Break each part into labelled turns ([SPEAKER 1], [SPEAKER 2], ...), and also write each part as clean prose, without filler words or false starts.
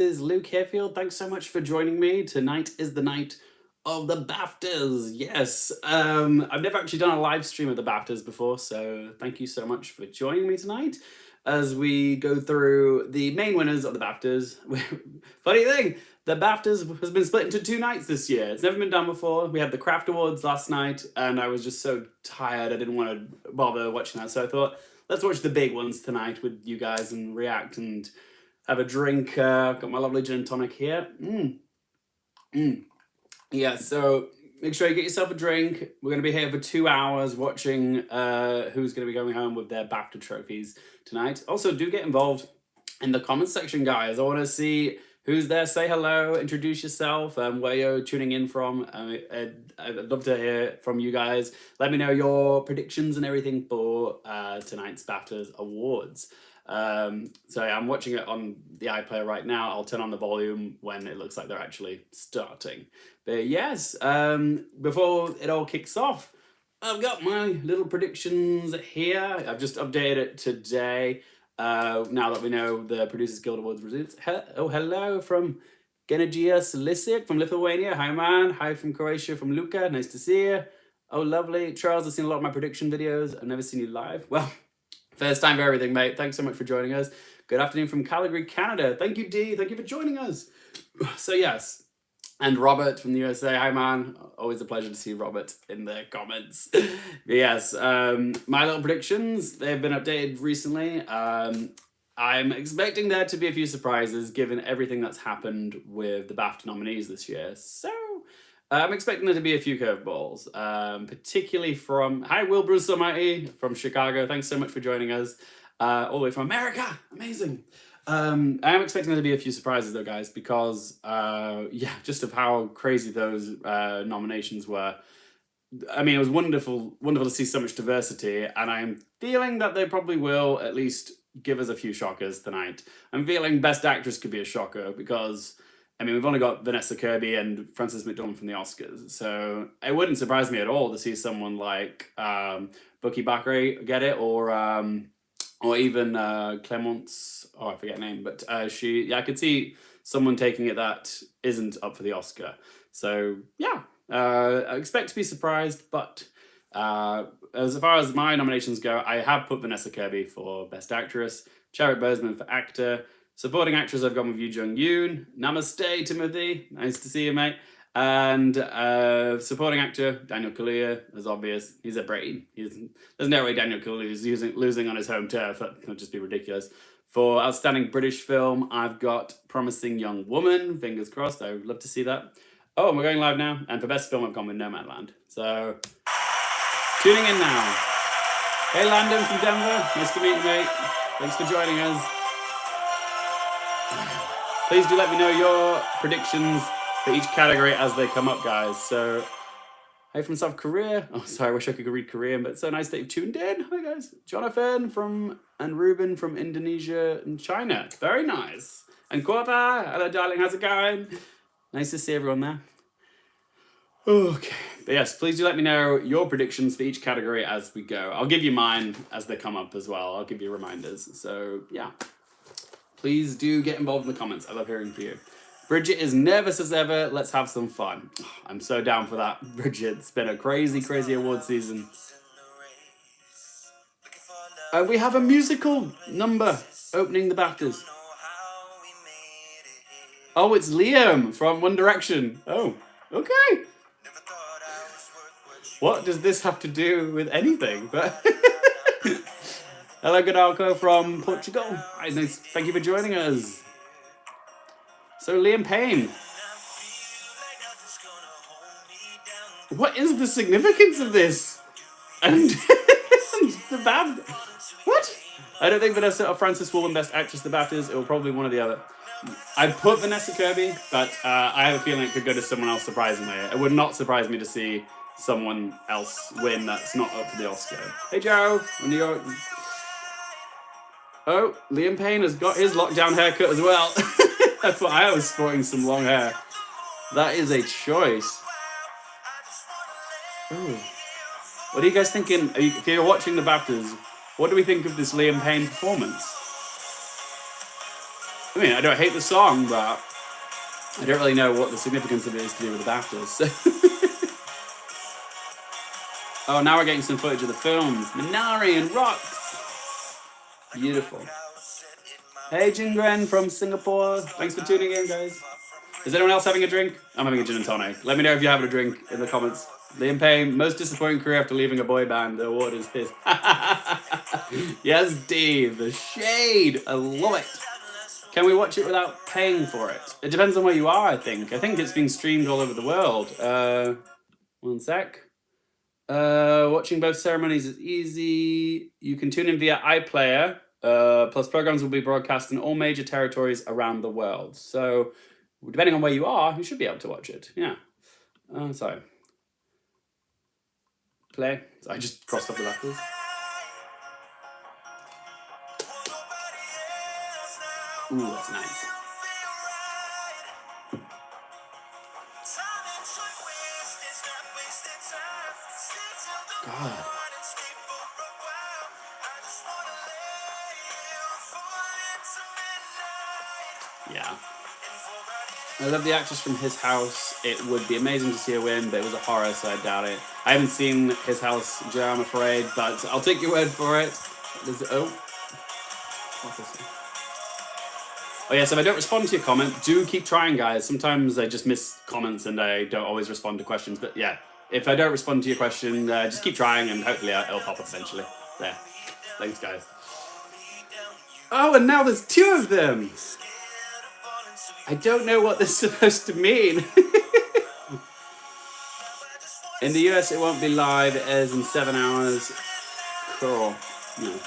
[SPEAKER 1] Is Luke Hayfield. Thanks so much for joining me. Tonight is the night of the BAFTAs. Yes, I've never actually done a live stream of the BAFTAs before, so thank you so much for joining me tonight as we go through the main winners of the BAFTAs. Funny thing, the BAFTAs has been split into 2 nights this year. It's never been done before. We had the Craft Awards last night, and I was just so tired I didn't want to bother watching that, so I thought, let's watch the big ones tonight with you guys and react and have a drink. I've got my lovely gin and tonic here. Yeah, so make sure you get yourself a drink. We're going to be here for 2 hours watching who's going to be going home with their BAFTA trophies tonight. Also, do get involved in the comments section, guys. I want to see who's there. Say hello, introduce yourself, where you're tuning in from. I'd love to hear from you guys. Let me know your predictions and everything for tonight's BAFTA awards. So yeah, I'm watching it on the iPlayer right now. I'll turn on the volume when it looks like they're actually starting. But yes, before it all kicks off, I've got my little predictions here. I've just updated it today. Now that we know the Producers Guild Awards results. Hello from Genegia Silisic from Lithuania. Hi, man. Hi from Croatia from Luca. Nice to see you. Oh, lovely. Charles, I've seen a lot of my prediction videos. I've never seen you live. Well, first time for everything, mate. Thanks so much for joining us. Good afternoon from Calgary, Canada. Thank you, Dee. Thank you for joining us. So, yes. And Robert from the USA. Hi, man. Always a pleasure to see Robert in the comments. But yes, my little predictions, they've been updated recently. I'm expecting there to be a few surprises given everything that's happened with the BAFTA nominees this year. So, I'm expecting there to be a few curveballs, particularly from, hi, Will Bruce Almighty from Chicago. Thanks so much for joining us. All the way from America. Amazing. I am expecting there to be a few surprises though, guys, because, yeah, just of how crazy those nominations were. I mean, it was wonderful to see so much diversity, and I'm feeling that they probably will at least give us a few shockers tonight. I'm feeling Best Actress could be a shocker because, I mean, we've only got Vanessa Kirby and Frances McDormand from the Oscars, so it wouldn't surprise me at all to see someone like Bucky Bakary get it, or even Clemence. Oh, I forget her name, but yeah, I could see someone taking it that isn't up for the Oscar. So yeah, I expect to be surprised, but as far as my nominations go, I have put Vanessa Kirby for Best Actress, Chadwick Boseman for Actor. Supporting actress, I've gone with Yoo Jung-yoon. Namaste, Timothy. Nice to see you, mate. And supporting actor, Daniel Kaluuya, as obvious. He's a brain. There's no way Daniel Kaluuya is losing on his home turf. That would just be ridiculous. For Outstanding British Film, I've got Promising Young Woman. Fingers crossed. I would love to see that. Oh, we're going live now. And for Best Film, I've gone with Nomadland. So, tuning in now. Hey, Landon from Denver. Nice to meet you, mate. Thanks for joining us. Please do let me know your predictions for each category as they come up, guys. So, hey from South Korea. Oh, sorry, I wish I could read Korean, but it's so nice that you've tuned in. Hi, guys. Jonathan and Ruben from Indonesia and China. Very nice. And Kota. Hello, darling. How's it going? Nice to see everyone there. Okay. But yes, please do let me know your predictions for each category as we go. I'll give you mine as they come up as well. I'll give you reminders. So, yeah. Please do get involved in the comments. I love hearing from you. Bridget is nervous as ever. Let's have some fun. I'm so down for that, Bridget. It's been a crazy, crazy award season. We have a musical number opening the BAFTAs. Oh, it's Liam from One Direction. Oh, okay. What does this have to do with anything? But hello, Godalco from Portugal. Hi, nice. Thank you for joining us. So, Liam Payne. What is the significance of this? And the BAFTA. What? I don't think Vanessa or Frances will win Best Actress at the BAFTAs. It will probably be one or the other. I put Vanessa Kirby, but I have a feeling it could go to someone else, surprisingly. It would not surprise me to see someone else win that's not up for the Oscar. Hey, Joe, from New York. Oh, Liam Payne has got his lockdown haircut as well. I thought I was sporting some long hair. That is a choice. Ooh. What are you guys thinking? If you're watching the BAFTAs, what do we think of this Liam Payne performance? I mean, I don't hate the song, but I don't really know what the significance of it is to do with the BAFTAs. So. Oh, now we're getting some footage of the films. Minari and Rocks. Beautiful. Hey, Jingren from Singapore. Thanks for tuning in, guys. Is anyone else having a drink? I'm having a gin and tonic. Let me know if you're having a drink in the comments. Liam Payne, most disappointing career after leaving a boy band. The award is his. Yes, Dave. The shade. I love it. Can we watch it without paying for it? It depends on where you are, I think. I think it's being streamed all over the world. One sec. Watching both ceremonies is easy. You can tune in via iPlayer. Plus programs will be broadcast in all major territories around the world. So, depending on where you are, you should be able to watch it. Yeah. Sorry. Play. So I just crossed off the letters. Ooh, that's nice. God. Yeah. I love the actress from His House. It would be amazing to see her win, but it was a horror, so I doubt it. I haven't seen His House, Joe, I'm afraid, but I'll take your word for it. Oh yes, if I don't respond to your comment, do keep trying, guys. Sometimes I just miss comments and I don't always respond to questions, but yeah. If I don't respond to your question, just keep trying and hopefully it'll pop up eventually. There. Thanks, guys. Oh, and now there's two of them! I don't know what this is supposed to mean. In the US, it won't be live. It airs in 7 hours. Cool. No.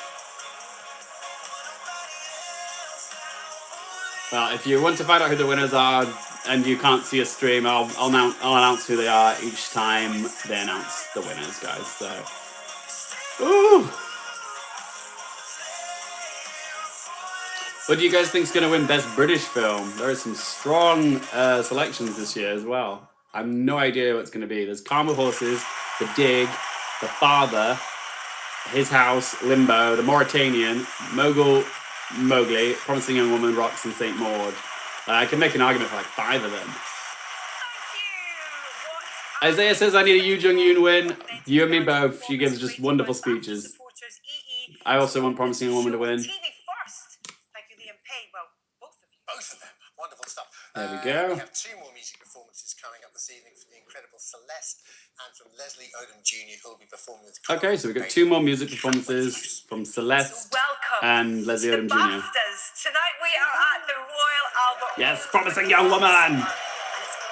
[SPEAKER 1] Well, if you want to find out who the winners are and you can't see a stream, I'll announce who they are each time they announce the winners, guys. So, ooh. What do you guys think is going to win Best British Film? There are some strong selections this year as well. I have no idea what it's going to be. There's Calm with Horses, The Dig, The Father, His House, Limbo, The Mauritanian, Mogul Mowgli, Promising Young Woman, Rocks, and St. Maud. I can make an argument for like 5 of them. Isaiah says I need a Yoo Jung-yoon win. You and me both. She gives just wonderful speeches. I also want Promising Young Woman to win.
[SPEAKER 2] Both of them. Wonderful stuff.
[SPEAKER 1] There we go.
[SPEAKER 2] We have 2 more music performances coming up this evening from the incredible Celeste and from Leslie Odom Jr., who will be performing with...
[SPEAKER 1] Okay, so we've got 2 more music performances from Celeste and Leslie Odom Jr.
[SPEAKER 3] Tonight we are at the Royal Albert Hall.
[SPEAKER 1] Yes, Promising Young Woman!
[SPEAKER 3] And it's a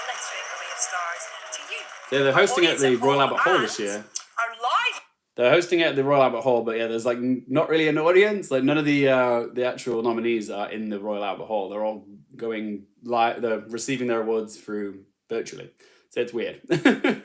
[SPEAKER 3] glittering array of stars to you.
[SPEAKER 1] Yeah, they're hosting at the Royal Albert Hall this year.
[SPEAKER 3] Our live...
[SPEAKER 1] They're hosting it at the Royal Albert Hall, but yeah, there's like not really an audience. Like none of the actual nominees are in the Royal Albert Hall. They're all going live. They're receiving their awards through virtually. So it's weird.
[SPEAKER 3] Spectacular.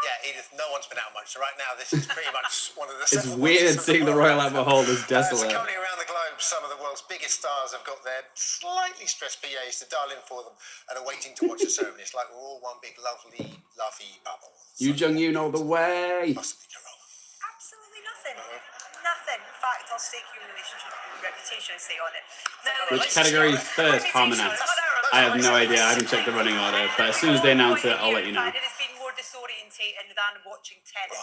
[SPEAKER 2] Yeah, Edith, no one's been out much. So right now, this is pretty much one of the...
[SPEAKER 1] It's weird seeing the Royal Albert Hall this desolate.
[SPEAKER 2] So currently around the globe, some of the world's biggest stars have got their slightly stressed PAs to dial in for them and are waiting to watch the ceremony. It's like we're all one big lovely, lovey bubble.
[SPEAKER 1] Yoo Jung-yoon all the way.
[SPEAKER 3] Absolutely nothing. Nothing. In fact, I'll stake your relationship and reputation and stay on it. Now,
[SPEAKER 1] Which category is first? Harmoness. I have no idea. I haven't checked the running order, but as soon as they announce it, I'll let you know.
[SPEAKER 3] It has been more disorientating than watching tennis.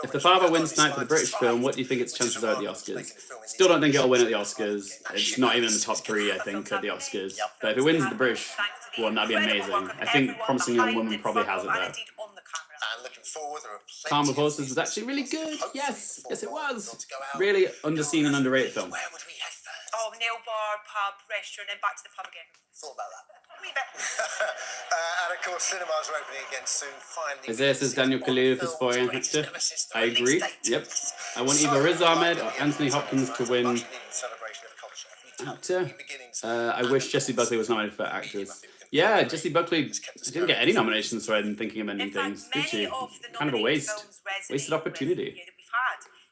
[SPEAKER 1] If The Father wins tonight for the British film, what do you think its chances are at the Oscars? Still don't think it'll win at the Oscars. It's not even in the top 3, I think, at the Oscars. But if it wins at the British one, that'd be amazing. I think Promising Young Woman probably has it though. Calm with Horses was actually really good. Yes, yes it was. Really underseen and underrated film.
[SPEAKER 2] Where would we head first?
[SPEAKER 3] Oh, nail bar, pub, restaurant, and back to the pub again.
[SPEAKER 2] Thought about that.
[SPEAKER 3] A wee bit.
[SPEAKER 2] And of course, cinemas are opening again soon. Finally,
[SPEAKER 1] Isaiah says Daniel Kaluuya for supporting actor. I agree. Yep. I want either Riz Ahmed or Anthony Hopkins to win actor. I wish Jessie Buckley was nominated for actress. Yeah, Jessie Buckley didn't get any nominations for Thinking of Ending Things, did she? Kind of a waste. Wasted opportunity.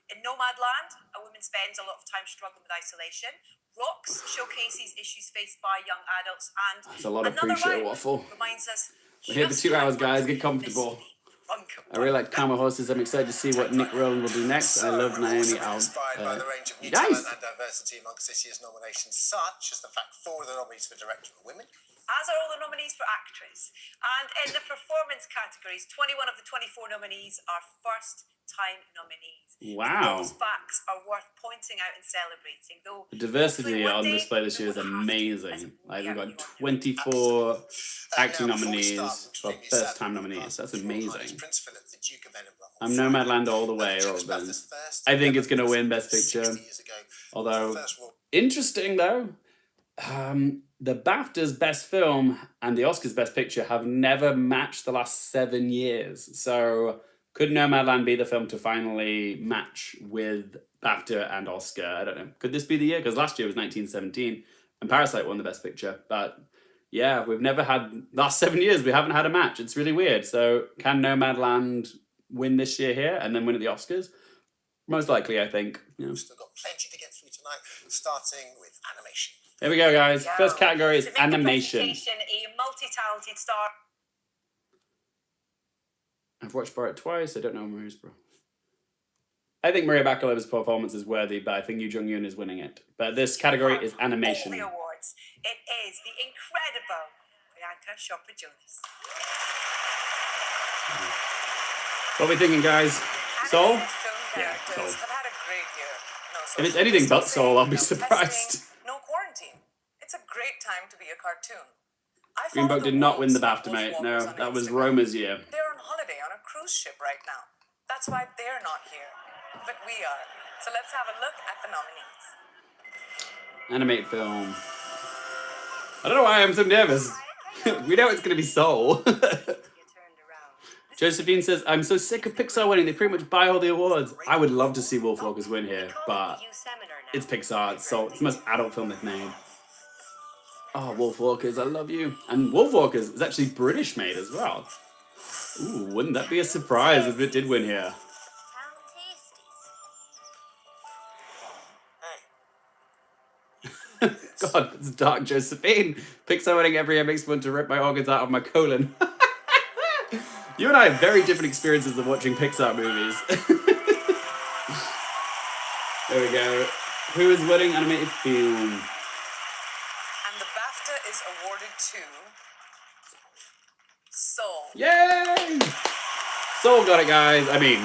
[SPEAKER 3] In Nomadland, a woman spends a lot of time struggling with isolation. Rocks showcases issues faced by young adults, and
[SPEAKER 1] that's a lot of pre-show waffle.
[SPEAKER 3] Reminds us
[SPEAKER 1] we're here for 2 hours, guys. Get comfortable. I really like Calmer Horses. I'm excited to see what Nick Rowland will do next. I love Naomi
[SPEAKER 2] Also
[SPEAKER 1] Al.
[SPEAKER 2] inspired by the range of new
[SPEAKER 1] Nice.
[SPEAKER 2] talent and diversity amongst this year's nominations, such as the fact 4 of the nominees for director are women.
[SPEAKER 3] As are all the nominees for actress. And in the performance categories, 21 of the 24 nominees are first-time nominees.
[SPEAKER 1] Wow.
[SPEAKER 3] Those facts are worth pointing out and celebrating, though
[SPEAKER 1] The diversity
[SPEAKER 3] hopefully one
[SPEAKER 1] on
[SPEAKER 3] day
[SPEAKER 1] display this year is
[SPEAKER 3] we will have to, as
[SPEAKER 1] amazing.
[SPEAKER 3] we
[SPEAKER 1] Like, we've
[SPEAKER 3] are
[SPEAKER 1] got
[SPEAKER 3] beyond
[SPEAKER 1] 24 acting
[SPEAKER 2] Now, before we
[SPEAKER 1] nominees
[SPEAKER 2] start,
[SPEAKER 1] for
[SPEAKER 2] extremely
[SPEAKER 1] first-time
[SPEAKER 2] sad
[SPEAKER 1] nominees. That's
[SPEAKER 2] Royal Highness
[SPEAKER 1] amazing.
[SPEAKER 2] Prince Philip, the Duke of Edinburgh,
[SPEAKER 1] I'm Nomadland all the way,
[SPEAKER 2] Duke
[SPEAKER 1] Robin.
[SPEAKER 2] BAFTA's first
[SPEAKER 1] I think it's going to
[SPEAKER 2] ever
[SPEAKER 1] win Best
[SPEAKER 2] Prince
[SPEAKER 1] Picture.
[SPEAKER 2] 60 years ago.
[SPEAKER 1] Although,
[SPEAKER 2] The first Royal-
[SPEAKER 1] interesting though, the BAFTA's Best Film and the Oscars Best Picture have never matched the last 7 years. So, could Nomadland be the film to finally match with BAFTA and Oscar? I don't know. Could this be the year? Because last year was 1917 and Parasite won the Best Picture. But yeah, we've never had, last 7 years, we haven't had a match. It's really weird. So, can Nomadland win this year here and then win at the Oscars? Most likely, I think. Yeah.
[SPEAKER 2] We've still got plenty to get through tonight, starting with animation.
[SPEAKER 1] Here we go, guys. First category is
[SPEAKER 3] To make the
[SPEAKER 1] animation.
[SPEAKER 3] presentation a multi-talented star.
[SPEAKER 1] I've watched Borat twice. I don't know Maria's bro. I think Maria Bakalova's performance is worthy, but I think Yoo Jung-yoon is winning it. But this category is animation.
[SPEAKER 3] All the awards. It is the incredible Priyanka Chopra Jonas.
[SPEAKER 1] What are we thinking, guys? Soul?
[SPEAKER 3] Animated film
[SPEAKER 1] Yeah,
[SPEAKER 3] characters
[SPEAKER 1] Soul.
[SPEAKER 3] have had a great year. No
[SPEAKER 1] If it's
[SPEAKER 3] social
[SPEAKER 1] anything but
[SPEAKER 3] distancing,
[SPEAKER 1] Soul, I'll be
[SPEAKER 3] no
[SPEAKER 1] surprised.
[SPEAKER 3] testing, no quarantine. It's a great time to be a cartoon. I
[SPEAKER 1] Green
[SPEAKER 3] follow
[SPEAKER 1] Book
[SPEAKER 3] the
[SPEAKER 1] did not win the
[SPEAKER 3] Wolves
[SPEAKER 1] BAFTA,
[SPEAKER 3] Wolf
[SPEAKER 1] mate.
[SPEAKER 3] Walkers
[SPEAKER 1] No,
[SPEAKER 3] on
[SPEAKER 1] that was
[SPEAKER 3] Instagram.
[SPEAKER 1] Roma's year.
[SPEAKER 3] They're on holiday on a cruise ship right now. That's why they're not here. But we are. So let's have a look at the nominees.
[SPEAKER 1] Animated film. I don't know why I'm so nervous. We know it's going to be Soul. Josephine says, I'm so sick of Pixar winning. They pretty much buy all the awards. I would love to see Wolfwalkers win here, but it's Pixar. It's Soul. It's the most adult film they've made. Oh, Wolfwalkers, I love you. And Wolfwalkers is actually British made as well. Ooh, wouldn't that be a surprise if it did win here? God, it's dark, Josephine. Pixar winning every year makes me want to rip my organs out of my colon. You and I have very different experiences of watching Pixar movies. There we go. Who is winning animated film?
[SPEAKER 3] And the BAFTA is awarded to Soul.
[SPEAKER 1] Yay! Soul got it, guys. I mean,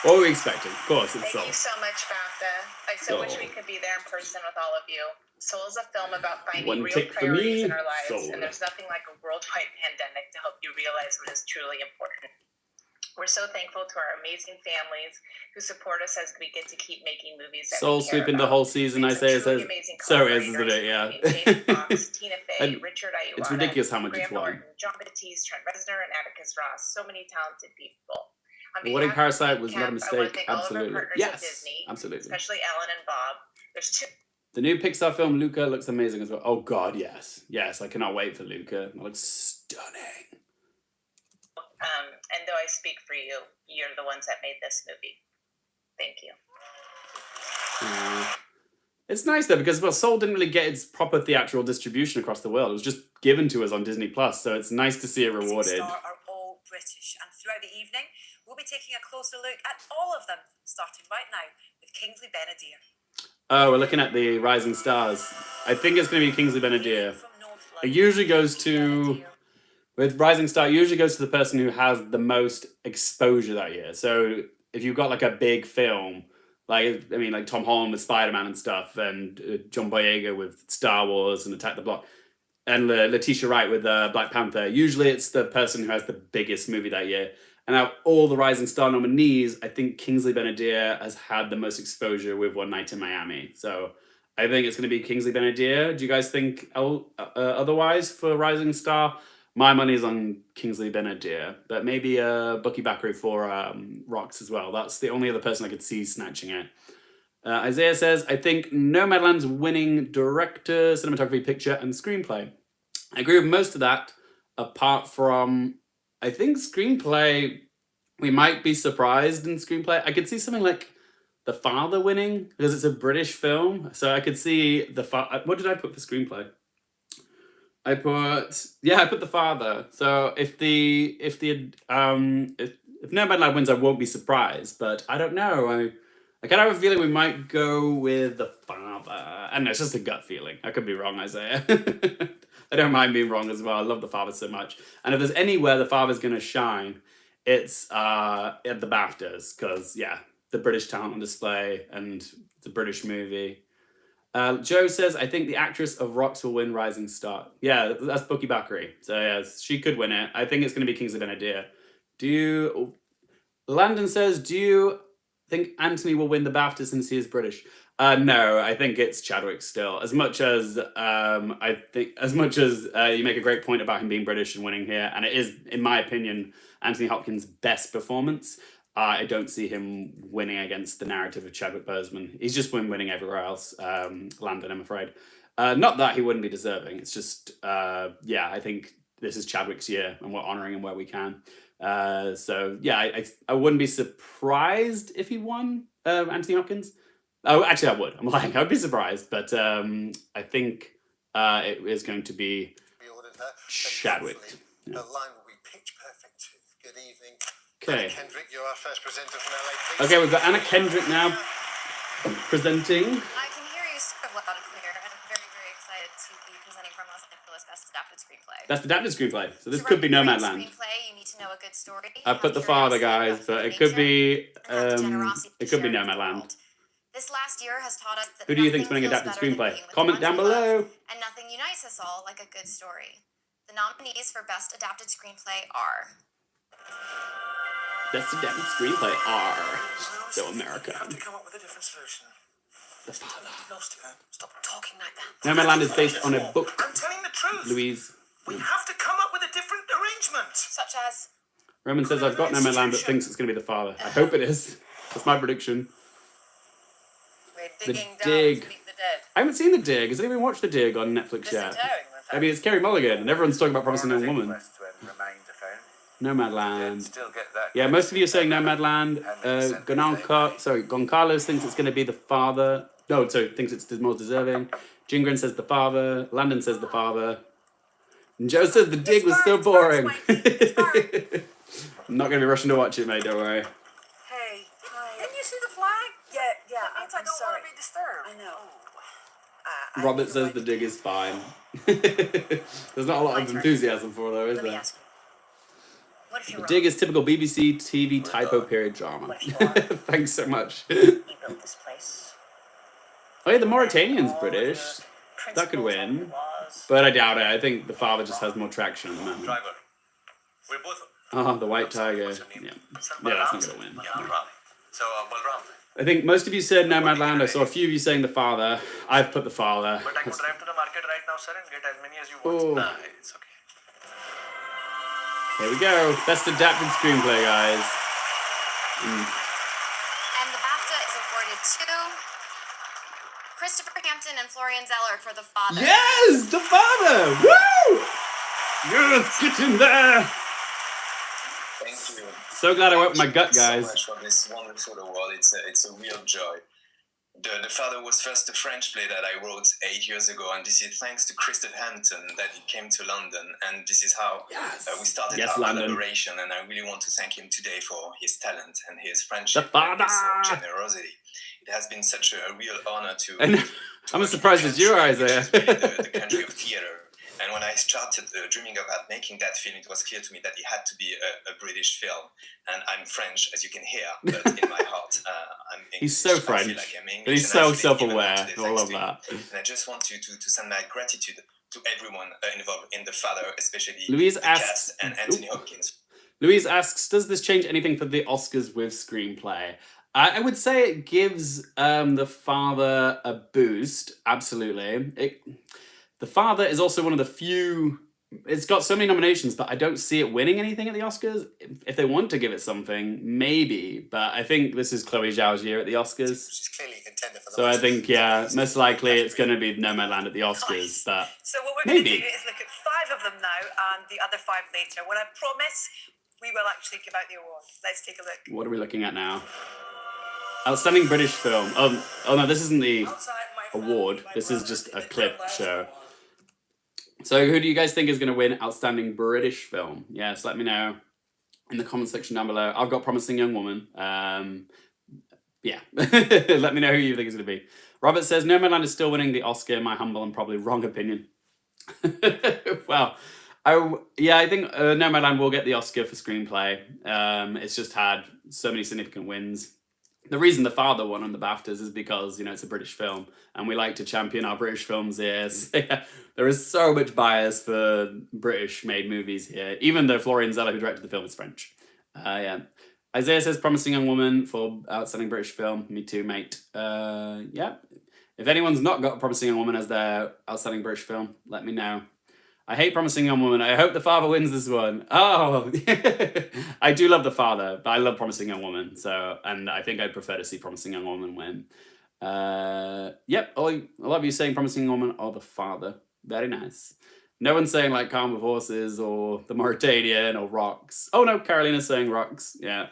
[SPEAKER 1] what were we expecting? Of course, it's Soul.
[SPEAKER 4] Thank you so much, BAFTA. I so wish we could be there in person with all of you. Soul is a film about finding
[SPEAKER 1] One
[SPEAKER 4] real
[SPEAKER 1] tick for
[SPEAKER 4] priorities
[SPEAKER 1] me,
[SPEAKER 4] in our lives,
[SPEAKER 1] Soul.
[SPEAKER 4] and there's nothing like a worldwide pandemic to help you realize what is truly important. We're so thankful to our amazing families who support us as we get to keep making movies that
[SPEAKER 1] Soul
[SPEAKER 4] we care
[SPEAKER 1] sweeping the
[SPEAKER 4] about.
[SPEAKER 1] whole season,
[SPEAKER 4] We have some
[SPEAKER 1] Isaiah
[SPEAKER 4] truly
[SPEAKER 1] says.
[SPEAKER 4] amazing
[SPEAKER 1] So is, isn't it? Yeah.
[SPEAKER 4] collaborators, including Jamie Foxx, Tina Fey,
[SPEAKER 1] And
[SPEAKER 4] Richard Ayoade,
[SPEAKER 1] it's ridiculous how much
[SPEAKER 4] Graham
[SPEAKER 1] it's won.
[SPEAKER 4] Norton, John Batiste, Trent Reznor, and Atticus Ross. So many talented people. On
[SPEAKER 1] Winning
[SPEAKER 4] behalf of
[SPEAKER 1] Parasite
[SPEAKER 4] Team
[SPEAKER 1] was not a
[SPEAKER 4] Camp, I wanna
[SPEAKER 1] mistake.
[SPEAKER 4] thank all of our
[SPEAKER 1] Absolutely.
[SPEAKER 4] partners at
[SPEAKER 1] Yes,
[SPEAKER 4] Disney,
[SPEAKER 1] absolutely.
[SPEAKER 4] especially Ellen and Bob. There's two.
[SPEAKER 1] The new Pixar film, Luca, looks amazing as well. Oh, God, yes. Yes, I cannot wait for Luca. It looks stunning.
[SPEAKER 4] And though I speak for you, you're the ones that made this movie. Thank you.
[SPEAKER 1] It's nice, though, because, well, Soul didn't really get its proper theatrical distribution across the world. It was just given to us on Disney+, so it's nice to see it rewarded.
[SPEAKER 3] Star are all British, and throughout the evening, we'll be taking a closer look at all of them, starting right now with Kingsley Ben-Adir.
[SPEAKER 1] Oh, we're looking at the Rising Stars. I think it's going to be Kingsley Ben-Adir.
[SPEAKER 3] From North
[SPEAKER 1] It
[SPEAKER 3] London,
[SPEAKER 1] usually goes
[SPEAKER 3] Kingsley
[SPEAKER 1] to...
[SPEAKER 3] Ben-Adir.
[SPEAKER 1] With Rising Star, it usually goes to the person who has the most exposure that year. So if you've got like a big film, like Tom Holland with Spider-Man and stuff, and John Boyega with Star Wars and Attack the Block, and Letitia Wright with Black Panther, usually it's the person who has the biggest movie that year. And out of all the Rising Star nominees, I think Kingsley Ben-Adir has had the most exposure with One Night in Miami. So I think it's going to be Kingsley Ben-Adir. Do you guys think otherwise for Rising Star? My money's on Kingsley Ben-Adir, but maybe Bucky Bakary for Rocks as well. That's the only other person I could see snatching it. Isaiah says, I think Nomadland's winning director, cinematography, picture, and screenplay. I agree with most of that, apart from, I think screenplay, we might be surprised in screenplay. I could see something like The Father winning, because it's a British film. So I could see what did I put for screenplay? I put the father. So if Nomadland wins, I won't be surprised. But I don't know. I kind of have a feeling we might go with the father. I don't know. It's just a gut feeling. I could be wrong, Isaiah. I don't mind being wrong as well. I love the father so much. And if there's anywhere the father's gonna shine, it's at the BAFTAs, because the British talent on display and the British movie. Joe says, I think the actress of Rocks will win Rising Star. Yeah, that's Bookie Bakary. So yeah, she could win it. I think it's going to be Kings of Benedea. Landon says, do you think Anthony will win the BAFTA since he is British? No, I think it's Chadwick still. As much as you make a great point about him being British and winning here, and it is, in my opinion, Anthony Hopkins' best performance. I don't see him winning against the narrative of Chadwick Boseman. He's just been winning everywhere else, Landon, I'm afraid. Not that he wouldn't be deserving. It's just, I think this is Chadwick's year, and we're honouring him where we can. I wouldn't be surprised if he won, Anthony Hopkins. Oh, actually, I would. I'm lying. I'd be surprised, but I think it is going to be Chadwick.
[SPEAKER 2] The line will be pitch perfect too. Good evening.
[SPEAKER 1] Okay.
[SPEAKER 2] Kendrick, you're our first presenter from LA, please.
[SPEAKER 1] Okay, we've got Anna Kendrick now presenting.
[SPEAKER 5] I can hear you sort of loud and clear, and I'm very, very excited to be presenting from Los Angeles Best Adapted Screenplay.
[SPEAKER 1] That's the adapted screenplay, so this could be Nomadland.
[SPEAKER 5] Screenplay, you need to know a good story.
[SPEAKER 1] I put the father, guys, but it could be Nomadland.
[SPEAKER 5] This last year has taught us that
[SPEAKER 1] who do you think's winning adapted screenplay? Comment down below.
[SPEAKER 5] And nothing unites us all like a good story. The nominees for Best Adapted Screenplay are
[SPEAKER 1] Best adapted screenplay are so America.
[SPEAKER 2] You have to come up with a different solution.
[SPEAKER 1] The father.
[SPEAKER 2] Lost it. Stop talking like that.
[SPEAKER 1] Nomadland is based on a book.
[SPEAKER 2] I'm telling the truth.
[SPEAKER 1] Louise.
[SPEAKER 2] We have to come up with a different arrangement.
[SPEAKER 5] such as
[SPEAKER 1] Roman says, I've got Nomadland but thinks it's going to be the father. I hope it is. That's my prediction.
[SPEAKER 3] We're
[SPEAKER 1] The
[SPEAKER 3] digging down
[SPEAKER 1] Dig.
[SPEAKER 3] to meet the dead.
[SPEAKER 1] I haven't seen The Dig. Has anyone watched The Dig on Netflix yet?
[SPEAKER 3] Disinterring, in fact.
[SPEAKER 1] I mean, it's Kerry Mulligan, and everyone's talking about Promising Young Woman. Nomadland. Yeah, most of you are saying Nomadland. Goncalves thinks it's going to be the father. No, sorry, thinks it's more deserving. Jingren says the father. Landon says the father. And Joe says The Dig was so boring. I'm not going to be rushing to watch it, mate, don't worry.
[SPEAKER 3] Hey, hi. Didn't you see the flag? Yeah. That means I don't want to be disturbed. I know.
[SPEAKER 1] Robert says The Dig is fine. There's not a lot of enthusiasm for it, though, is
[SPEAKER 5] let me
[SPEAKER 1] there?
[SPEAKER 5] ask you. What if you're
[SPEAKER 1] The
[SPEAKER 5] wrong?
[SPEAKER 1] Dig is typical BBC TV typo period drama.
[SPEAKER 5] What if you are?
[SPEAKER 1] Thanks so much.
[SPEAKER 5] You built this place.
[SPEAKER 1] Oh yeah, the Mauritanian's British.
[SPEAKER 5] Principles
[SPEAKER 1] That could
[SPEAKER 5] and
[SPEAKER 1] win.
[SPEAKER 5] laws.
[SPEAKER 1] But I doubt it. I think the father just has more traction at the moment.
[SPEAKER 6] Driver, we're both.
[SPEAKER 1] Oh, the White Tiger.
[SPEAKER 6] What's your name?
[SPEAKER 1] Yeah, that's not going to win.
[SPEAKER 6] Balram. So, Balram.
[SPEAKER 1] I think most of you said Nomadland. I saw a few of you saying the father. I've put the father.
[SPEAKER 6] But I could drive to the market right now, sir, and get as many as you
[SPEAKER 1] Oh.
[SPEAKER 6] want. Nah, it's okay.
[SPEAKER 1] Here we go. Best adapted screenplay, guys.
[SPEAKER 5] And the BAFTA is awarded to Christopher Hampton and Florian Zeller for The Father.
[SPEAKER 1] Yes, the father. Woo! Yes, get in there.
[SPEAKER 7] Thank you.
[SPEAKER 1] So glad I went with my gut,
[SPEAKER 7] So
[SPEAKER 1] guys.
[SPEAKER 7] much for this wonderful award. It's a real joy. The Father was first a French play that I wrote 8 years ago, and this is thanks to Christopher Hampton that he came to London, and this is how we started
[SPEAKER 1] Yes,
[SPEAKER 7] our
[SPEAKER 1] London.
[SPEAKER 7] collaboration, and I really want to thank him today for his talent and his friendship
[SPEAKER 1] The Father.
[SPEAKER 7] and his generosity. It has been such a real honor to
[SPEAKER 1] And
[SPEAKER 7] to
[SPEAKER 1] I'm as
[SPEAKER 7] work in
[SPEAKER 1] surprised as you are,
[SPEAKER 7] country, which
[SPEAKER 1] Isaiah.
[SPEAKER 7] is really the country of theater. And when I started dreaming about making that film, it was clear to me that it had to be a British film. And I'm French, as you can hear, but in my heart, I'm English.
[SPEAKER 1] He's so
[SPEAKER 7] I
[SPEAKER 1] French,
[SPEAKER 7] feel like I'm English,
[SPEAKER 1] but he's
[SPEAKER 7] and
[SPEAKER 1] so
[SPEAKER 7] I feel
[SPEAKER 1] self-aware.
[SPEAKER 7] even
[SPEAKER 1] I
[SPEAKER 7] more today,
[SPEAKER 1] love
[SPEAKER 7] thanks to
[SPEAKER 1] that.
[SPEAKER 7] him. And I just want to send my gratitude to everyone involved in The Father, especially
[SPEAKER 1] Louise
[SPEAKER 7] the
[SPEAKER 1] asks-
[SPEAKER 7] cast and Anthony Hopkins.
[SPEAKER 1] Louise asks, does this change anything for the Oscars with screenplay? I would say it gives The Father a boost, absolutely. The Father is also one of the few... It's got so many nominations, but I don't see it winning anything at the Oscars. If they want to give it something, maybe. But I think this is Chloe Zhao's year at the Oscars.
[SPEAKER 2] She's clearly a contender for the
[SPEAKER 1] So I
[SPEAKER 2] most
[SPEAKER 1] think, most likely it's going
[SPEAKER 2] category.
[SPEAKER 1] to be Nomadland at the Oscars. But
[SPEAKER 3] So what we're going to
[SPEAKER 1] Maybe.
[SPEAKER 3] do is look at 5 of them now and the other 5 later. When I promise, we will actually give out the award. Let's take a look.
[SPEAKER 1] what are we looking at now? Outstanding British film. Oh no, this isn't the award. This is just a clip show. So who do you guys think is going to win Outstanding British Film? Yes, let me know in the comment section down below. I've got Promising Young Woman. Yeah, let me know who you think is going to be. Robert says, Nomadland is still winning the Oscar, in my humble and probably wrong opinion. Well, I think Nomadland will get the Oscar for screenplay. It's just had so many significant wins. The reason The Father won on the BAFTAs is because, you know, it's a British film and we like to champion our British films here. So, yeah, there is so much bias for British-made movies here, even though Florian Zeller, who directed the film, is French. Yeah. Isaiah says Promising Young Woman for Outstanding British Film. Me too, mate. Yeah. If anyone's not got Promising Young Woman as their Outstanding British Film, let me know. I hate Promising Young Woman. I hope The Father wins this one. Oh, I do love The Father, but I love Promising Young Woman. So, and I think I'd prefer to see Promising Young Woman win. Yep, a lot of you saying Promising Young Woman or The Father. Very nice. No one's saying like Calm with Horses or The Mauritanian or Rocks. Oh no, Carolina's saying Rocks. Yeah.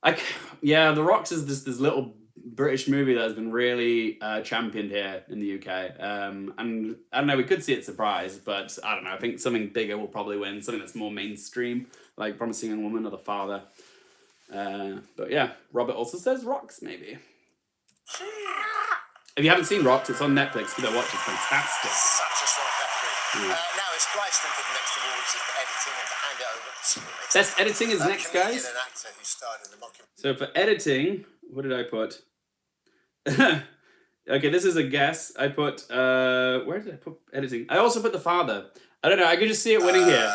[SPEAKER 1] The Rocks is this little British movie that has been really championed here in the UK. And I don't know, we could see it surprise, but I don't know. I think something bigger will probably win, something that's more mainstream, like Promising Young Woman or The Father. But yeah, Robert also says Rocks, maybe. If you haven't seen Rocks, it's on Netflix. Give it a watch. It's fantastic.
[SPEAKER 2] Such a strong category. Now it's Bryson for the next awards for editing and to hand it over to the
[SPEAKER 1] Best editing is next,
[SPEAKER 2] comedian
[SPEAKER 1] guys.
[SPEAKER 2] and actor who starred in the mockumentary.
[SPEAKER 1] So for editing, what did I put? Okay, this is a guess. I put where did I put editing? I also put The Father. I don't know. I could just see it winning here,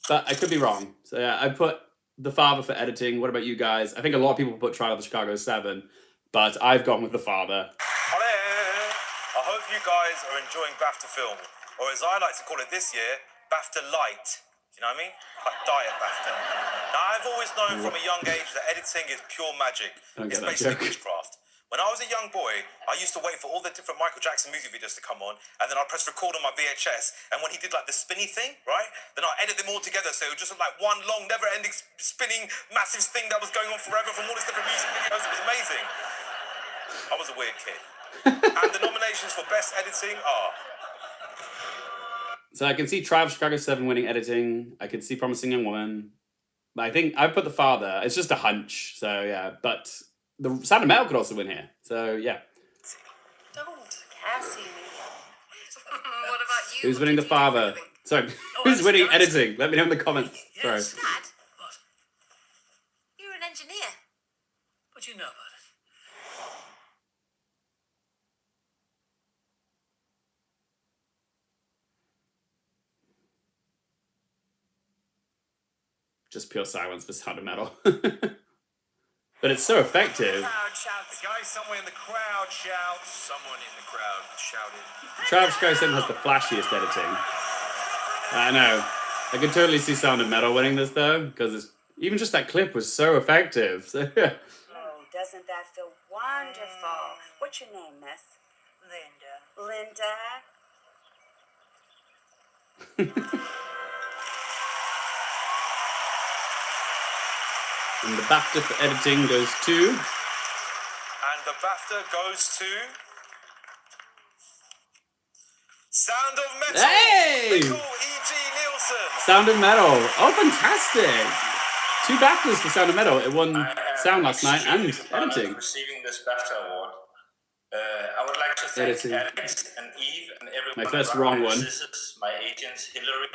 [SPEAKER 1] but I could be wrong. So yeah, I put The Father for editing. What about you guys? I think a lot of people put Trial of the Chicago 7, but I've gone with The Father.
[SPEAKER 8] I hope you guys are enjoying BAFTA film, or as I like to call it this year, BAFTA Light. Do you know what I mean? Like Diet BAFTA. Now, I've always known from a young age that editing is pure magic. It's basically witchcraft. When I was a young boy, I used to wait for all the different Michael Jackson music videos to come on, and then I'd press record on my VHS, and when he did like the spinny thing, right, then I'd edit them all together, so it would just look like one long, never-ending, spinning, massive thing that was going on forever from all these different music videos. It was amazing. I was a weird kid. And the nominations for Best Editing are...
[SPEAKER 1] So I can see Trial of Chicago 7 winning editing. I can see Promising Young Woman. But I think I put The Father. It's just a hunch. So yeah, but The Sound of Metal could also win here. So yeah.
[SPEAKER 3] Don't, Cassie. What about you?
[SPEAKER 1] Who's winning The Father? Sorry, who's winning editing? Let me know in the comments. Sorry.
[SPEAKER 3] Dad? What? You're an engineer. What do you know about it?
[SPEAKER 1] Just pure silence for Sound of Metal. But it's so effective.
[SPEAKER 8] Crowd shouts. The guy somewhere in the crowd shouts. Someone in the crowd shouted.
[SPEAKER 1] Trial of Chicago 7 has the flashiest editing. I know. I could totally see Sound of Metal winning this though, because even just that clip was so effective. So, yeah.
[SPEAKER 9] Oh, doesn't that feel wonderful? What's your name, miss? Linda.
[SPEAKER 1] And the BAFTA for editing goes to...
[SPEAKER 8] And the BAFTA goes to... Sound of Metal!
[SPEAKER 1] Hey!
[SPEAKER 8] Nicole E.G. Nielsen!
[SPEAKER 1] Sound of Metal. Oh, fantastic! 2 BAFTAs for Sound of Metal. It won sound last night and editing.
[SPEAKER 7] Receiving this BAFTA award. I would like to thank
[SPEAKER 1] Editing.
[SPEAKER 7] Alex and Eve and everyone.
[SPEAKER 1] My first
[SPEAKER 7] around
[SPEAKER 1] wrong
[SPEAKER 7] my
[SPEAKER 1] one.
[SPEAKER 7] sisters, my agents, Hillary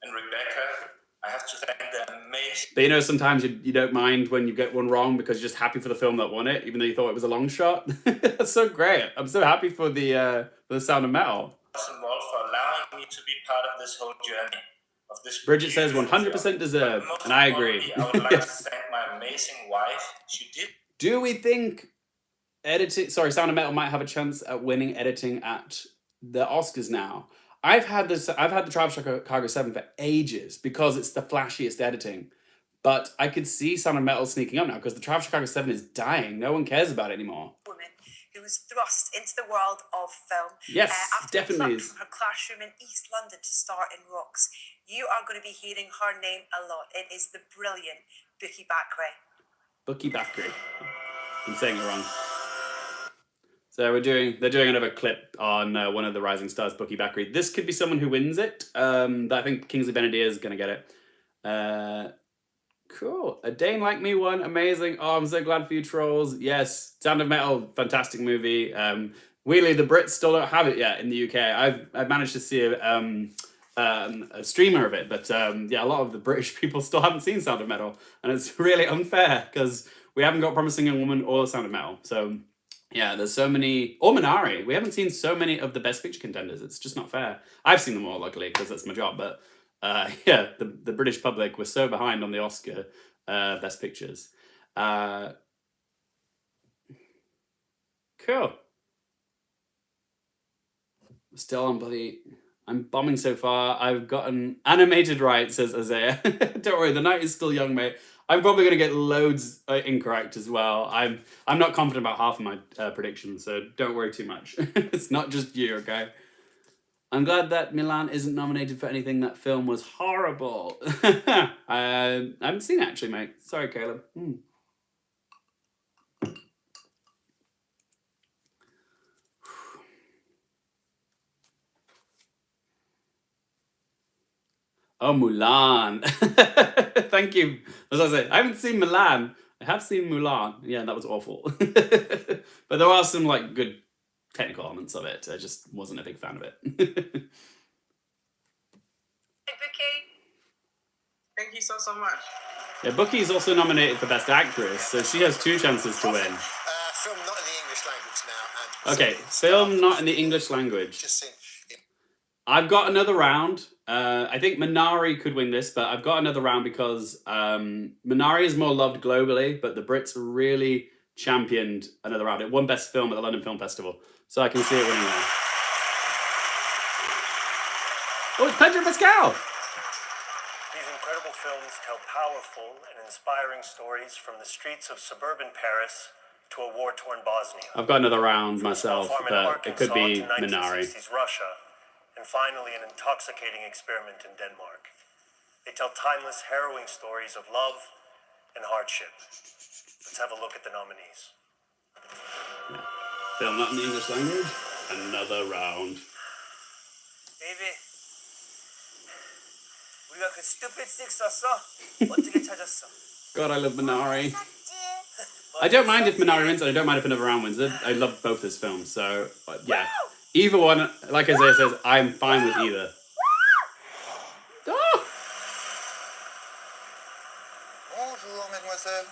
[SPEAKER 7] and Rebecca. I have to thank them amazing.
[SPEAKER 1] But you know, sometimes you don't mind when you get one wrong because you're just happy for the film that won it, even though you thought it was a long shot. That's so great. I'm so happy for the Sound of Metal.
[SPEAKER 7] Involved for allowing me to be part of this whole journey. Of this
[SPEAKER 1] Bridget says
[SPEAKER 7] beautiful
[SPEAKER 1] 100%
[SPEAKER 7] film.
[SPEAKER 1] deserved,
[SPEAKER 7] But most
[SPEAKER 1] and I agree.
[SPEAKER 7] importantly, I would like to thank my amazing wife. She did.
[SPEAKER 1] Do we think Sound of Metal might have a chance at winning editing at the Oscars now? I've had the Trial of Chicago 7 for ages because it's the flashiest editing. But I could see Sound of Metal sneaking up now because the Trial of Chicago 7 is dying. No one cares about it anymore.
[SPEAKER 3] Woman who was thrust into the world of film.
[SPEAKER 1] Yes,
[SPEAKER 3] after
[SPEAKER 1] definitely
[SPEAKER 3] being plucked from her classroom in East London to star in Rocks. You are going to be hearing her name a lot. It is the brilliant Bookie Bakray.
[SPEAKER 1] Bookie Bakray. I'm saying it wrong. So they're doing another clip on one of the Rising Stars, Bucky Bakary. This could be someone who wins it. But I think Kingsley Ben-Adir is going to get it. Cool. A Dane Like Me won. Amazing. Oh, I'm so glad for you, trolls. Yes. Sound of Metal, fantastic movie. Weirdly, the Brits still don't have it yet in the UK. I've managed to see a streamer of it, but yeah, a lot of the British people still haven't seen Sound of Metal, and it's really unfair because we haven't got Promising Young Woman or Sound of Metal. So yeah, there's so many, or Minari. We haven't seen so many of the Best Picture contenders. It's just not fair. I've seen them all, luckily, because that's my job. But yeah, the British public were so behind on the Oscar Best Pictures. Cool. Still on bloody... I'm bombing so far. I've gotten animated right, says Isaiah. Don't worry, the night is still young, mate. I'm probably going to get loads incorrect as well. I'm not confident about half of my predictions, so don't worry too much. It's not just you, okay? I'm glad that Milan isn't nominated for anything. That film was horrible. I haven't seen it, actually, mate. Sorry, Caleb. Oh, Mulan. Thank you. As I say, I haven't seen Milan. I have seen Mulan. Yeah, that was awful. But there are some like good technical elements of it. I just wasn't a big fan of it.
[SPEAKER 3] Hey, Vicky.
[SPEAKER 10] Thank you so much.
[SPEAKER 1] Yeah, Bucky is also nominated for Best Actress, so she has 2 chances to win.
[SPEAKER 2] Film not in the English language now. And
[SPEAKER 1] Okay, film not in the English language.
[SPEAKER 2] Just seen.
[SPEAKER 1] I've got another round. I think Minari could win this, but I've got another round because Minari is more loved globally, but the Brits really championed another round. It won Best Film at the London Film Festival, so I can see it winning there. Oh, it's Pedro Pascal!
[SPEAKER 11] These incredible films tell powerful and inspiring stories from the streets of suburban Paris to a war-torn Bosnia.
[SPEAKER 1] I've got another round myself,
[SPEAKER 11] Farm in
[SPEAKER 1] but it could be
[SPEAKER 11] Arkansas to
[SPEAKER 1] Minari.
[SPEAKER 11] 1960s Russia, and finally an intoxicating experiment in Denmark. They tell timeless, harrowing stories of love and hardship. Let's have a look at the nominees.
[SPEAKER 1] Yeah. Film not in the English language. Another round.
[SPEAKER 10] Baby, 우리가 그 stupid six 썼어? 어떻게 찾았어?
[SPEAKER 1] God, I love Minari. I don't mind if Minari wins, and I don't mind if another round wins. I love both his films, so yeah. Either one, like Isaiah says, I'm fine with either. Oh!
[SPEAKER 2] Bonjour, mademoiselle.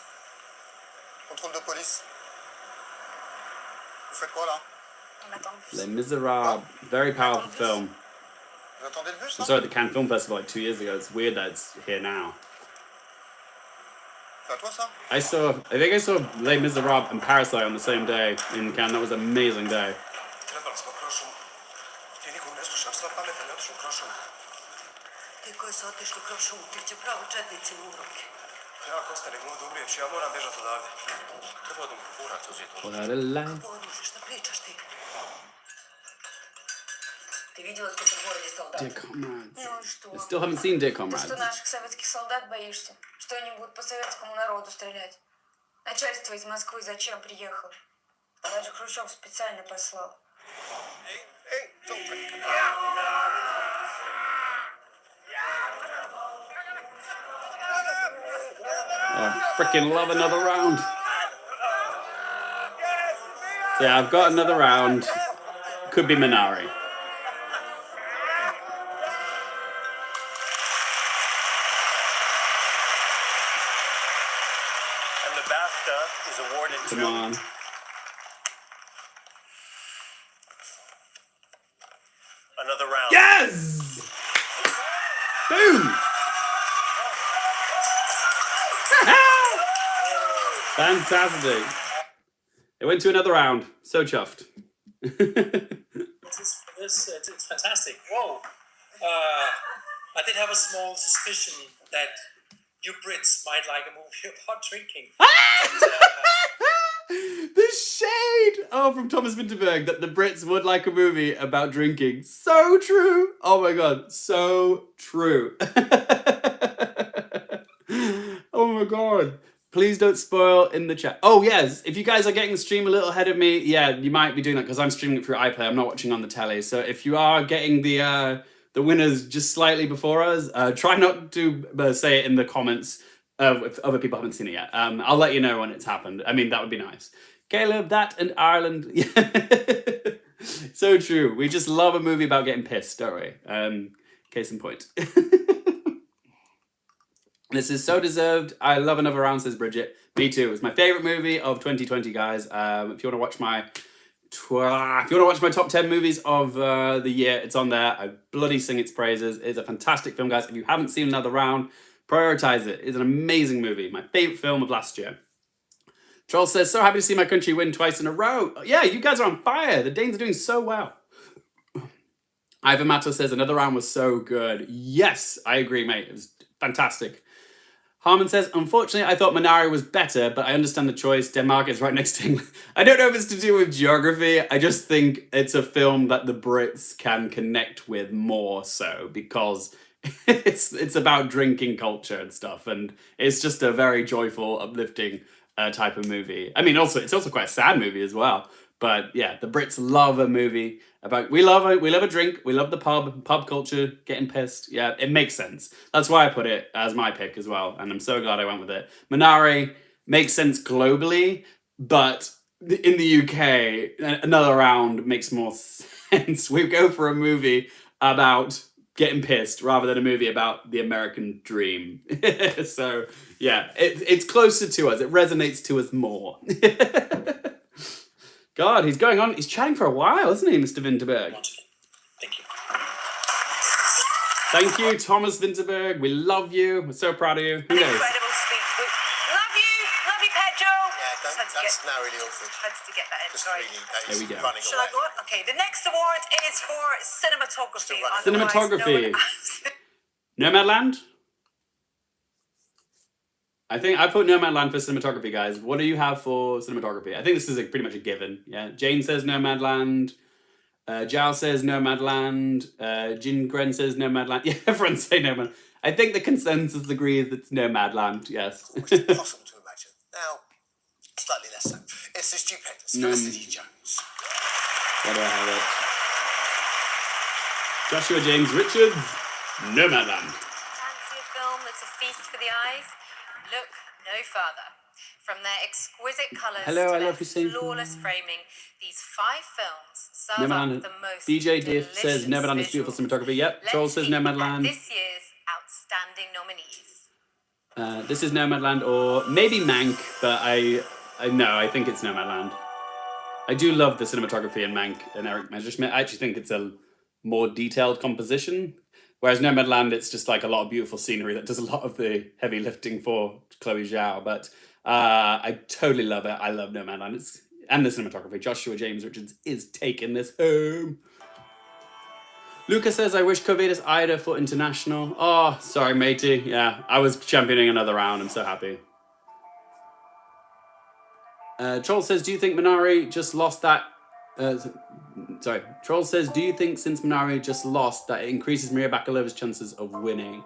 [SPEAKER 2] Contrôle de police. Vous faites quoi là?
[SPEAKER 1] Les Miserables. Very powerful film.
[SPEAKER 2] Vous attendez le bus
[SPEAKER 1] I
[SPEAKER 2] là?
[SPEAKER 1] saw it at the Cannes Film Festival like 2 years ago. It's weird that it's here now.
[SPEAKER 2] C'est à toi ça?
[SPEAKER 1] I think I saw Les Miserables and Parasite on the same day in Cannes. That was an amazing day.
[SPEAKER 10] Koji su otišli prošao utir će pravo četnici u uroke.
[SPEAKER 11] Ja, Kosta, nek mogu ubiješ, ja moram bežati odavde. Treba da mu furate uzeti
[SPEAKER 10] Kako oružje, šta pričaš ti? Ты видела, сколько в городе солдат?
[SPEAKER 1] Dear Comrades.
[SPEAKER 9] Ну что?
[SPEAKER 1] I still haven't seen Dear
[SPEAKER 9] Ты
[SPEAKER 1] Comrades.
[SPEAKER 9] что, наших советских солдат боишься? Что они будут по советскому народу стрелять? Начальство из Москвы зачем приехало? Даже Хрущев специально послал.
[SPEAKER 2] Hey, don't break.
[SPEAKER 1] I freaking love another round. So yeah, I've got another round. Could be Minari.
[SPEAKER 11] And the BAFTA is awarded
[SPEAKER 1] Come
[SPEAKER 11] to...
[SPEAKER 1] on.
[SPEAKER 11] Another round.
[SPEAKER 1] Yes! Boom! Fantastic. It went to another round. So chuffed.
[SPEAKER 12] It's fantastic. Whoa. I did have a small suspicion that you Brits might like a movie about drinking.
[SPEAKER 1] The shade! Oh, from Thomas Vinterberg, that the Brits would like a movie about drinking. So true! Oh my god, so true. Oh my god. Please don't spoil in the chat. Oh, yes. If you guys are getting the stream a little ahead of me, yeah, you might be doing that because I'm streaming it through iPlayer. I'm not watching on the telly. So if you are getting the winners just slightly before us, try not to say it in the comments if other people haven't seen it yet. I'll let you know when it's happened. I mean, that would be nice. Caleb, that and Ireland. So true. We just love a movie about getting pissed, don't we? Case in point. This is so deserved. I love another round, says Bridget. Me too. It's my favorite movie of 2020, guys. If you want to watch my top 10 movies of the year, it's on there. I bloody sing its praises. It's a fantastic film, guys. If you haven't seen Another Round, prioritize it. It's an amazing movie. My favorite film of last year. Troll says, so happy to see my country win twice in a row. Yeah, you guys are on fire. The Danes are doing so well. Ivan Mato says, Another Round was so good. Yes, I agree, mate. It was fantastic. Harmon says, unfortunately, I thought Minari was better, but I understand the choice. Denmark is right next to England. I don't know if it's to do with geography. I just think it's a film that the Brits can connect with more so because it's about drinking culture and stuff. And it's just a very joyful, uplifting type of movie. I mean, it's also quite a sad movie as well. But yeah, the Brits love a movie about we love a drink, we love the pub culture, getting pissed. Yeah, it makes sense. That's why I put it as my pick as well, and I'm so glad I went with it. Minari makes sense globally, but in the UK, Another Round makes more sense. We go for a movie about getting pissed rather than a movie about the American dream. So yeah, it's closer to us. It resonates to us more. God, he's going on. He's chatting for a while, isn't he, Mr. Vinterberg?
[SPEAKER 12] Thank you.
[SPEAKER 1] Thank you, Thomas Vinterberg. We love you. We're so proud of you. Who knows?
[SPEAKER 3] Incredible speech. Love you, Pedro.
[SPEAKER 2] Yeah, that's now really awkward.
[SPEAKER 3] Had to get that in.
[SPEAKER 2] Just
[SPEAKER 3] Sorry.
[SPEAKER 2] really, that
[SPEAKER 1] There
[SPEAKER 2] is
[SPEAKER 1] we go.
[SPEAKER 2] running
[SPEAKER 3] Shall I
[SPEAKER 2] away.
[SPEAKER 3] go on? Okay, the next award is for cinematography.
[SPEAKER 1] Cinematography. Nomadland? I think I put Nomadland for cinematography, guys. What do you have for cinematography? I think this is pretty much a given. Yeah, Jane says Nomadland. Jao says Nomadland. Jin Gren says Nomadland. Yeah, everyone say Nomadland. I think the consensus agrees it's Nomadland. Yes.
[SPEAKER 2] Which is impossible to imagine. Now, slightly less so. It's the stupendous Felicity Jones.
[SPEAKER 1] Where do I have it? Joshua James Richards. Nomadland.
[SPEAKER 5] Fancy a film that's a feast for the eyes? Look no further. From their exquisite colours
[SPEAKER 1] Hello, I
[SPEAKER 5] to
[SPEAKER 1] love
[SPEAKER 5] their
[SPEAKER 1] Hussein.
[SPEAKER 5] flawless framing, these 5 films serve
[SPEAKER 1] Nomadland.
[SPEAKER 5] up the most
[SPEAKER 1] DJ Diff says
[SPEAKER 5] delicious
[SPEAKER 1] Nomadland is beautiful
[SPEAKER 5] visuals.
[SPEAKER 1] cinematography. Yep.
[SPEAKER 5] Let's
[SPEAKER 1] Troll says
[SPEAKER 5] see at
[SPEAKER 1] Nomadland.
[SPEAKER 5] this year's outstanding nominees.
[SPEAKER 1] This is Nomadland or maybe Mank, but I think it's Nomadland. I do love the cinematography in Mank and Eric Messerschmidt. I actually think it's a more detailed composition. Whereas Nomadland, it's just like a lot of beautiful scenery that does a lot of the heavy lifting for Chloe Zhao. But I totally love it. I love Nomadland. And the cinematography. Joshua James Richards is taking this home. Luca says, I wish Covidis Ida for international. Oh, sorry, matey. Yeah, I was championing Another Round. I'm so happy. Troll says, do you think Minari just lost that... Troll says, do you think since Minari just lost that it increases Maria Bakaleva's chances of winning?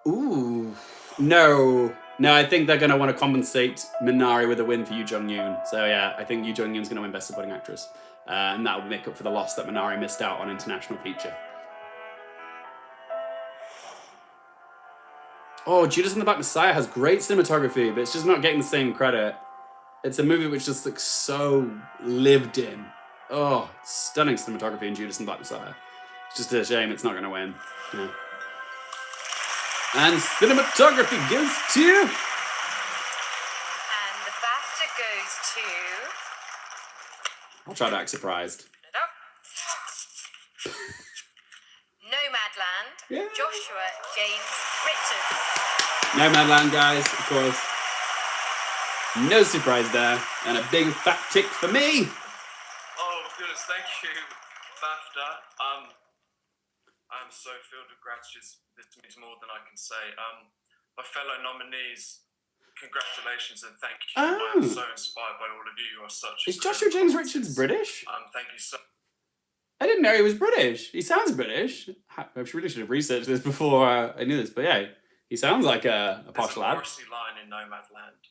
[SPEAKER 1] Ooh, no. No, I think they're going to want to compensate Minari with a win for Yoo Jung-yoon. So yeah, I think Yoo Jung-yoon's going to win Best Supporting Actress. And that will make up for the loss that Minari missed out on international feature. Oh, Judas and the Black Messiah has great cinematography, but it's just not getting the same credit. It's a movie which just looks so lived in. Oh, stunning cinematography in Judas and the Black Messiah. It's just a shame it's not going to win. Yeah. And cinematography goes to...
[SPEAKER 5] And the BAFTA goes to...
[SPEAKER 1] I'll try to act surprised.
[SPEAKER 5] Nomadland,
[SPEAKER 1] Yeah.
[SPEAKER 5] Joshua James Richards.
[SPEAKER 1] Nomadland, guys, of course. No surprise there. And a big fat tick for me.
[SPEAKER 13] Oh, goodness, thank you, BAFTA. I'm so filled with gratitude. This means more than I can say. My fellow nominees, congratulations and thank you.
[SPEAKER 1] Oh.
[SPEAKER 13] I'm so inspired by all of you. You are such...
[SPEAKER 1] Is Joshua James Richards British?
[SPEAKER 13] Thank you so...
[SPEAKER 1] I didn't know he was British. He sounds British. I really should have researched this before I knew this. But yeah, he sounds like a posh lad.
[SPEAKER 13] There's a Morrissey line in Nomadland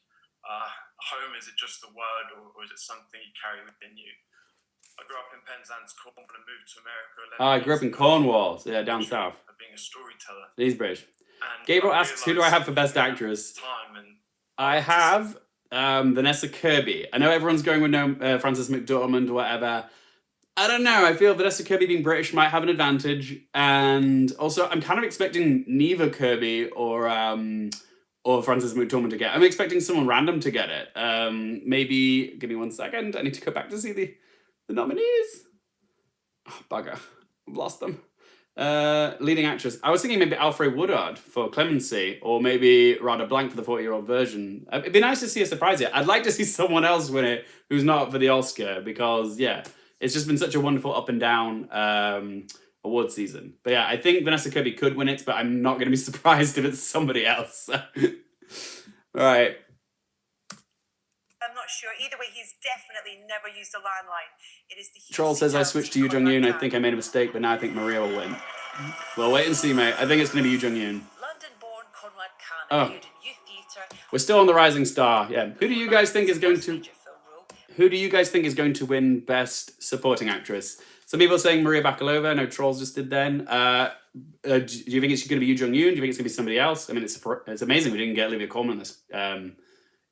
[SPEAKER 13] Home, is it just a word, or is it something you carry within you? I grew up in Penzance, Cornwall, and moved to America.
[SPEAKER 1] I grew up in Cornwall, so yeah, down south.
[SPEAKER 13] Being a storyteller.
[SPEAKER 1] He's British.
[SPEAKER 13] And
[SPEAKER 1] Gabriel
[SPEAKER 13] I
[SPEAKER 1] asks, who do I have for Best Actress? I have Vanessa Kirby. I know everyone's going with Frances McDormand, whatever. I don't know. I feel Vanessa Kirby being British might have an advantage. And also, I'm kind of expecting neither Kirby or Frances McDormand to get it. I'm expecting someone random to get it. Maybe, give me 1 second. I need to go back to see the nominees. Oh, bugger. I've lost them. Leading actress. I was thinking maybe Alfred Woodard for Clemency, or maybe Rada Blank for the 40-year-old version. It'd be nice to see a surprise here. I'd like to see someone else win it who's not for the Oscar, because, yeah, it's just been such a wonderful up and down award season. But yeah, I think Vanessa Kirby could win it, but I'm not going to be surprised if it's somebody else. Right.
[SPEAKER 3] I'm not sure. Either way, he's definitely never used a landline. It is the
[SPEAKER 1] Troll says I switched to Yoo Jung-yoon. I think I made a mistake, but now I think Maria will win. Well, wait and see, mate. I think it's going to be Yoo Jung-yoon.
[SPEAKER 10] London-born Conrad Khan
[SPEAKER 1] Oh.
[SPEAKER 10] appeared in youth theatre.
[SPEAKER 1] We're still on the rising star. Yeah. Who do you guys think is going to win Best Supporting Actress? Some people are saying Maria Bakalova. I know Trolls just did then. Do you think it's going to be Yoo Jung-yoon? Do you think it's going to be somebody else? I mean, it's amazing we didn't get Olivia Colman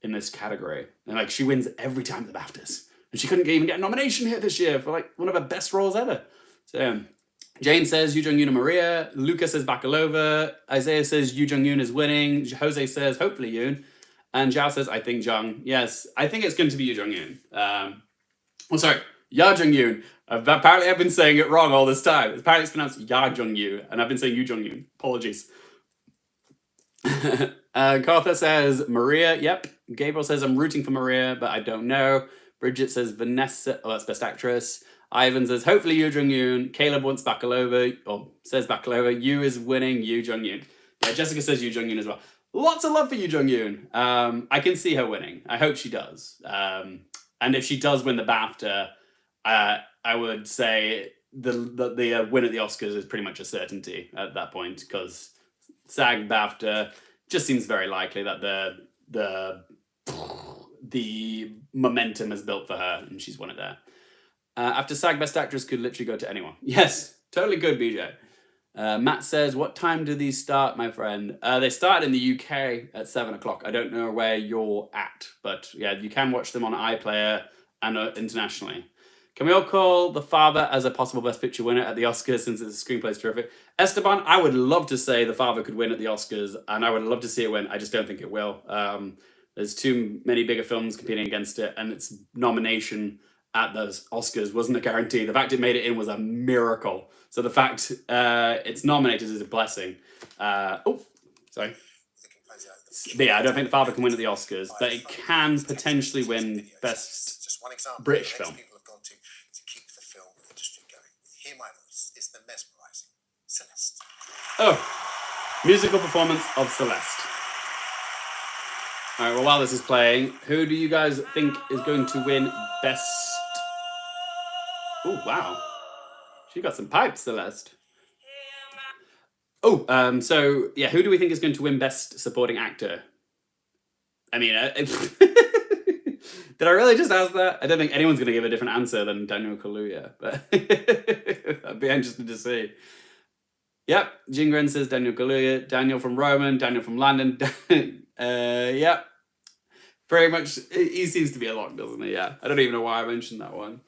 [SPEAKER 1] in this category. And like, she wins every time at the BAFTAs. And she couldn't even get a nomination here this year for like one of her best roles ever. So Jane says Yoo Jung-yoon and Maria. Luca says Bakalova. Isaiah says Yoo Jung-yoon is winning. Jose says hopefully Yoon. And Zhao says I think Jung. Yes, I think it's going to be Yoo Jung-yoon. Ya Jung-yoon. Apparently I've been saying it wrong all this time. Apparently it's pronounced Ya Jung-yoon, and I've been saying Yoo Jung-yoon. Apologies. Cartha says Maria. Yep. Gabriel says I'm rooting for Maria, but I don't know. Bridget says Vanessa. Oh, that's Best Actress. Ivan says hopefully Yoo Jung-yoon. Caleb wants Bakalova. Oh, says Bakalova. Yoo is winning. Yoo Jung-yoon. Yeah, Jessica says Yoo Jung-yoon as well. Lots of love for Yoo Jung-yoon. I can see her winning. I hope she does. And if she does win the BAFTA, I would say the win at the Oscars is pretty much a certainty at that point, because SAG BAFTA just seems very likely that the momentum is built for her and she's won it there. After SAG Best Actress could literally go to anyone. Yes, totally good, BJ. Matt says, what time do these start, my friend? They start in the UK at 7 o'clock. I don't know where you're at, but yeah, you can watch them on iPlayer and internationally. Can we all call The Father as a possible Best Picture winner at the Oscars, since its screenplay is terrific? Esteban, I would love to say The Father could win at the Oscars, and I would love to see it win. I just don't think it will. There's too many bigger films competing against it, and its nomination at those Oscars wasn't a guarantee. The fact it made it in was a miracle. So the fact it's nominated is a blessing. Sorry. But yeah, I don't think The Father can win at the Oscars, but it can potentially win Best British Film.
[SPEAKER 2] Hear my voice. It's the mesmerizing Celeste.
[SPEAKER 1] Oh, musical performance of Celeste. All right, well, while this is playing, who do you guys think is going to win Best... Oh, wow. She got some pipes, Celeste. Oh, so, yeah, who do we think is going to win Best Supporting Actor? I mean, did I really just ask that? I don't think anyone's going to give a different answer than Daniel Kaluuya, but that'd be interesting to see. Yep, Jingren says Daniel Kaluuya, Daniel from Roman, Daniel from Landon. Yep, very much, he seems to be a lock, doesn't he? Yeah, I don't even know why I mentioned that one.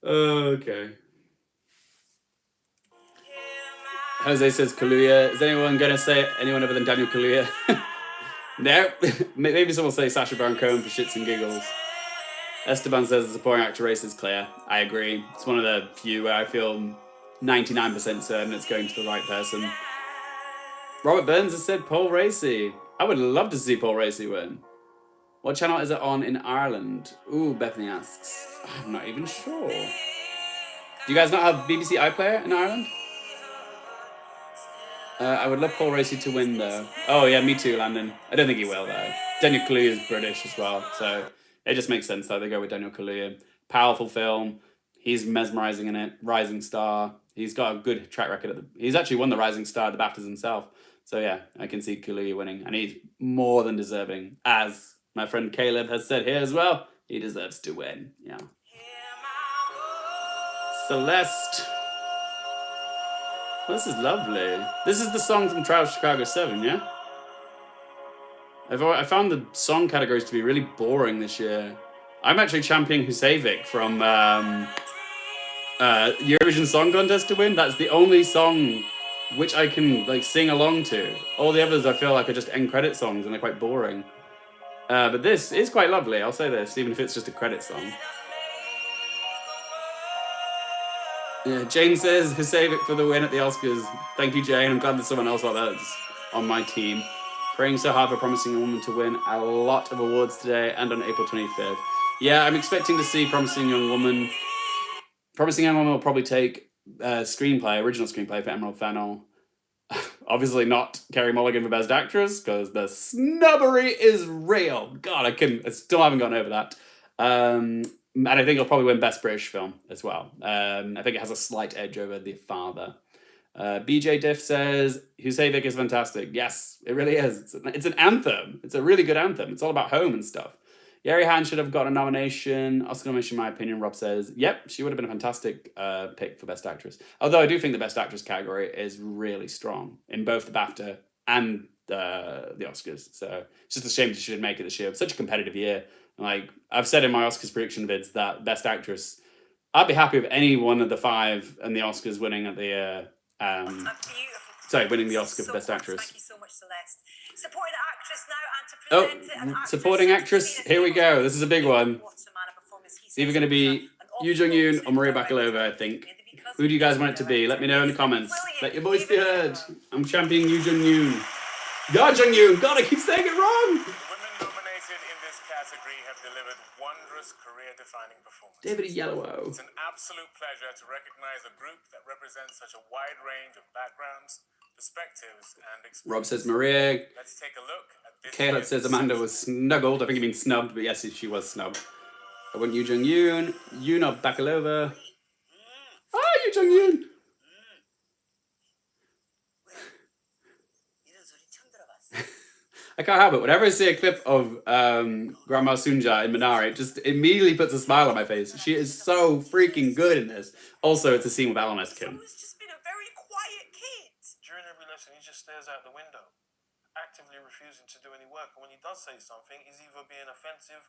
[SPEAKER 1] Okay. Jose says Kaluuya. Is anyone going to say anyone other than Daniel Kaluuya? No, maybe someone will say Sacha Baron Cohen for shits and giggles. Esteban says the supporting actor race is clear. I agree. It's one of the few where I feel 99% certain it's going to the right person. Robert Burns has said Paul Raci. I would love to see Paul Raci win. What channel is it on in Ireland? Ooh, Bethany asks. I'm not even sure. Do you guys not have BBC iPlayer in Ireland? I would love Paul Raci to win, though. Oh, yeah, me too, Landon. I don't think he will, though. Daniel Kaluuya is British as well, so it just makes sense that they go with Daniel Kaluuya. Powerful film. He's mesmerizing in it. Rising star. He's got a good track record. He's actually won the Rising Star at the BAFTAs himself. So, yeah, I can see Kaluuya winning. And he's more than deserving, as my friend Caleb has said here as well. He deserves to win. Yeah. Celeste. This is lovely. This is the song from Trial of Chicago 7, yeah? I found the song categories to be really boring this year. I'm actually championing Husavik from Eurovision Song Contest to win. That's the only song which I can like sing along to. All the others I feel like are just end credit songs and they're quite boring. But this is quite lovely, I'll say this, even if it's just a credit song. Yeah, Jane says Husavik for the win at the Oscars. Thank you, Jane. I'm glad there's someone else like that that's on my team. Praying so hard for Promising Young Woman to win a lot of awards today and on April 25th. Yeah, I'm expecting to see Promising Young Woman. Promising Young Woman will probably take screenplay, original screenplay for Emerald Fennell. Obviously not Kerry Mulligan for Best Actress, because the snubbery is real. God, I still haven't gotten over that. And I think it'll probably win Best British Film as well. I think it has a slight edge over The Father. BJ Diff says, Husavik is fantastic. Yes, it really is. It's an anthem. It's a really good anthem. It's all about home and stuff. Yeri Han should have got a nomination. Oscar nomination, in my opinion. Rob says, yep, she would have been a fantastic pick for Best Actress. Although I do think the Best Actress category is really strong in both the BAFTA and the Oscars. So it's just a shame she didn't make it this year. It's such a competitive year. Like I've said in my Oscars prediction vids that Best Actress, I'd be happy with any one of the 5 and the Oscars winning at the winning the Oscar for Best Actress.
[SPEAKER 3] Thank you so much, Celeste. Supporting actress now and to present
[SPEAKER 1] Oh, supporting actress. Here we go. This is a big one. It's either going to be Yoo Jung-yoon or Maria Bakalova, I think. Who do you guys want it to be? Let me know in the comments. Let your voice be heard. I'm championing Yoo Jung-yoon. Ya Jung-yoon. God, I keep saying it wrong.
[SPEAKER 8] Women nominated in this category have delivered wondrous career-defining performances.
[SPEAKER 1] David Yellow.
[SPEAKER 8] It's an absolute pleasure to recognize a group that represents such a wide range of backgrounds, perspectives, and experiences.
[SPEAKER 1] Rob says Maria.
[SPEAKER 8] Let's take a look at this.
[SPEAKER 1] Caleb says Amanda was snuggled. I think he means snubbed, but yes, she was snubbed. I want Yoo Jung-yoon. Yuna Bakalova. Ah, Yoo Jung-yoon. I can't help it. Whenever I see a clip of Grandma Sunja in Minari, it just immediately puts a smile on my face. She is so freaking good in this. Also, it's a scene with Alan S. Kim.
[SPEAKER 3] He's just been a very quiet kid.
[SPEAKER 6] During every lesson, he just stares out the window, actively refusing to do any work. And when he does say something, he's either being offensive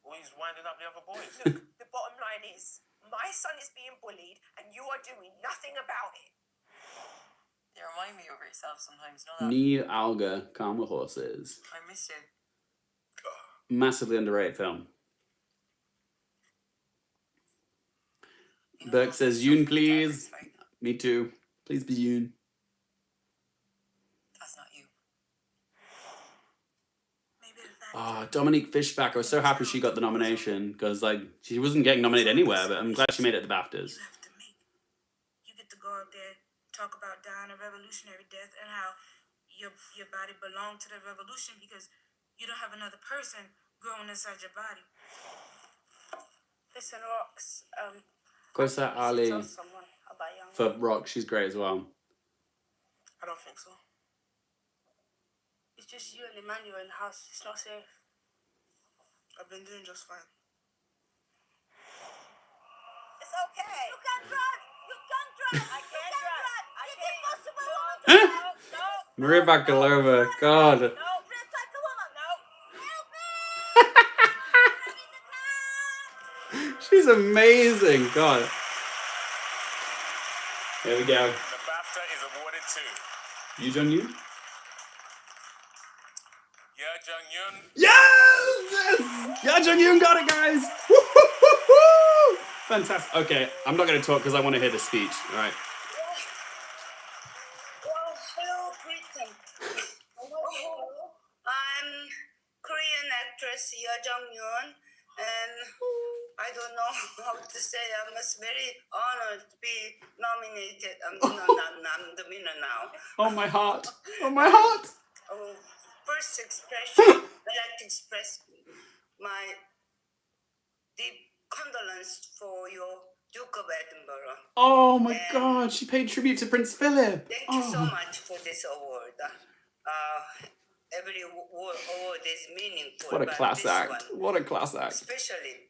[SPEAKER 6] or he's winding up the other boys.
[SPEAKER 3] Look, the bottom line is, my son is being bullied and you are doing nothing about it.
[SPEAKER 10] You remind me of yourself sometimes, you know that?
[SPEAKER 1] Neil Alga, Calm the Horses.
[SPEAKER 10] I miss you.
[SPEAKER 1] Massively underrated film. Burke says, Yoon, please. Me too. Please be Yoon.
[SPEAKER 10] That's not you.
[SPEAKER 1] Oh, Dominique Fishback. I was so happy she got the nomination because like she wasn't getting nominated anywhere, but I'm glad she made it to the BAFTAs.
[SPEAKER 9] You get to go out there, talk about dying a revolutionary death and how your body belonged to the revolution because you don't have another person growing inside your body.
[SPEAKER 3] Listen, Rox,
[SPEAKER 1] Kosa Ali
[SPEAKER 3] tell someone about young
[SPEAKER 1] for Rock. She's great as well.
[SPEAKER 3] I don't think so. It's just you and Emmanuel in the house. It's not safe. I've been doing just fine. It's okay. You can drive. You can drive. I can't drive. It's impossible. No.
[SPEAKER 1] Maria Bakalova. God.
[SPEAKER 3] No. Recycle woman. No. Help me.
[SPEAKER 1] She's amazing. God. There we go.
[SPEAKER 8] The BAFTA is awarded to
[SPEAKER 1] Yoo Jung-yoon?
[SPEAKER 8] Yoo Jung-yoon.
[SPEAKER 1] Yes! Yeah, Jung-yoon got it, guys. Woo-hoo-hoo-hoo! Fantastic. Okay, I'm not going to talk because I want to hear the speech. All right.
[SPEAKER 9] Well, hello, Britain. I'm Korean actress Yoo Jung-yoon, and I don't know how to say. I'm just very honored to be nominated. I'm the winner now.
[SPEAKER 1] Oh, my heart. Oh, my heart.
[SPEAKER 9] First expression, I'd like to express my deep condolence for your Duke of Edinburgh.
[SPEAKER 1] Oh, my God. She paid tribute to Prince Philip.
[SPEAKER 9] Thank you so much for this award. every award is meaningful.
[SPEAKER 1] What a
[SPEAKER 9] but
[SPEAKER 1] class
[SPEAKER 9] this
[SPEAKER 1] act.
[SPEAKER 9] one,
[SPEAKER 1] What a class act.
[SPEAKER 9] especially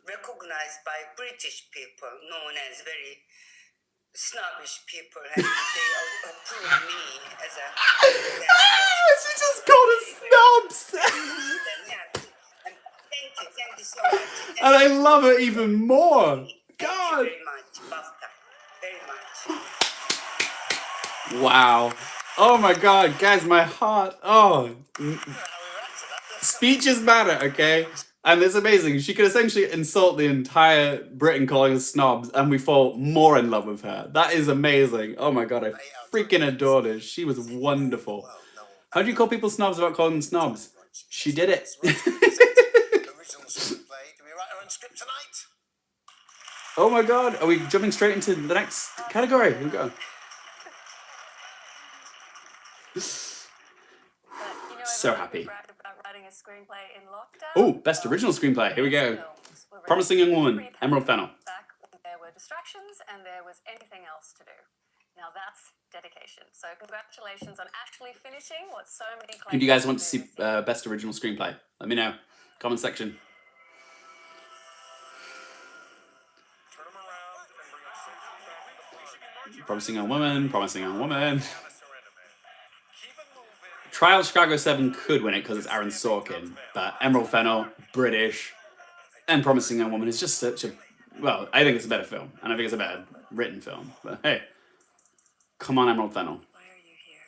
[SPEAKER 9] recognized by British people, known as very snobbish people, and they approve me as a.
[SPEAKER 1] She just called us snobs.
[SPEAKER 9] Thank you so much.
[SPEAKER 1] And I love it even more. God.
[SPEAKER 9] Thank you very much, BAFTA. Very much.
[SPEAKER 1] Wow. Oh my God, guys, my heart. Oh. Speeches matter, okay? And it's amazing. She could essentially insult the entire Britain calling us snobs, and we fall more in love with her. That is amazing. Oh my God, I freaking adored her. She was wonderful. How do you call people snobs without calling them snobs? She did it.
[SPEAKER 2] Original screenplay. Do we write our own script tonight?
[SPEAKER 1] Oh my God, are we jumping straight into the next category? Here we go. So happy.
[SPEAKER 14] Writing a screenplay in lockdown.
[SPEAKER 1] Oh, best original screenplay. Here we go. Promising Young Woman, Emerald Fennell.
[SPEAKER 14] Back when there were distractions and there was anything else to do. Now that's dedication. So congratulations on actually finishing what so many claim.
[SPEAKER 1] Who do you guys want to see best original screenplay? Let me know. Comment section. Promising Young Woman, Promising Young Woman. Trial Chicago 7 could win it because it's Aaron Sorkin, but Emerald Fennell, British, and Promising Young Woman is just such a... Well, I think it's a better film, and I think it's a better written film, but hey. Come on, Emerald Fennell.
[SPEAKER 10] Why are you here?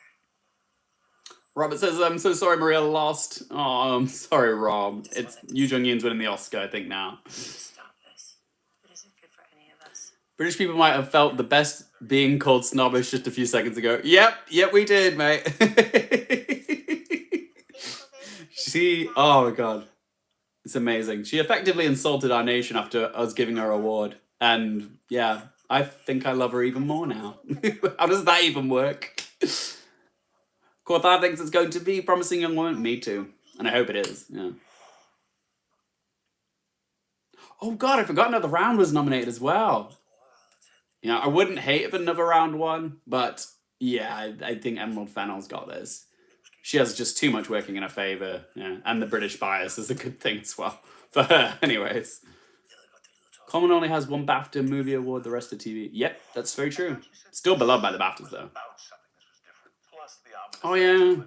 [SPEAKER 1] Robert says, I'm so sorry Maria lost. Oh, I'm sorry, Rob. It's Yu Jung-yoon's winning the Oscar, I think, now.
[SPEAKER 10] Stop this. It isn't good for any of us.
[SPEAKER 1] British people might have felt the best being called snobbish just a few seconds ago. Yep, we did, mate. Oh my God. It's amazing. She effectively insulted our nation after us giving her an award. And yeah, I think I love her even more now. How does that even work? Corthar thinks it's going to be Promising Young Woman. Me too. And I hope it is. Yeah. Oh God, I forgot Another Round was nominated as well. You know, I wouldn't hate if Another Round won, but yeah, I think Emerald Fennell's got this. She has just too much working in her favour, yeah, and the British bias is a good thing as well for her. Anyways, Coleman only has one BAFTA movie award, the rest of TV. Yep, that's very true. Still beloved by the BAFTAs though. Oh yeah,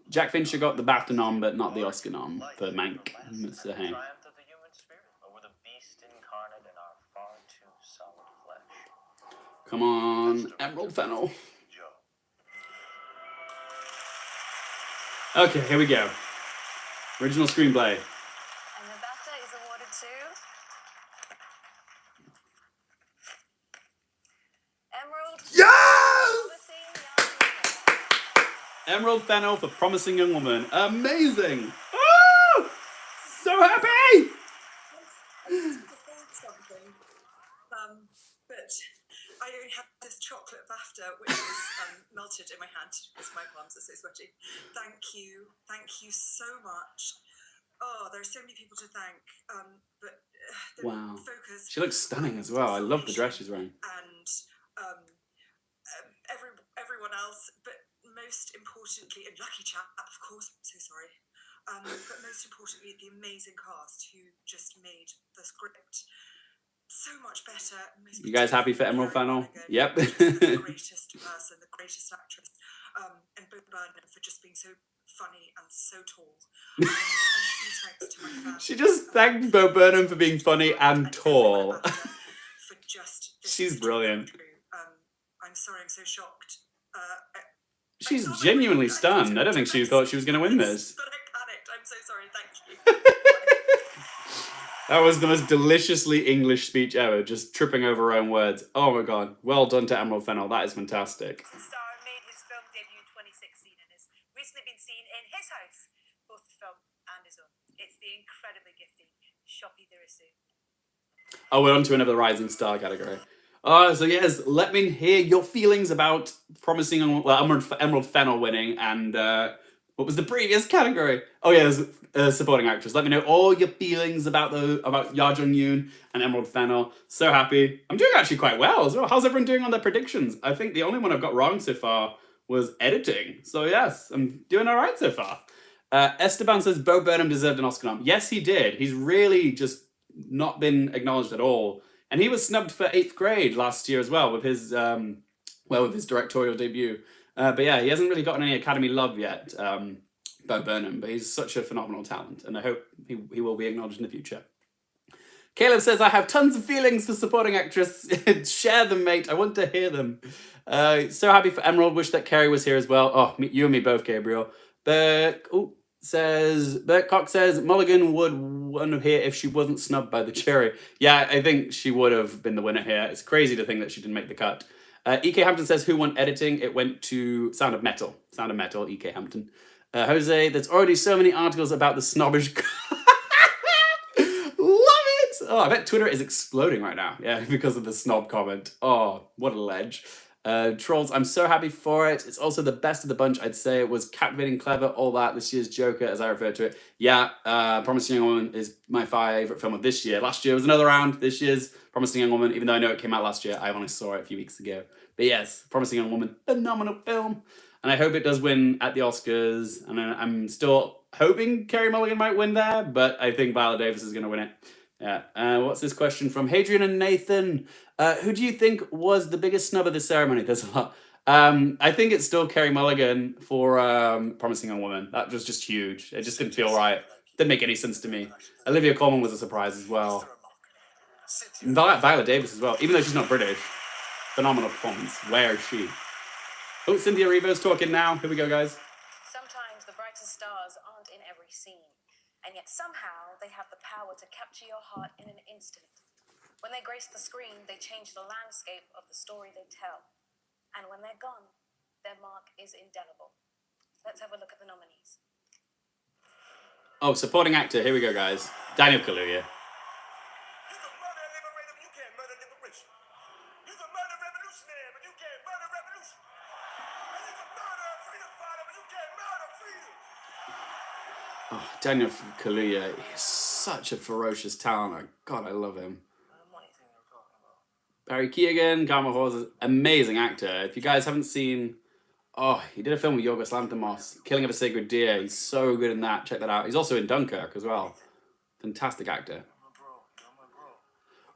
[SPEAKER 1] Jack Fincher got the BAFTA nom, but not the Oscar nom for Mank. So hey. Come on, Emerald Fennell. Okay, here we go. Original screenplay.
[SPEAKER 14] And the BAFTA is awarded to Emerald.
[SPEAKER 1] Yes! Emerald Fennell for Promising Young Woman. Amazing! Oh! So happy!
[SPEAKER 10] But I only have this chocolate BAFTA, which is melted in my hand because my palms are so sweaty. Thank you so much. Oh, there are so many people to thank. But
[SPEAKER 1] Wow.
[SPEAKER 10] focus.
[SPEAKER 1] She looks stunning as well. I love the dress she's wearing.
[SPEAKER 10] And everyone else, but most importantly, and Lucky Chap, of course. I'm so sorry. But most importantly, the amazing cast who just made the script so much better.
[SPEAKER 1] You guys happy for Emerald Fennell? Yep.
[SPEAKER 10] The greatest person, the greatest actress, and Bo Burnham for just being so funny and so tall. And huge thanks to my family.
[SPEAKER 1] She just thanked Bo Burnham for being funny and tall.
[SPEAKER 10] For just
[SPEAKER 1] She's brilliant.
[SPEAKER 10] I'm sorry, I'm so shocked.
[SPEAKER 1] She's genuinely stunned. I don't think she thought she was going to win this.
[SPEAKER 10] But I panicked. I'm so sorry. Thank you.
[SPEAKER 1] That was the most deliciously English speech ever, just tripping over her own words. Oh my God. Well done to Emerald Fennell. That is fantastic.
[SPEAKER 3] The star made his film debut in 2016 and has recently been seen in his house, both the film and his own. It's the incredibly gifted Shoppy Dirisu.
[SPEAKER 1] Oh, we're on to another Rising Star category. So yes, let me hear your feelings about Promising Young... Well, Emerald Fennell winning, and what was the previous category? Oh yeah, supporting actress. Let me know all your feelings about Ya Jung-yoon and Emerald Fennell. So happy. I'm doing actually quite well as well. How's everyone doing on their predictions? I think the only one I've got wrong so far was editing. So yes, I'm doing all right so far. Esteban says Bo Burnham deserved an Oscar nom. Yes, he did. He's really just not been acknowledged at all. And he was snubbed for 8th Grade last year as well with his with his directorial debut. But yeah, he hasn't really gotten any Academy love yet, Bo Burnham. But he's such a phenomenal talent, and I hope he will be acknowledged in the future. Caleb says, I have tons of feelings for supporting actress. Share them, mate. I want to hear them. So happy for Emerald. Wish that Kerry was here as well. Oh, you and me both, Gabriel. Bert Cox says, Mulligan would win here if she wasn't snubbed by the jury. Yeah, I think she would have been the winner here. It's crazy to think that she didn't make the cut. E.K. Hampton says, who won editing? It went to Sound of Metal. Sound of Metal, E.K. Hampton. Jose, there's already so many articles about the snobbish... Oh, I bet Twitter is exploding right now. Yeah, because of the snob comment. Oh, what a ledge. Trolls, I'm so happy for it. It's also the best of the bunch, I'd say. It was captivating, clever, all that. This year's Joker, as I refer to it. Yeah, Promising Young Woman is my favourite film of this year. Last year was another round. This year's Promising Young Woman, even though I know it came out last year, I only saw it a few weeks ago. But yes, Promising Young Woman, phenomenal film. And I hope it does win at the Oscars. And I'm still hoping Kerry Mulligan might win there, but I think Viola Davis is going to win it. Yeah. What's this question from Hadrian and Nathan? Who do you think was the biggest snub of the ceremony? There's a lot. I think it's still Kerry Mulligan for Promising Young Woman. That was just huge. It just didn't feel right. Didn't make any sense to me. Olivia Colman was a surprise as well. And Viola Davis as well, even though she's not British. Phenomenal performance. Where is she? Oh, Cynthia Erivo's talking now. Here we go, guys.
[SPEAKER 14] Sometimes the brightest stars aren't in every scene, and yet somehow they have the power to capture your heart in an instant. When they grace the screen, they change the landscape of the story they tell. And when they're gone, their mark is indelible. Let's have a look at the nominees.
[SPEAKER 1] Oh, supporting actor. Here we go, guys. Daniel Kaluuya. Oh, Daniel Kaluuya, he's such a ferocious talent. God, I love him. Barry Keoghan, Garma Hawes, amazing actor. If you guys haven't seen, he did a film with Yorgos Lanthimos, Killing of a Sacred Deer. He's so good in that. Check that out. He's also in Dunkirk as well. Fantastic actor.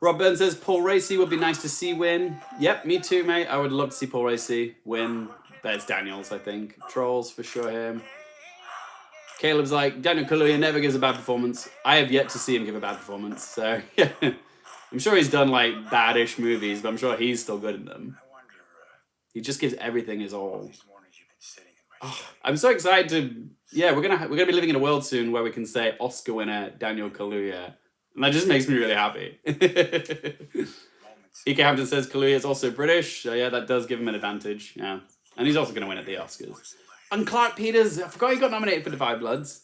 [SPEAKER 1] Rob Burns says Paul Raci would be nice to see win. Yep, me too, mate. I would love to see Paul Raci win. There's Daniels, I think. Trolls for sure him. Caleb's like, Daniel Kaluuya never gives a bad performance. I have yet to see him give a bad performance. So, yeah. I'm sure he's done, like, bad-ish movies, but I'm sure he's still good in them. He just gives everything his all. Oh, I'm so excited to... Yeah, we're gonna be living in a world soon where we can say Oscar winner Daniel Kaluuya. And that just makes me really happy. E.K. Hampton says Kaluuya is also British. So, yeah, that does give him an advantage. Yeah. And he's also going to win at the Oscars. And Clark Peters, I forgot he got nominated for Divide Bloods.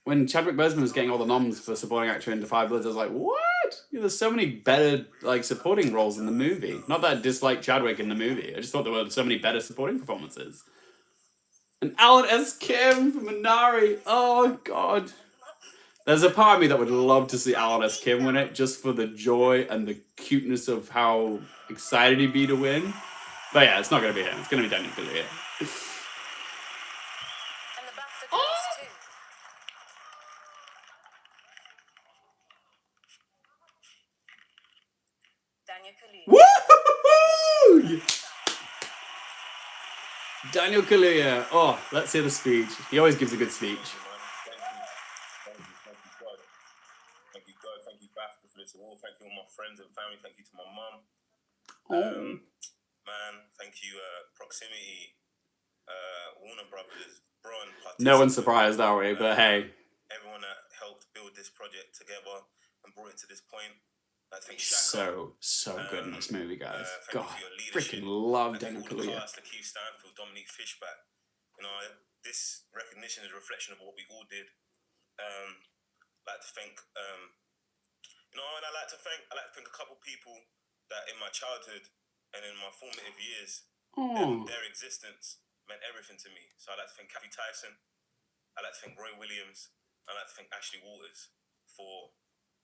[SPEAKER 1] When Chadwick Boseman was getting all the noms for supporting actor in Divide Bloods, I was like, what? There's so many better supporting roles in the movie. Not that I dislike Chadwick in the movie. I just thought there were so many better supporting performances. And Alan S. Kim from Minari. Oh, God. There's a part of me that would love to see Alan S. Kim win it just for the joy and the cuteness of how excited he'd be to win. But yeah, it's not going to be him. It's going to be Daniel Kaluuya.
[SPEAKER 14] And the BAFTA goes to Daniel Kaluuya.
[SPEAKER 1] Woo! Daniel Kaluuya. Oh, let's hear the speech. He always gives a good speech.
[SPEAKER 15] Thank you, God. Thank you, BAFTA, for this award. Thank you, all my friends and family. Thank you to my mum. Man, thank you, Proximity, Warner Brothers, Bron.
[SPEAKER 1] No one's surprised, are we? But hey.
[SPEAKER 15] Everyone that helped build this project together and brought it to this point.
[SPEAKER 1] So good in this movie, guys. God, freaking love Daniel Kaluuya.
[SPEAKER 15] Lakeith Stanfield, Dominique Fishback. You know, this recognition is a reflection of what we all did. I'd like to thank, I like to thank a couple people that in my childhood and in my formative years, their existence meant everything to me. So I'd like to thank Kathy Tyson. I'd like to thank Roy Williams. I'd like to thank Ashley Waters for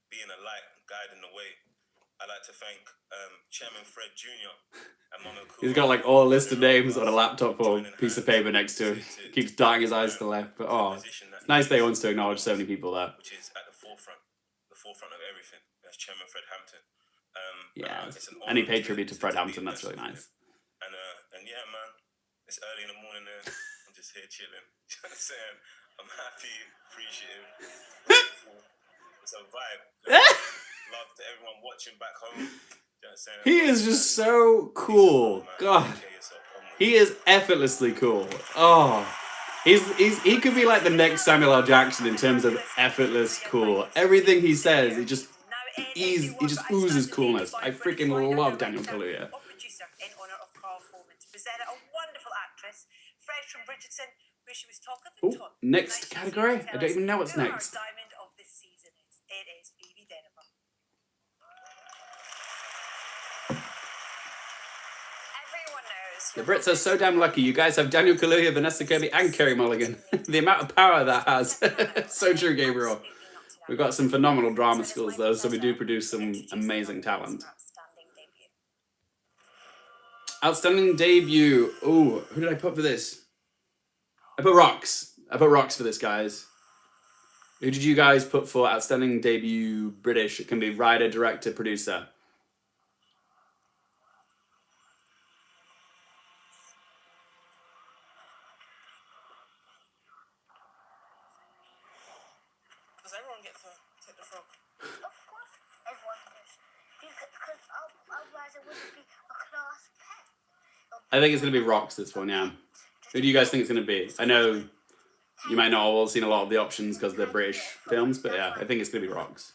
[SPEAKER 15] being a light and guiding the way.
[SPEAKER 7] I'd like to thank Chairman Fred Jr. and Mama Cool.
[SPEAKER 1] He's got like all a list of names on a laptop or piece of paper next to him. Keeps darting his eyes to the left. But it's nice that he wants to acknowledge so many people there.
[SPEAKER 7] Which is at the forefront of everything. That's Chairman Fred Hampton.
[SPEAKER 1] Yeah, and he paid tribute to Fred Hampton. That's really nice.
[SPEAKER 7] And yeah, man, it's early in the morning there. I'm just here chilling. You know what I'm saying? I'm happy, appreciative. It's a vibe. Love to everyone watching back home. You know what I'm saying?
[SPEAKER 1] He is just so cool. God, he is effortlessly cool. Oh, he could be like the next Samuel L. Jackson in terms of effortless cool. Everything he says, he just oozes coolness. I freaking love Daniel Kaluuya.
[SPEAKER 3] Producer in honour of Carl Foreman to present a wonderful actress, fresh from Bridgerton, where she was talk of the talk.
[SPEAKER 1] Next category? I don't even know what's next.
[SPEAKER 3] Our diamond of this season is. It is Phoebe Denver.
[SPEAKER 5] Everyone knows.
[SPEAKER 1] The Brits are so damn lucky. You guys have Daniel Kaluuya, Vanessa Kirby, and Kerry Mulligan. The amount of power that has. So true, Gabriel. We've got some phenomenal drama skills though, so we do produce some amazing talent. Outstanding debut. Ooh, who did I put for this? I put Rocks. I put Rocks for this, guys. Who did you guys put for outstanding debut British? It can be writer, director, producer.
[SPEAKER 6] Does everyone get to take the frog?
[SPEAKER 16] Of course, everyone does. Because otherwise it wouldn't be a class pet.
[SPEAKER 1] I think it's going to be Rocks, this one, yeah. Who do you guys think it's going to be? I know you might not all have seen a lot of the options because they're British films, but yeah, I think it's going to be Rocks.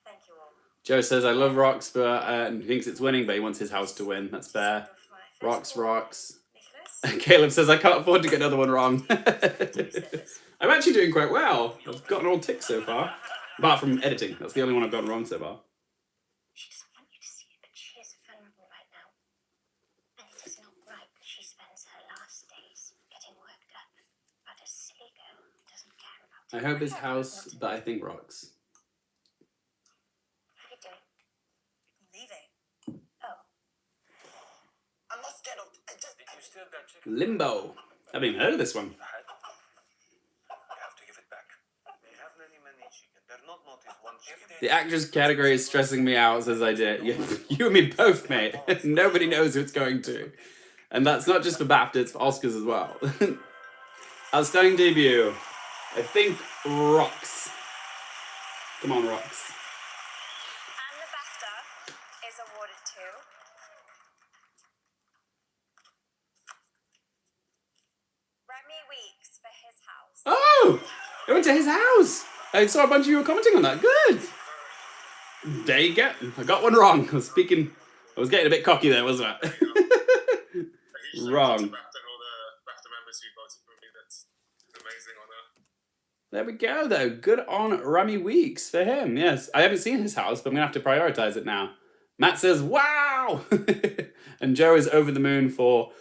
[SPEAKER 3] Thank you all.
[SPEAKER 1] Joe says, I love Rocks, but he thinks it's winning, but he wants his house to win. That's fair. Rocks, Rocks. Caleb says, I can't afford to get another one wrong. I'm actually doing quite well. I've gotten all ticks so far. Apart from editing. That's the only one I've gotten wrong so far.
[SPEAKER 16] She doesn't want you to see it, but she is vulnerable right now. And it is not right that she spends her last days getting worked up about a silly girl who doesn't care about
[SPEAKER 1] I hope his house, but I think Rocks.
[SPEAKER 16] What are you doing?
[SPEAKER 3] Leaving.
[SPEAKER 16] Oh.
[SPEAKER 2] I'm not scared of. I just.
[SPEAKER 6] Did you steal that chicken?
[SPEAKER 1] Limbo. I haven't even heard of this one.
[SPEAKER 6] You have to give it back. They have many chicken. They're not noticed one chicken.
[SPEAKER 1] The actress category is stressing me out, says I did. You and me both, mate. Nobody knows who it's going to. And that's not just for BAFTA, it's for Oscars as well. Outstanding debut. I think Rocks. Come on, Rocks.
[SPEAKER 5] And the BAFTA is awarded to Remy Weeks for His House.
[SPEAKER 1] Oh! I went to his house. I saw a bunch of you were commenting on that. Good. There you go. I got one wrong. I was getting a bit cocky there, wasn't I? Wrong. There we go, though. Good on Remy Weeks for him. Yes, I haven't seen his house, but I'm going to have to prioritize it now. Matt says, wow! And Joe is over the moon for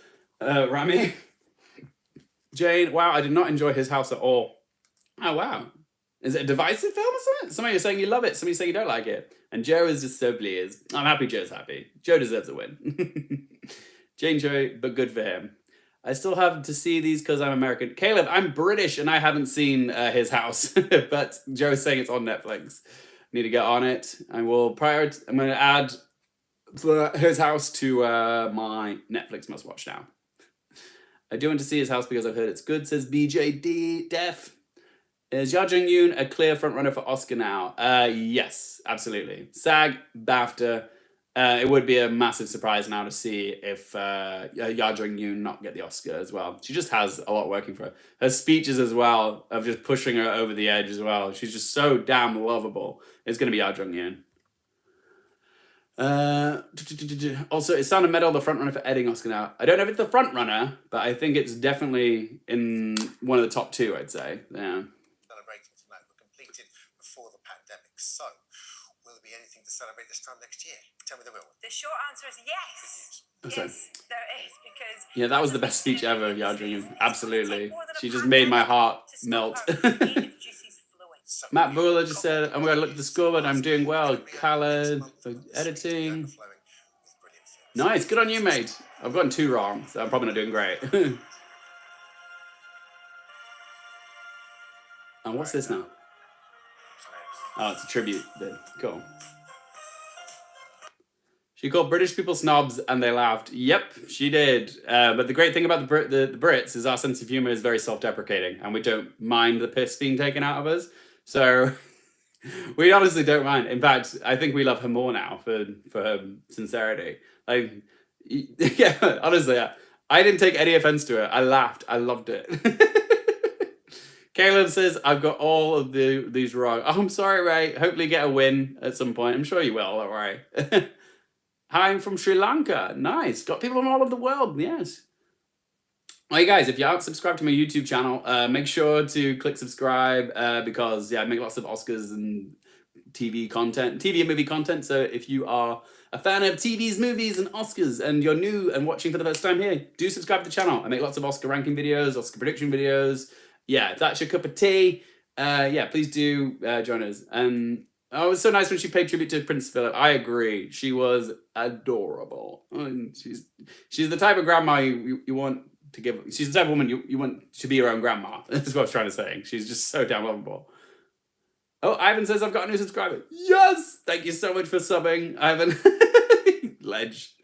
[SPEAKER 1] Remy. Jane, wow, I did not enjoy his house at all. Oh, wow. Is it a divisive film or something? Some of you are saying you love it, some of you say you don't like it. And Joe is just so pleased. I'm happy Joe's happy. Joe deserves a win. Jane Joy, but good for him. I still have to see these because I'm American. Caleb, I'm British and I haven't seen his house. But Joe's saying it's on Netflix. Need to get on it. I will prioritize. I'm going to add his house to my Netflix must watch now. I do want to see his house because I've heard it's good, says BJD Def. Is Ya Jung-yoon a clear frontrunner for Oscar now? Yes, absolutely. SAG, BAFTA. It would be a massive surprise now to see if Ya Jung-yoon not get the Oscar as well. She just has a lot working for her. Her speeches as well, of just pushing her over the edge as well. She's just so damn lovable. It's going to be Ya Jung-yoon. Also, is Sound of Metal the frontrunner for editing Oscar now? I don't know if it's the frontrunner, but I think it's definitely in one of the top two, I'd say. Yeah.
[SPEAKER 2] Celebrating tonight were completed before the pandemic. So, will there be anything to celebrate this time next year? Tell me the real one.
[SPEAKER 3] The short answer is yes.
[SPEAKER 1] Okay.
[SPEAKER 3] Yes, there is, because
[SPEAKER 1] Yeah, that was the best speech ever, Ya Jung-yoon. Absolutely. She just made my heart melt. Matt Buller just said, I'm going to look at the scoreboard. I'm doing well. Khaled for editing. Nice. Good on you, mate. I've gotten 2 wrong, so I'm probably not doing great. And what's this now? Oh, it's a tribute bit. Cool. She called British people snobs and they laughed. Yep, she did. But the great thing about the Brits is our sense of humor is very self-deprecating and we don't mind the piss being taken out of us. So we honestly don't mind. In fact, I think we love her more now for her sincerity. Like, yeah, honestly, I didn't take any offense to it. I laughed. I loved it. Caleb says, I've got all of these wrong. Oh, I'm sorry, Ray. Hopefully you get a win at some point. I'm sure you will, don't worry. Hi, I'm from Sri Lanka. Nice. Got people from all over the world. Yes. Hey guys, if you aren't subscribed to my YouTube channel, make sure to click subscribe because I make lots of Oscars and TV content, TV and movie content. So if you are a fan of TVs, movies, and Oscars, and you're new and watching for the first time here, do subscribe to the channel. I make lots of Oscar ranking videos, Oscar prediction videos. Yeah, if that's your cup of tea, yeah, please do join us. And oh, it was so nice when she paid tribute to Prince Philip. I agree. She was adorable. And she's the type of grandma you want to give. She's the type of woman you want to be your own grandma. That's what I was trying to say. She's just so damn lovable. Oh, Ivan says I've got a new subscriber. Yes! Thank you so much for subbing, Ivan. Ledge.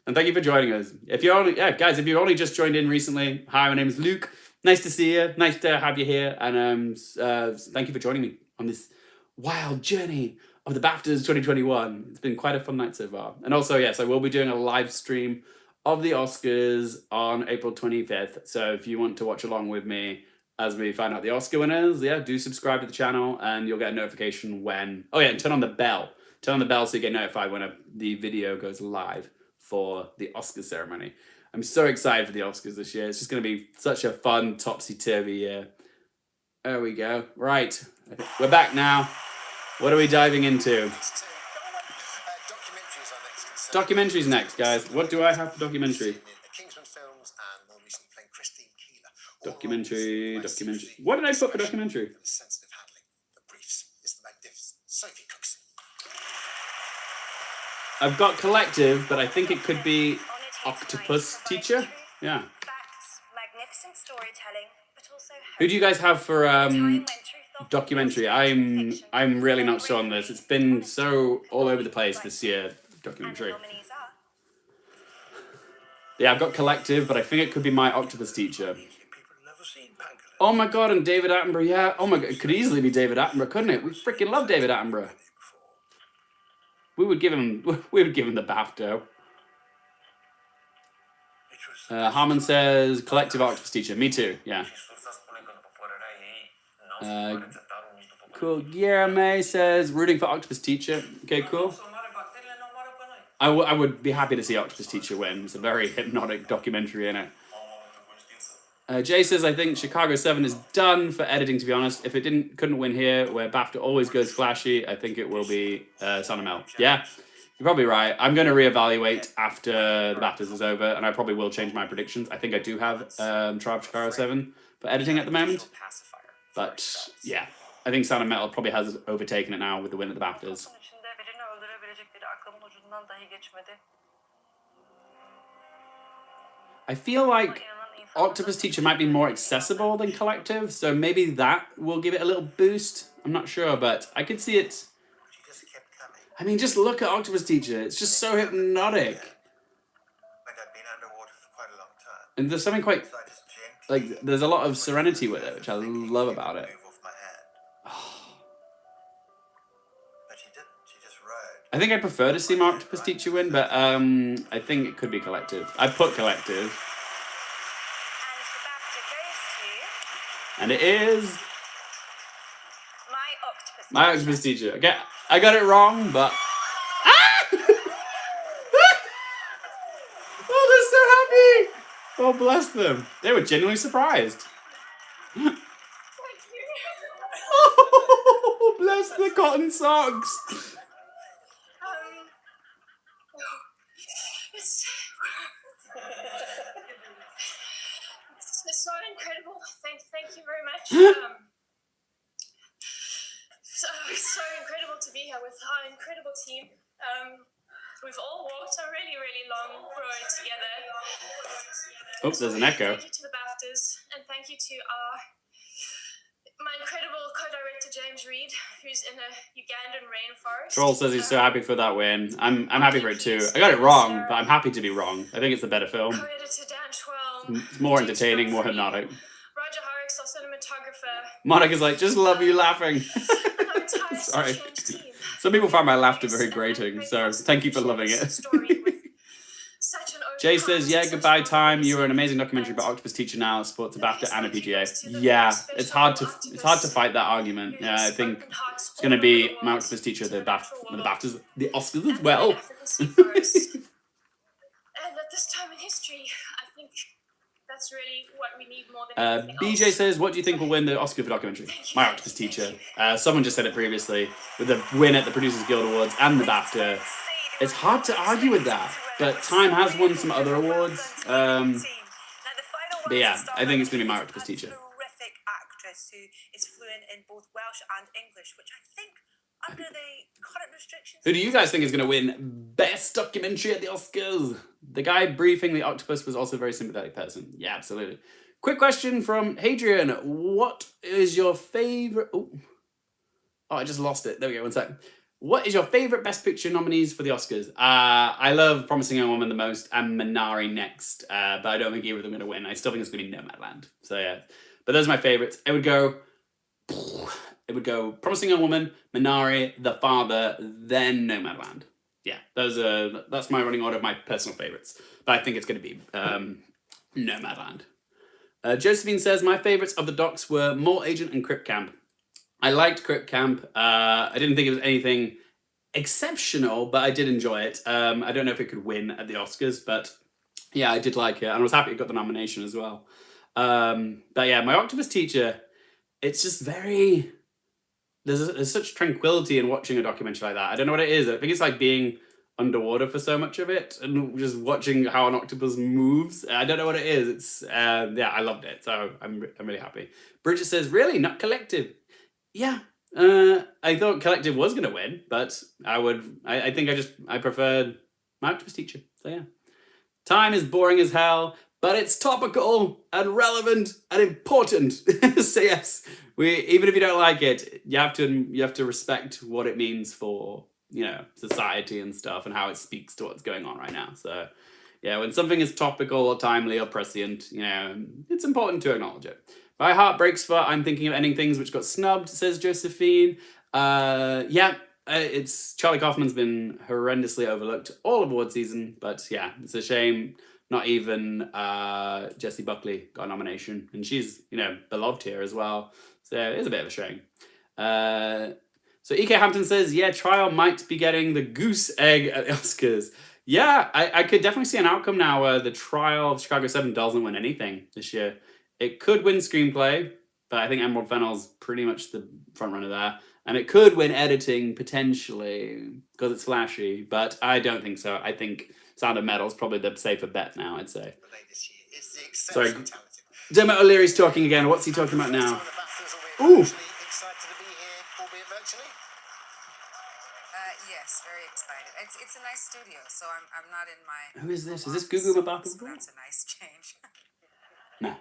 [SPEAKER 1] And thank you for joining us. If you're only, guys, if you've only just joined in recently, hi, my name is Luke. Nice to see you. Nice to have you here. And thank you for joining me on this wild journey of the BAFTAs 2021. It's been quite a fun night so far. And also, yes, I will be doing a live stream of the Oscars on April 25th. So if you want to watch along with me as we find out the Oscar winners, yeah, do subscribe to the channel and you'll get a notification when... Oh yeah, and turn on the bell. Turn on the bell so you get notified when the video goes live for the Oscar ceremony. I'm so excited for the Oscars this year. It's just going to be such a fun, topsy-turvy year. There we go. Right. We're back now. What are we diving into? Documentaries next, guys. What do I have for documentary? Documentary. What did I put for documentary? I've got Collective, but I think it could be Octopus Teacher. Yeah. Who do you guys have for documentary? I'm really not sure on this. It's been so all over the place this year, documentary. Yeah, I've got Collective, but I think it could be My Octopus Teacher. Oh my god, and David Attenborough, yeah. Oh my god, it could easily be David Attenborough, couldn't it? We freaking love David Attenborough. We would give him the BAFTA. Harmon says Collective Octopus Teacher. Me too, yeah. Cool. Guillermo says rooting for Octopus Teacher. Okay, cool. I would be happy to see Octopus Teacher win. It's a very hypnotic documentary, innit? Jay says, I think Chicago 7 is done for editing, to be honest. If it couldn't win here, where BAFTA always goes flashy, I think it will be Son of Mel. Yeah, you're probably right. I'm going to reevaluate after the BAFTAs is over, and I probably will change my predictions. I think I do have Tribe Chicago 7 for editing at the moment. But, yeah, I think Sound of Metal probably has overtaken it now with the win at the BAFTAs. I feel like Octopus Teacher might be more accessible than Collective, so maybe that will give it a little boost. I'm not sure, but I could see it. I mean, just look at Octopus Teacher. It's just so hypnotic. And there's something quite, like, there's a lot of serenity with it, which I love about it. I think I prefer to see my Octopus Teacher win, but I think it could be Collective. I put Collective. And it is My Octopus Teacher. Okay, I got it wrong, but oh, they're so happy! Oh, bless them. They were genuinely surprised. Oh, bless the cotton socks.
[SPEAKER 4] It's so incredible. Thank you very much.
[SPEAKER 17] We've all walked a really, really long road together.
[SPEAKER 1] Oh, there's an echo.
[SPEAKER 17] Thank you to the BAFTAs, and thank you to my incredible co-director James Reed, who's in a Ugandan rainforest.
[SPEAKER 1] Troll says he's so happy for that win. I'm happy for it too. I got it wrong, but I'm happy to be wrong. I think it's a better film.
[SPEAKER 17] Co-editor Dan Schwelm.
[SPEAKER 1] It's more entertaining, more hypnotic.
[SPEAKER 17] Roger Horrocks, our cinematographer.
[SPEAKER 1] Monica's like, just love you laughing. Sorry. Some people find my laughter very grating, so thank you for loving it. Jay says, yeah, goodbye time. You were an amazing documentary about Octopus Teacher now, sports a BAFTA and a PGA. Yeah, it's hard to fight that argument. Yeah, I think it's gonna be my Octopus Teacher, the BAFTAs, the Oscars as well.
[SPEAKER 17] And at this time in history, I think that's really what we need more than anything
[SPEAKER 1] BJ says, what do you think will win the Oscar for documentary? My Octopus Teacher. Someone just said it previously, with the win at the Producers Guild Awards and the BAFTA. It's hard to argue with that, but Time has won some other awards. But yeah, I think it's going to be my Octopus Teacher.
[SPEAKER 3] Terrific actress who is fluent in both Welsh and English, which I think, under the current restrictions...
[SPEAKER 1] Who do you guys think is going to win Best Documentary at the Oscars? The guy briefing the octopus was also a very sympathetic person. Yeah, absolutely. Quick question from Hadrian. What is your favourite... Oh, I just lost it. There we go, one second. What is your favourite Best Picture nominees for the Oscars? I love Promising Young Woman the most and Minari next, but I don't think either of them are going to win. I still think it's going to be Nomadland. So yeah, but those are my favourites. It would go Promising Young Woman, Minari, The Father, then Nomadland. Yeah, that's my running order of my personal favourites. But I think it's going to be Nomadland. Josephine says, my favourites of the docs were Mole Agent and Crip Camp. I liked Crip Camp. I didn't think it was anything exceptional, but I did enjoy it. I don't know if it could win at the Oscars, but yeah, I did like it. And I was happy it got the nomination as well. But yeah, my Octopus Teacher, it's just very... There's such tranquility in watching a documentary like that. I don't know what it is. I think it's like being underwater for so much of it and just watching how an octopus moves. I don't know what it is. It's yeah, I loved it. So I'm really happy. Bridget says, really? Not Collective? Yeah, I thought Collective was going to win, but I think I preferred my Octopus Teacher. So yeah. Time is boring as hell, but it's topical and relevant and important. So yes, even if you don't like it, you have to respect what it means for, society and stuff and how it speaks to what's going on right now. So yeah, when something is topical or timely or prescient, it's important to acknowledge it. My heart breaks for I'm Thinking of Ending Things, which got snubbed, says Josephine. It's Charlie Kaufman's been horrendously overlooked all award season, but yeah, it's a shame not even Jessie Buckley got a nomination, and she's beloved here as well, so it's a bit of a shame. So E.K. Hampton says, yeah, Trial might be getting the goose egg at the Oscars. Yeah, I could definitely see an outcome now where the Trial of Chicago 7 doesn't win anything this year. It could win Screenplay, but I think Emerald Fennell's pretty much the front runner there. And it could win Editing, potentially, because it's flashy, but I don't think so. I think Sound of Metal's probably the safer bet now, I'd say. Sorry, Dermot O'Leary's talking again. What's he talking about now? Ooh!
[SPEAKER 18] Yes, very excited. It's a nice studio, so I'm not in my...
[SPEAKER 1] Who is this? Is this Gugu Mbatha?
[SPEAKER 18] So that's a nice change.
[SPEAKER 1] No.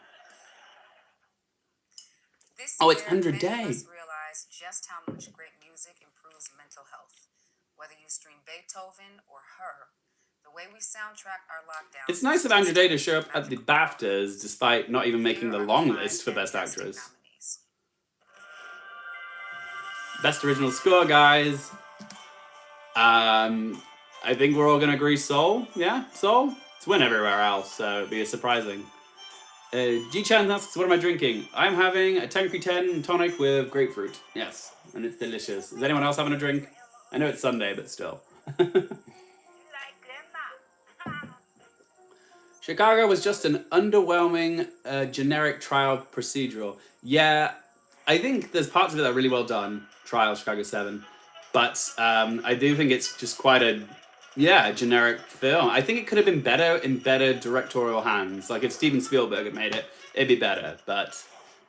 [SPEAKER 18] This
[SPEAKER 1] Oh, it's
[SPEAKER 18] year,
[SPEAKER 1] 100
[SPEAKER 18] many of
[SPEAKER 1] Day.
[SPEAKER 18] us realize just how much great music improves mental health. Whether you stream Beethoven or Her, the way we soundtrack our lockdown...
[SPEAKER 1] It's nice of Andrew Day to show up at the BAFTAs despite not even making the long list for Best Actress. Best Original Score, guys. I think we're all going to agree Soul. Yeah, Soul. It's win everywhere else, so it'd be surprising. G-Chan asks, what am I drinking? I'm having a Temporary 10 tonic with grapefruit. Yes, and it's delicious. Is anyone else having a drink? I know it's Sunday, but still. Chicago was just an underwhelming, generic trial procedural. Yeah, I think there's parts of it that are really well done. Trial Chicago 7. But I do think it's just quite a generic film. I think it could have been better in better directorial hands. Like if Steven Spielberg had made it, it'd be better. But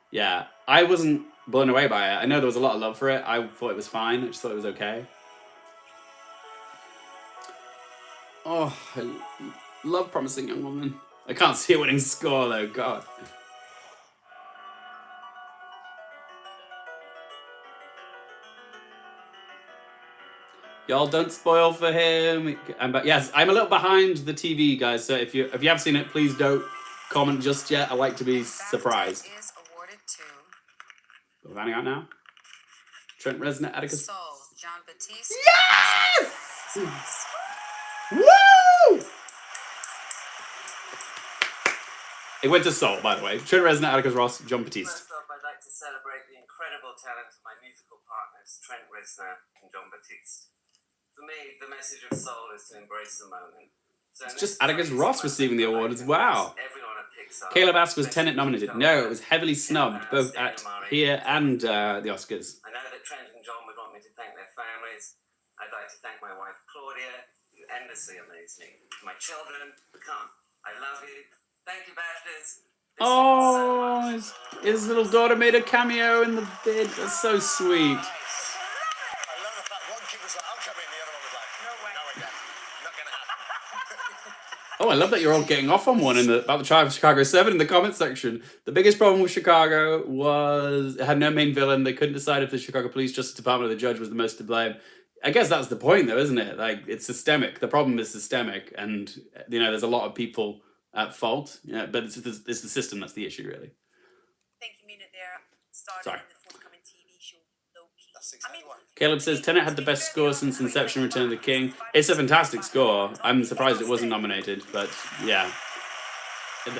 [SPEAKER 1] yeah, I wasn't blown away by it. I know there was a lot of love for it. I thought it was fine. I just thought it was okay. Oh, I love Promising Young Woman. I can't see a winning score though, God. Y'all don't spoil for him. But yes, I'm a little behind the TV, guys. So if you have seen it, please don't comment just yet. I like to be surprised.
[SPEAKER 18] Is awarded to
[SPEAKER 1] We're finding out now. Trent Reznor, Atticus.
[SPEAKER 18] Soul, John Batiste.
[SPEAKER 1] Yes! Woo! It went to Soul, by the way. Trent Reznor, Atticus Ross, John Batiste.
[SPEAKER 19] First off, I'd like to celebrate the incredible talent of my musical partners, Trent Reznor and John Batiste. For me, the message of Soul is to embrace the moment. So
[SPEAKER 1] It's just Atticus Ross receiving the award as well. Caleb asked, was Tenet nominated? No, it was heavily snubbed, both at here and the Oscars.
[SPEAKER 19] I know that Trent and John would want me to thank their families. I'd like to thank my wife, Claudia, who endlessly amazed me. My children, come, I love you. Thank you, BAFTAs.
[SPEAKER 1] Oh, his little daughter made a cameo in the bid. That's so sweet. Oh, I love that you're all getting off on one about the trial of Chicago 7 in the comment section. The biggest problem with Chicago was it had no main villain. They couldn't decide if the Chicago Police Justice Department or the judge was the most to blame. I guess that's the point, though, isn't it? Like, it's systemic. The problem is systemic, and there's a lot of people at fault. Yeah, but it's the system that's the issue, really.
[SPEAKER 3] I think you mean it there. Started
[SPEAKER 1] Sorry.
[SPEAKER 3] in the forthcoming TV show, Loki.
[SPEAKER 1] Caleb says Tenet had the best score since Inception: Return of the King. It's a fantastic score. I'm surprised it wasn't nominated, but yeah.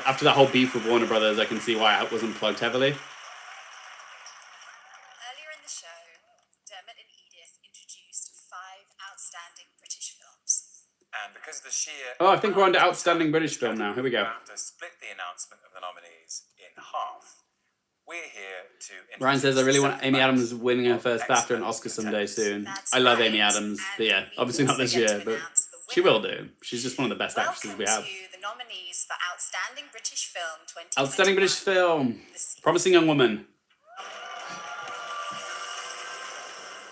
[SPEAKER 1] After that whole beef with Warner Brothers, I can see why it wasn't plugged heavily.
[SPEAKER 5] Earlier in the show, Dermot and Edith introduced 5 outstanding British films.
[SPEAKER 8] And because of the sheer...
[SPEAKER 1] Oh, I think we're on to Outstanding British Film now. Here we go.
[SPEAKER 8] To split the announcement of the nominees in half, we're here to...
[SPEAKER 1] Ryan says, I really want Amy Adams winning her first BAFTA and Oscar someday soon. I love Amy Adams, but yeah, obviously not this year, but she will do. She's just one of the best actresses we have.
[SPEAKER 5] Welcome to the nominees for Outstanding British Film 2021.
[SPEAKER 1] Outstanding British Film. Promising Young Woman.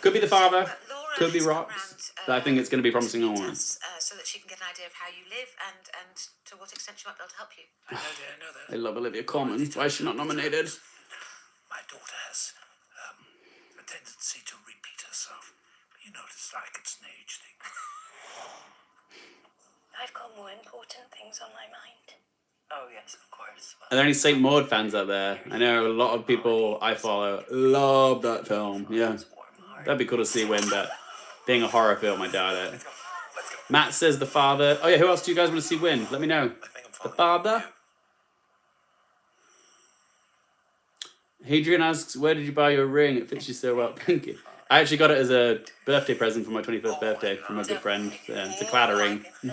[SPEAKER 1] Could be The Father. Could be Rocks. But I think it's going to be Promising Young Woman.
[SPEAKER 20] So that she can get an idea of how you live and to what extent she might be able to help you.
[SPEAKER 11] I know that.
[SPEAKER 1] I love Olivia Colman. Why is she not nominated?
[SPEAKER 11] My daughter has a tendency to repeat herself. But it's like it's an age thing.
[SPEAKER 20] I've got more important things on my mind.
[SPEAKER 19] Oh, yes, of course.
[SPEAKER 1] Are there any St. Maud fans out there? I know a lot of people I follow love that film. Yeah. That'd be cool to see win, but being a horror film, I doubt it. Matt says The Father. Oh yeah, who else do you guys want to see win? Let me know. The Father. Hadrian asks, where did you buy your ring? It fits you so well. Thank you. I actually got it as a birthday present for my 21st birthday from a good friend. It's a Claddagh ring.
[SPEAKER 8] I'm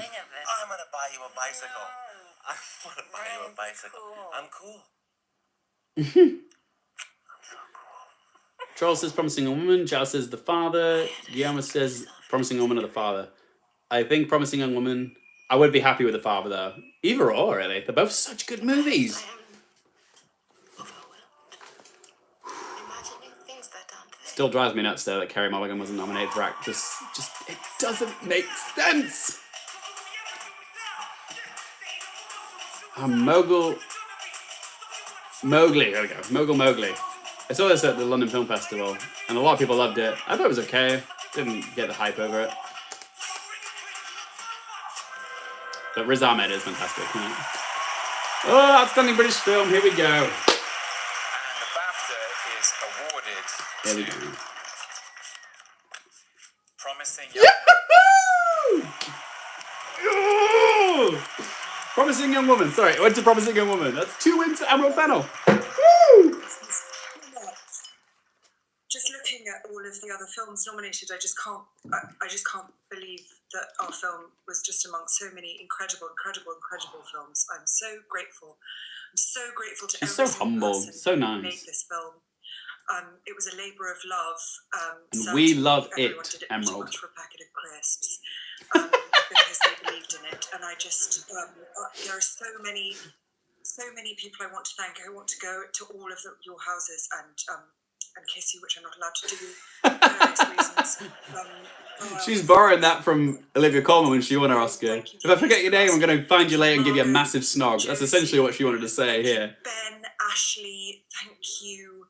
[SPEAKER 8] going to buy you a bicycle. I want to buy you a bicycle. I'm cool.
[SPEAKER 1] Troll says Promising Young Woman. Jao says The Father. Guillermo says Promising Young Woman or The Father. I think Promising Young Woman. I would be happy with The Father, though. Either or, really. They're both such good movies. Still drives me nuts, though, that Kerry Mulligan wasn't nominated for actress. Just, it doesn't make sense. Mogul Mowgli. There we go. Mogul Mowgli. I saw this at the London Film Festival, and a lot of people loved it. I thought it was okay. Didn't get the hype over it. But Riz Ahmed is fantastic. Isn't it? Oh, Outstanding British Film. Here we go.
[SPEAKER 8] And the BAFTA is awarded
[SPEAKER 1] Here we
[SPEAKER 8] to
[SPEAKER 1] go.
[SPEAKER 8] Promising Young
[SPEAKER 1] Ooh! Promising Young Woman. Sorry, it went to Promising Young Woman. That's 2 wins for Emerald Fennell. Woo!
[SPEAKER 10] Just looking at all of the other films nominated, I just can't believe that our film was just amongst so many incredible films. I'm so grateful. I'm so grateful to
[SPEAKER 1] She's
[SPEAKER 10] every
[SPEAKER 1] so
[SPEAKER 10] single
[SPEAKER 1] humble,
[SPEAKER 10] person
[SPEAKER 1] so
[SPEAKER 10] who
[SPEAKER 1] nice.
[SPEAKER 10] made this film. It was a labour of love.
[SPEAKER 1] And we love
[SPEAKER 10] everyone
[SPEAKER 1] it,
[SPEAKER 10] did it
[SPEAKER 1] Emerald.
[SPEAKER 10] pretty much for a packet of crisps because they believed in it. And I just, there are so many people I want to thank. I want to go to all of your houses and and kiss you, which I'm not allowed to do for various reasons.
[SPEAKER 1] She's borrowing that from Olivia Colman when she won her Oscar. If I forget your name, I'm going to find you later and give you a massive snog. That's essentially what she wanted to say here.
[SPEAKER 10] Ben, Ashley, thank you.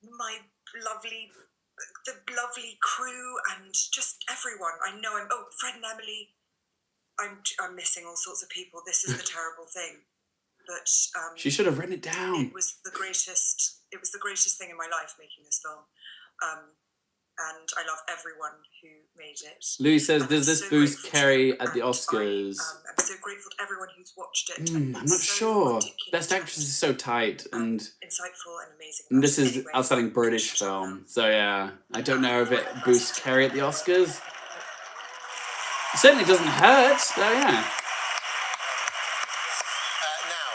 [SPEAKER 10] My lovely, the lovely crew and just everyone. I know Fred and Emily. I'm missing all sorts of people. This is the terrible thing. But
[SPEAKER 1] she should have written it down.
[SPEAKER 10] It was the greatest thing in my life making this film. And I love everyone who made it.
[SPEAKER 1] Louis says, does this boost Kerry at the Oscars?
[SPEAKER 10] I'm so grateful to everyone who's watched it.
[SPEAKER 1] I'm not sure. Best Actress is so tight and
[SPEAKER 10] insightful and amazing.
[SPEAKER 1] And this is outstanding British film. So yeah, I don't know if it boosts Kerry at the Oscars. It certainly doesn't hurt. So yeah.
[SPEAKER 2] Now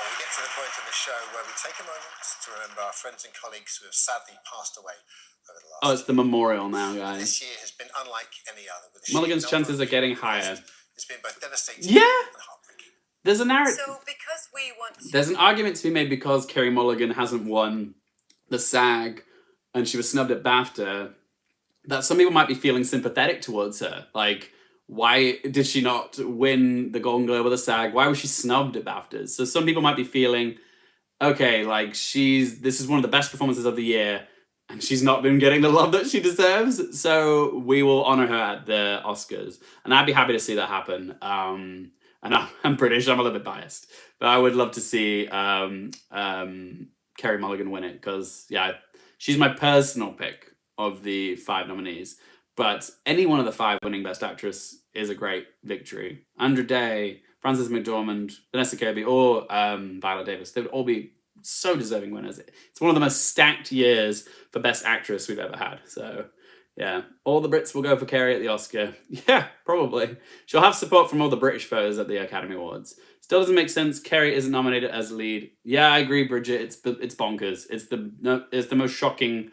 [SPEAKER 2] we get to the point in the show where we take a moment to remember our friends and colleagues who have sadly passed away over the last.
[SPEAKER 1] Oh, it's the memorial now, guys.
[SPEAKER 2] This year has been unlike any other. With
[SPEAKER 1] Mulligan's chances are getting higher.
[SPEAKER 2] It's been both devastating
[SPEAKER 1] Yeah.
[SPEAKER 2] and heartbreaking.
[SPEAKER 1] There's a narrative.
[SPEAKER 10] So because we want to...
[SPEAKER 1] There's an argument to be made because Kerry Mulligan hasn't won the SAG and she was snubbed at BAFTA, that some people might be feeling sympathetic towards her. Like, why did she not win the Golden Globe or the SAG? Why was she snubbed at BAFTA? So some people might be feeling, okay, like this is one of the best performances of the year and she's not been getting the love that she deserves. So we will honor her at the Oscars. And I'd be happy to see that happen. And I'm British, I'm a little bit biased. But I would love to see Kerry Mulligan win it because, yeah, she's my personal pick of the 5 nominees. But any one of the 5 winning Best Actress is a great victory. Andra Day, Frances McDormand, Vanessa Kirby, or Viola Davis. They would all be so deserving winners. It's one of the most stacked years for Best Actress we've ever had. So, yeah, all the Brits will go for Kerry at the Oscar. Yeah, probably. She'll have support from all the British voters at the Academy Awards. Still doesn't make sense. Kerry isn't nominated as lead. Yeah, I agree, Bridget. It's bonkers. It's the most shocking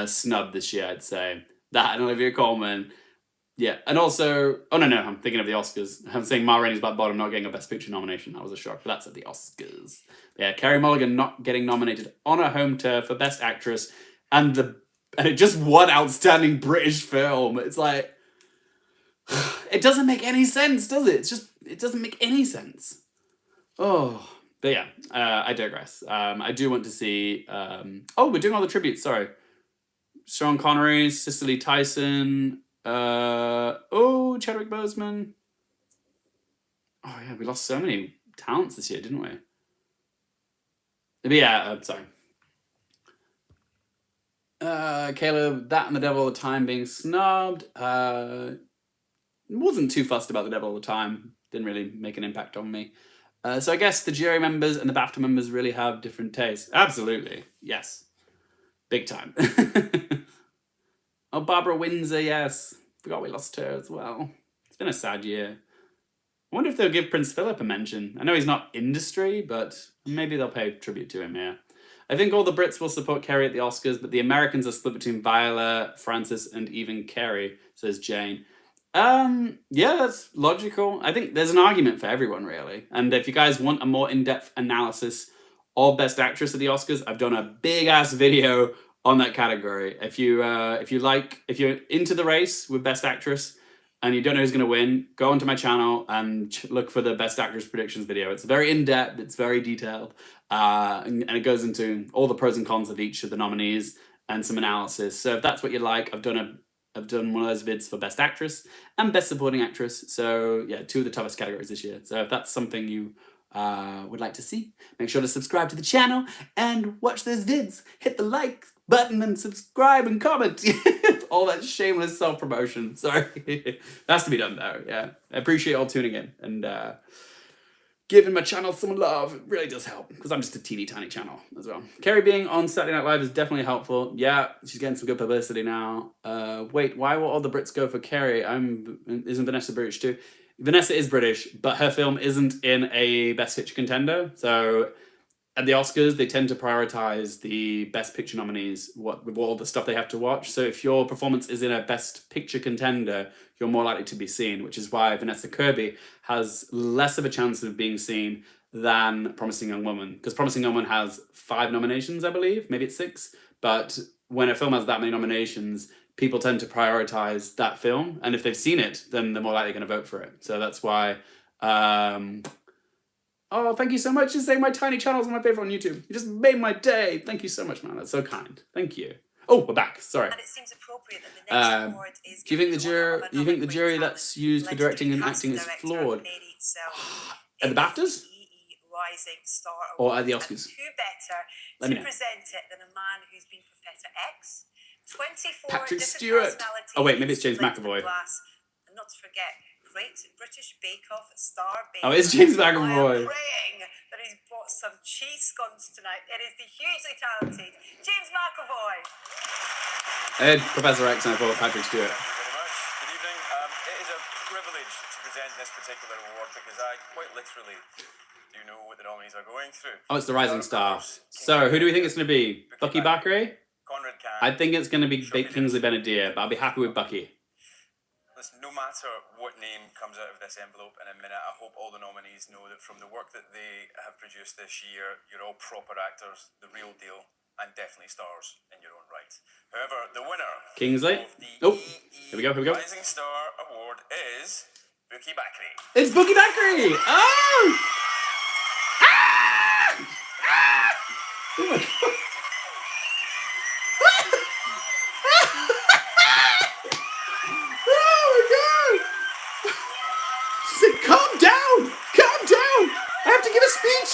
[SPEAKER 1] snub this year, I'd say. That and Olivia Colman. Yeah, and also... Oh, no, I'm thinking of the Oscars. I'm saying Ma Rainey's Black Bottom not getting a Best Picture nomination. That was a shock, but that's at the Oscars. Yeah, Kerry Mulligan not getting nominated on her home turf for Best Actress, and it just won Outstanding British Film. It's like... It doesn't make any sense, does it? It doesn't make any sense. Oh... But yeah, I digress. I do want to see... Oh, we're doing all the tributes, sorry. Sean Connery, Cicely Tyson... Chadwick Boseman. Oh yeah, we lost so many talents this year, didn't we? But yeah, sorry. Caleb, That and the Devil All the Time being snubbed. Wasn't too fussed about The Devil All the Time. Didn't really make an impact on me. So I guess the jury members and the BAFTA members really have different tastes. Absolutely, yes. Big time. Oh, Barbara Windsor, yes. Forgot we lost her as well. It's been a sad year. I wonder if they'll give Prince Philip a mention. I know he's not industry, but maybe they'll pay tribute to him, yeah. I think all the Brits will support Kerry at the Oscars, but the Americans are split between Viola, Frances, and even Kerry, says Jane. Yeah, that's logical. I think there's an argument for everyone, really. And if you guys want a more in-depth analysis of Best Actress at the Oscars, I've done a big-ass video on that category. If you're into the race with Best Actress and you don't know who's going to win, go onto my channel and look for the Best Actress predictions video. It's very in-depth, it's very detailed, and it goes into all the pros and cons of each of the nominees and some analysis. So if that's what you like, I've done one of those vids for Best Actress and Best Supporting Actress. So yeah, 2 of the toughest categories this year. So if that's something you would like to see, make sure to subscribe to the channel and watch those vids. Hit the like button and subscribe and comment. All that shameless self-promotion. Sorry. It has to be done though, yeah. I appreciate all tuning in and giving my channel some love. It really does help because I'm just a teeny tiny channel as well. Kerry being on Saturday Night Live is definitely helpful. Yeah, she's getting some good publicity now. Wait, why will all the Brits go for Kerry? Isn't Vanessa British too? Vanessa is British, but her film isn't in a Best Picture contender. So at the Oscars, they tend to prioritize the Best Picture nominees with all the stuff they have to watch. So if your performance is in a Best Picture contender, you're more likely to be seen, which is why Vanessa Kirby has less of a chance of being seen than Promising Young Woman. Because Promising Young Woman has 5 nominations, I believe. Maybe it's 6. But when a film has that many nominations, people tend to prioritize that film, and if they've seen it, then they're more likely going to vote for it. So that's why. Oh, thank you so much for saying my tiny channel's my favorite on YouTube. You just made my day. Thank you so much, man. That's so kind. Thank you. Oh, we're back. Sorry.
[SPEAKER 3] And it seems appropriate that the next award is
[SPEAKER 1] Do you think the jury that's used for directing and acting is flawed? At the BAFTAs?
[SPEAKER 3] Rising Star
[SPEAKER 1] Or
[SPEAKER 3] Award.
[SPEAKER 1] at the Oscars?
[SPEAKER 3] And who better
[SPEAKER 1] Let me
[SPEAKER 3] to
[SPEAKER 1] know.
[SPEAKER 3] present it than a man who's been Professor X? 24
[SPEAKER 1] Patrick
[SPEAKER 3] different
[SPEAKER 1] Stewart.
[SPEAKER 3] personalities.
[SPEAKER 1] Oh wait, maybe it's James
[SPEAKER 3] split the
[SPEAKER 1] McAvoy.
[SPEAKER 3] glass. And not to forget, Great British Bake Off star baker.
[SPEAKER 1] Oh, it's James
[SPEAKER 3] I
[SPEAKER 1] McAvoy.
[SPEAKER 3] am praying that he's brought some cheese scones tonight. It is the hugely talented James McAvoy.
[SPEAKER 1] I had Professor X and I thought Patrick Stewart.
[SPEAKER 8] Good evening. It is a privilege to present this particular award because I quite literally do know what the nominees are going through.
[SPEAKER 1] Oh, it's the Rising Star. So, who do we think it's going to be? Bucky Bakary?
[SPEAKER 8] Conrad Can.
[SPEAKER 1] I think it's going to be Kingsley Ben-Adir, but I'll be happy with Bucky.
[SPEAKER 8] Listen, no matter what name comes out of this envelope in a minute, I hope all the nominees know that from the work that they have produced this year, you're all proper actors, the real deal, and definitely stars in your own right. However, the winner
[SPEAKER 1] Kingsley?
[SPEAKER 8] of the
[SPEAKER 1] Oh, here we go, here we go.
[SPEAKER 8] Rising Star Award is Bucky Bakary.
[SPEAKER 1] It's Bucky Bakary! Oh! Oh my god. Oh my god! She said, calm down! Calm down! I have to give a speech!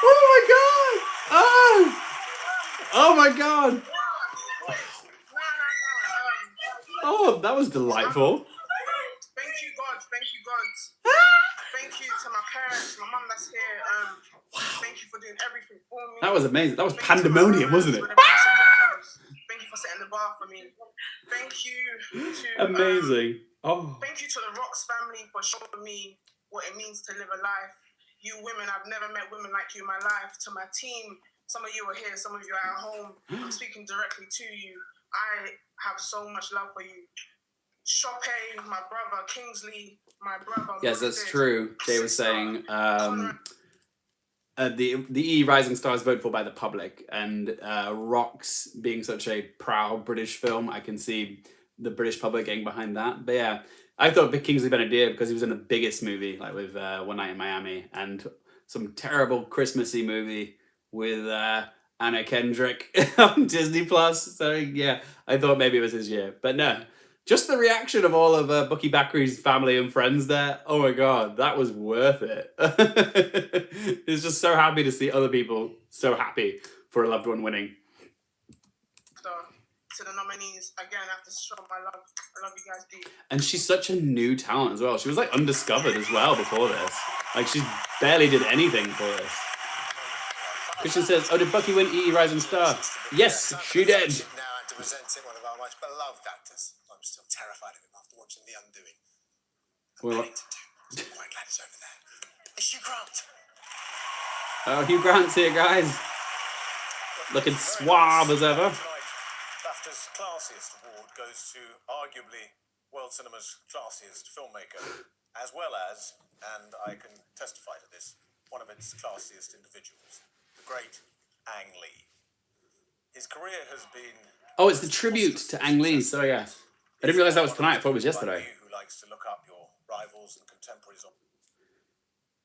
[SPEAKER 1] Oh my god! Oh! Oh my god! Oh, that was delightful.
[SPEAKER 21] Thank you, God. Thank you, God. Thank you to my parents, my mum that's here. Thank you for doing everything for me.
[SPEAKER 1] That was amazing. That was pandemonium, wasn't it?
[SPEAKER 21] Thank you for setting the bar for me. Thank you to
[SPEAKER 1] Amazing. Oh.
[SPEAKER 21] Thank you to the Rocks family for showing me what it means to live a life. You women, I've never met women like you in my life. To my team, some of you are here, some of you are at home. I'm speaking directly to you. I have so much love for you. Shoppe, my brother, Kingsley, my brother.
[SPEAKER 1] Yes, that's true. Jay was saying the E Rising Star is voted for by the public, and Rocks being such a proud British film, I can see the British public getting behind that. But yeah, I thought Kingsley Ben-Adir because he was in the biggest movie, like with One Night in Miami, and some terrible Christmassy movie with Anna Kendrick on Disney Plus. So yeah, I thought maybe it was his year, but no. Just the reaction of all of Bucky Bakary's family and friends there. Oh my god, that was worth it. It's just so happy to see other people so happy for a loved one winning.
[SPEAKER 21] To the nominees, again, I have to show my love. I love you guys deep.
[SPEAKER 1] And she's such a new talent as well. She was like undiscovered as well before this. Like she barely did anything for this. Christian says, oh, did Bucky win E Rising Star? Yes, she did.
[SPEAKER 2] Now to present it, one of our most beloved actors. I'm still terrified of him after watching The Undoing.
[SPEAKER 1] Well,
[SPEAKER 2] I'm quite glad he's over there. It's Hugh Grant.
[SPEAKER 1] oh, Hugh Grant's here, guys. Looking suave as ever.
[SPEAKER 8] BAFTA's classiest award goes to arguably world cinema's classiest filmmaker, as well as, and I can testify to this, one of its classiest individuals, the great Ang Lee. His career has been...
[SPEAKER 1] Oh, it's the tribute to Ang Lee, so yeah. I didn't realise that was tonight, I thought it was yesterday.
[SPEAKER 8] Who likes to look up your rivals and contemporaries on...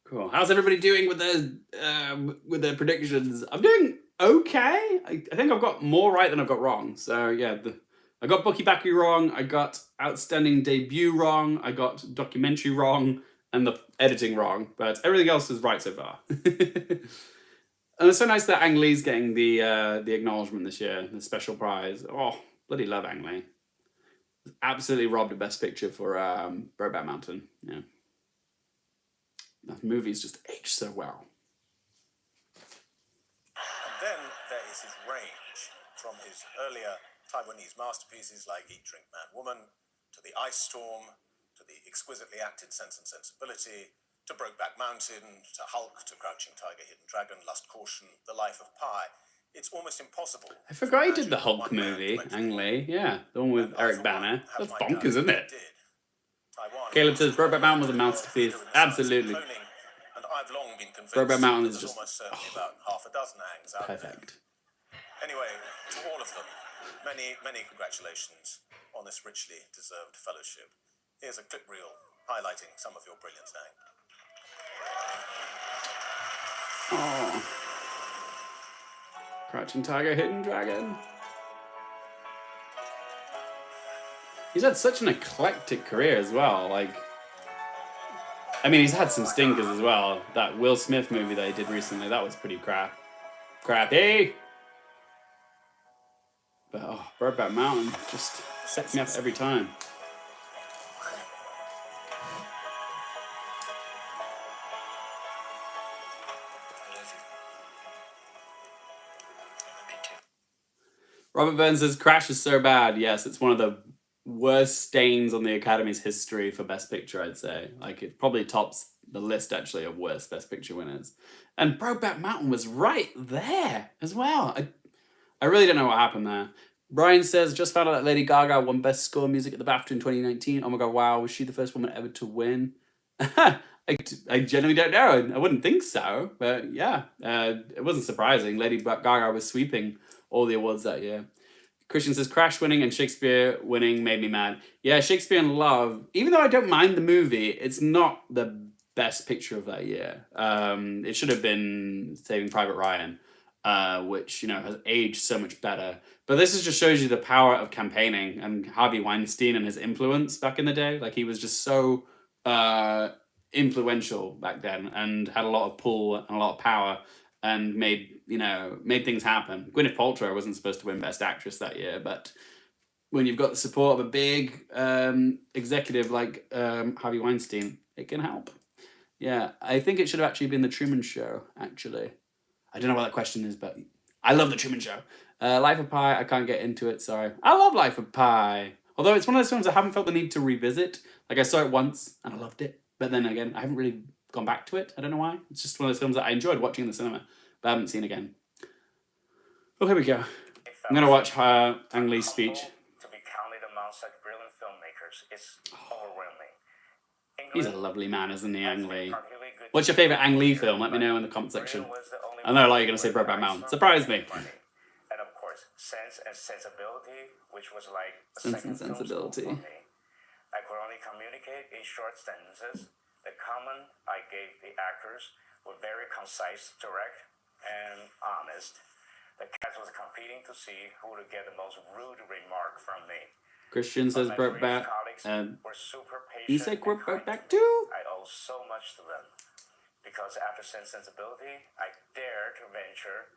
[SPEAKER 1] Cool. How's everybody doing with their predictions? I'm doing okay. I think I've got more right than I've got wrong. So yeah, I got Bucky Bakary wrong. I got outstanding debut wrong. I got documentary wrong, and the editing wrong. But everything else is right so far. And it's so nice that Ang Lee's getting the acknowledgement this year, the special prize. Oh, bloody love Ang Lee. Absolutely robbed a Best Picture for Brokeback Mountain. Yeah. That movie's just aged so well.
[SPEAKER 8] And then there is his range, from his earlier Taiwanese masterpieces like Eat, Drink, Man, Woman, to The Ice Storm, to the exquisitely acted Sense and Sensibility, to Brokeback Mountain, to Hulk, to Crouching Tiger, Hidden Dragon, Lust, Caution, The Life of Pi. It's almost impossible.
[SPEAKER 1] I forgot he did the Hulk movie, Ang Lee. Yeah, the one with Eric Bana. That's bonkers, isn't it? Caleb says Brokeback Mountain was a masterpiece. Absolutely.
[SPEAKER 8] And
[SPEAKER 2] I've long been convinced
[SPEAKER 1] Brokeback Mountain
[SPEAKER 2] that
[SPEAKER 1] is
[SPEAKER 2] there's
[SPEAKER 1] just
[SPEAKER 2] almost certainly about half a dozen Angs out there.
[SPEAKER 1] perfect.
[SPEAKER 2] Anyway, to all of them, many, many congratulations on this richly deserved fellowship. Here's a clip reel highlighting some of your brilliance, Ang.
[SPEAKER 1] Oh. Crouching Tiger, Hidden Dragon. He's had such an eclectic career as well. Like, I mean, he's had some stinkers as well. That Will Smith movie that he did recently, that was pretty crappy. But oh, Brokeback Mountain just sets me up every time. Robert Burns says Crash is so bad. Yes, it's one of the worst stains on the Academy's history for Best Picture, I'd say. Like, it probably tops the list, actually, of worst Best Picture winners. And Brokeback Mountain was right there as well. I really don't know what happened there. Brian says, just found out that Lady Gaga won Best Score Music at the BAFTA in 2019. Oh my god, wow. Was she the first woman ever to win? I genuinely don't know. I wouldn't think so. But yeah, it wasn't surprising. Lady Gaga was sweeping all the awards that year. Christian says, Crash winning and Shakespeare winning made me mad. Yeah, Shakespeare in Love, even though I don't mind the movie, it's not the best picture of that year. It should have been Saving Private Ryan, which, you know, has aged so much better. But this just shows you the power of campaigning and Harvey Weinstein and his influence back in the day. Like, he was just so influential back then and had a lot of pull and a lot of power and made things happen. Gwyneth Paltrow wasn't supposed to win Best Actress that year, but when you've got the support of a big executive like Harvey Weinstein, it can help. Yeah, I think it should have actually been The Truman Show, actually. I don't know what that question is, but I love The Truman Show. Life of Pi, I can't get into it, sorry. I love Life of Pi. Although it's one of those films I haven't felt the need to revisit. Like, I saw it once and I loved it. But then again, I haven't really gone back to it. I don't know why. It's just one of those films that I enjoyed watching in the cinema, but I haven't seen again. Oh, here we go. I'm going to watch Ang Lee's speech.
[SPEAKER 12] To be counted among such brilliant filmmakers is overwhelming.
[SPEAKER 1] He's a lovely man, isn't he, Ang Lee? What's your favourite Ang Lee film? Let me know in the comment section. I know a lot you're going to say Brokeback Mountain. Surprise me.
[SPEAKER 12] And of course, Sense and Sensibility, which was like a
[SPEAKER 1] Sense and
[SPEAKER 12] second film school
[SPEAKER 1] Sensibility.
[SPEAKER 12] for me. I could only communicate in short sentences. The comment I gave the actors were very concise, direct, and honest. The cast was competing to see who would get the most rude remark from me.
[SPEAKER 1] Christian says
[SPEAKER 12] My
[SPEAKER 1] Brokeback.
[SPEAKER 12] were super patient.
[SPEAKER 1] You say
[SPEAKER 12] and
[SPEAKER 1] Brokeback
[SPEAKER 12] kind.
[SPEAKER 1] too?
[SPEAKER 12] I owe so much to them. Because after Sense and Sensibility, I dare to venture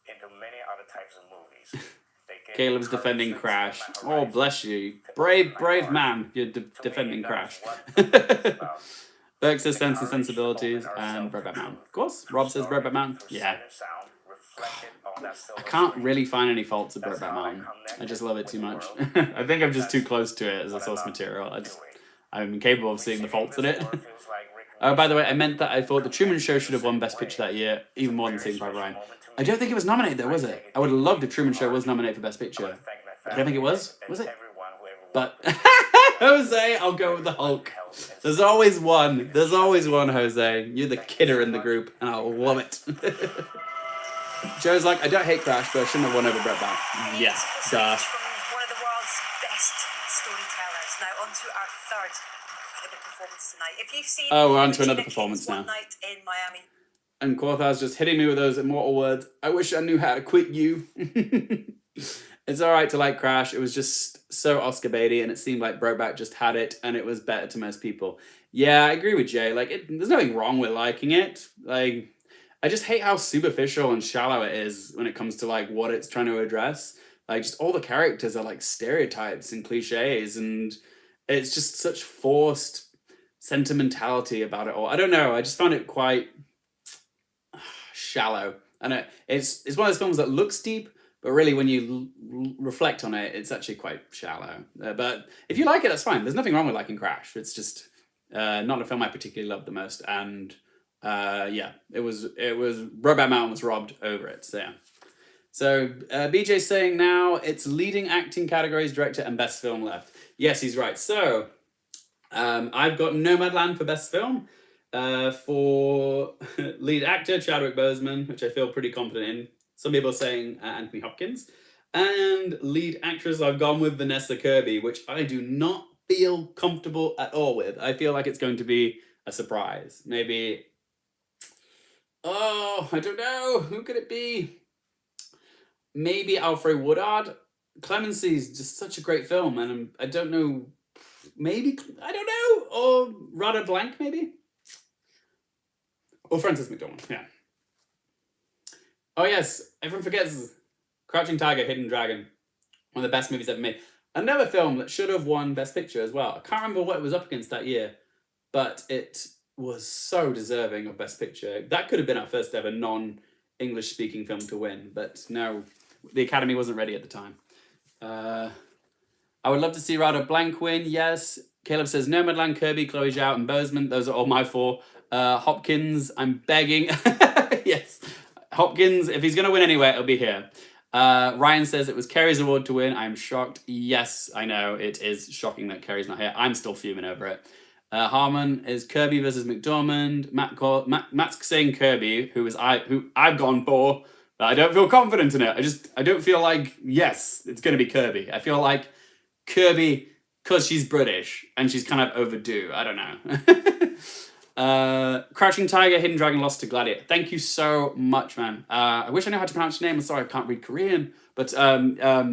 [SPEAKER 12] into many other types of movies.
[SPEAKER 1] Caleb's defending Crash. Oh, bless you. Brave man, you're defending Crash. Burke says Sense and Sensibilities and Brokeback Mountain. Of course. Rob says Brokeback Mountain. Yeah. I can't really find any faults with Brokeback Mountain. I just love it too much. I think I'm just too close to it as a source material. I'm incapable of seeing the faults in it. Oh, by the way, I meant that I thought The Truman Show should have won Best Picture that year, even more than Saving Private Ryan. I don't think it was nominated though, was it? I would have loved if Truman Show was nominated for Best Picture. I don't think it was. Was it? But Jose, I'll go with the Hulk. There's always one. There's always one, Jose. You're the kidder in the group, and I love it. Joe's like, I don't hate Crash, but I shouldn't have won over Brett Back. Yeah, duh.
[SPEAKER 3] From one of the world's best storytellers. Now on to our third incredible performance tonight. If you've seen
[SPEAKER 1] Oh, we're on to another
[SPEAKER 3] Regina
[SPEAKER 1] performance
[SPEAKER 3] King's
[SPEAKER 1] now.
[SPEAKER 3] One Night in Miami.
[SPEAKER 1] And Quathars just hitting me with those immortal words. I wish I knew how to quit you. It's alright to like Crash. It was just so Oscar baity, and it seemed like Brokeback just had it, and it was better to most people. Yeah, I agree with Jay. Like, there's nothing wrong with liking it. Like, I just hate how superficial and shallow it is when it comes to like what it's trying to address. Like, just all the characters are like stereotypes and cliches, and it's just such forced sentimentality about it all. I don't know. I just found it quite shallow, and it's one of those films that looks deep, but really when you reflect on it, it's actually quite shallow. But if you like it, that's fine. There's nothing wrong with liking Crash. It's just not a film I particularly loved the most, and yeah, it was Brokeback Mountain was robbed over it. So yeah. So BJ's saying now it's leading acting categories, director, and best film left. Yes, he's right. So I've got Nomadland for best film. For lead actor, Chadwick Boseman, which I feel pretty confident in. Some people are saying Anthony Hopkins. And lead actress, I've gone with Vanessa Kirby, which I do not feel comfortable at all with. I feel like it's going to be a surprise. Maybe... Oh, I don't know. Who could it be? Maybe Alfred Woodard. Clemency is just such a great film, and I don't know. Maybe, I don't know. Or Rada Blank, maybe? Or Frances McDormand, yeah. Oh yes, everyone forgets Crouching Tiger, Hidden Dragon. One of the best movies ever made. Another film that should have won Best Picture as well. I can't remember what it was up against that year, but it was so deserving of Best Picture. That could have been our first ever non-English speaking film to win, but no, the Academy wasn't ready at the time. I would love to see Rada Blank win, yes. Caleb says Nomadland, Kirby, Chloe Zhao, and Boseman. Those are all my four. Hopkins, I'm begging. Yes. Hopkins, if he's going to win anywhere, it'll be here. Ryan says it was Kerry's award to win. I'm shocked. Yes, I know. It is shocking that Kerry's not here. I'm still fuming over it. Harmon is Kirby versus McDormand. Matt's saying Kirby, who I've gone for. But I don't feel confident in it. I don't feel like, yes, it's going to be Kirby. I feel like Kirby, because she's British and she's kind of overdue. I don't know. Crouching Tiger, Hidden Dragon lost to Gladiator. Thank you so much, man. I wish I knew how to pronounce your name. I'm sorry, I can't read Korean. But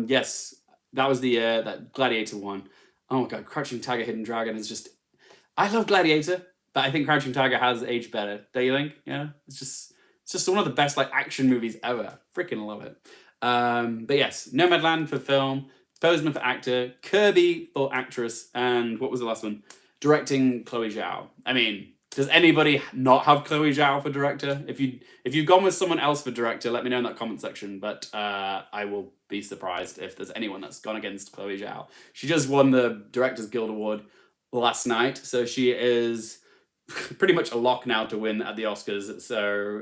[SPEAKER 1] yes, that was the that Gladiator one. Oh my god, Crouching Tiger, Hidden Dragon is just... I love Gladiator, but I think Crouching Tiger has aged better. Don't you think? Yeah, it's just one of the best like action movies ever. Freaking love it. But yes, Nomadland for film, Boseman for actor, Kirby for actress, and what was the last one? Directing, Chloe Zhao. I mean, does anybody not have Chloe Zhao for director? If you've gone with someone else for director, let me know in that comment section. But I will be surprised if there's anyone that's gone against Chloe Zhao. She just won the Directors Guild Award last night, so she is pretty much a lock now to win at the Oscars. So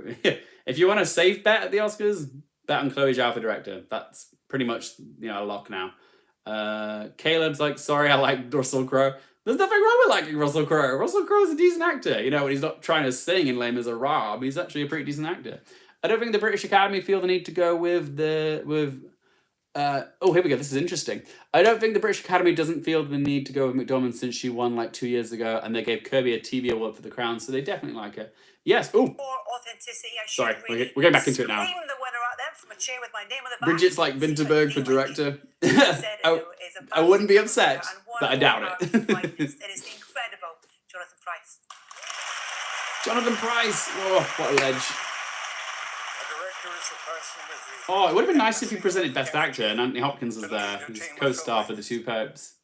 [SPEAKER 1] if you want a safe bet at the Oscars, bet on Chloe Zhao for director. That's pretty much, you know, a lock now. Caleb's like, sorry, I like Russell Crowe. There's nothing wrong with liking Russell Crowe. Russell Crowe's a decent actor. You know, when he's not trying to sing in Les Miserables, he's actually a pretty decent actor. I don't think the British Academy feel the need to go with oh, here we go. This is interesting. I don't think the British Academy doesn't feel the need to go with McDormand since she won like 2 years ago, and they gave Kirby a TV award for The Crown, so they definitely like her. Yes. Oh. Sorry, we're getting back into it now. Bridget's like Vinterberg for director. I wouldn't be upset, but I doubt it.
[SPEAKER 3] It is the incredible Jonathan Pryce.
[SPEAKER 1] Jonathan Pryce. Oh, what a ledge. Oh, it would have been nice if he presented Best Actor and Anthony Hopkins was there, his co-star for The Two Popes.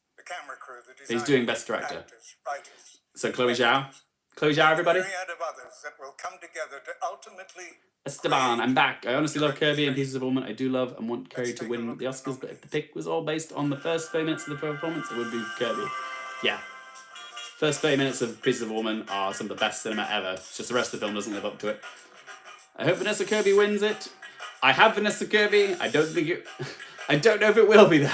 [SPEAKER 1] He's doing Best Director. So Chloe Zhao. Chloe Zhao, everybody. Esteban, I'm back. I honestly love Kirby and Pieces of a Woman. I do love and want Kerry to win the Oscars, but if the pick was all based on the first 30 minutes of the performance, it would be Kirby. Yeah. First 30 minutes of Pieces of a Woman are some of the best cinema ever. It's just the rest of the film doesn't live up to it. I hope Vanessa Kirby wins it. I have Vanessa Kirby. I don't think it... I don't know if it will be though.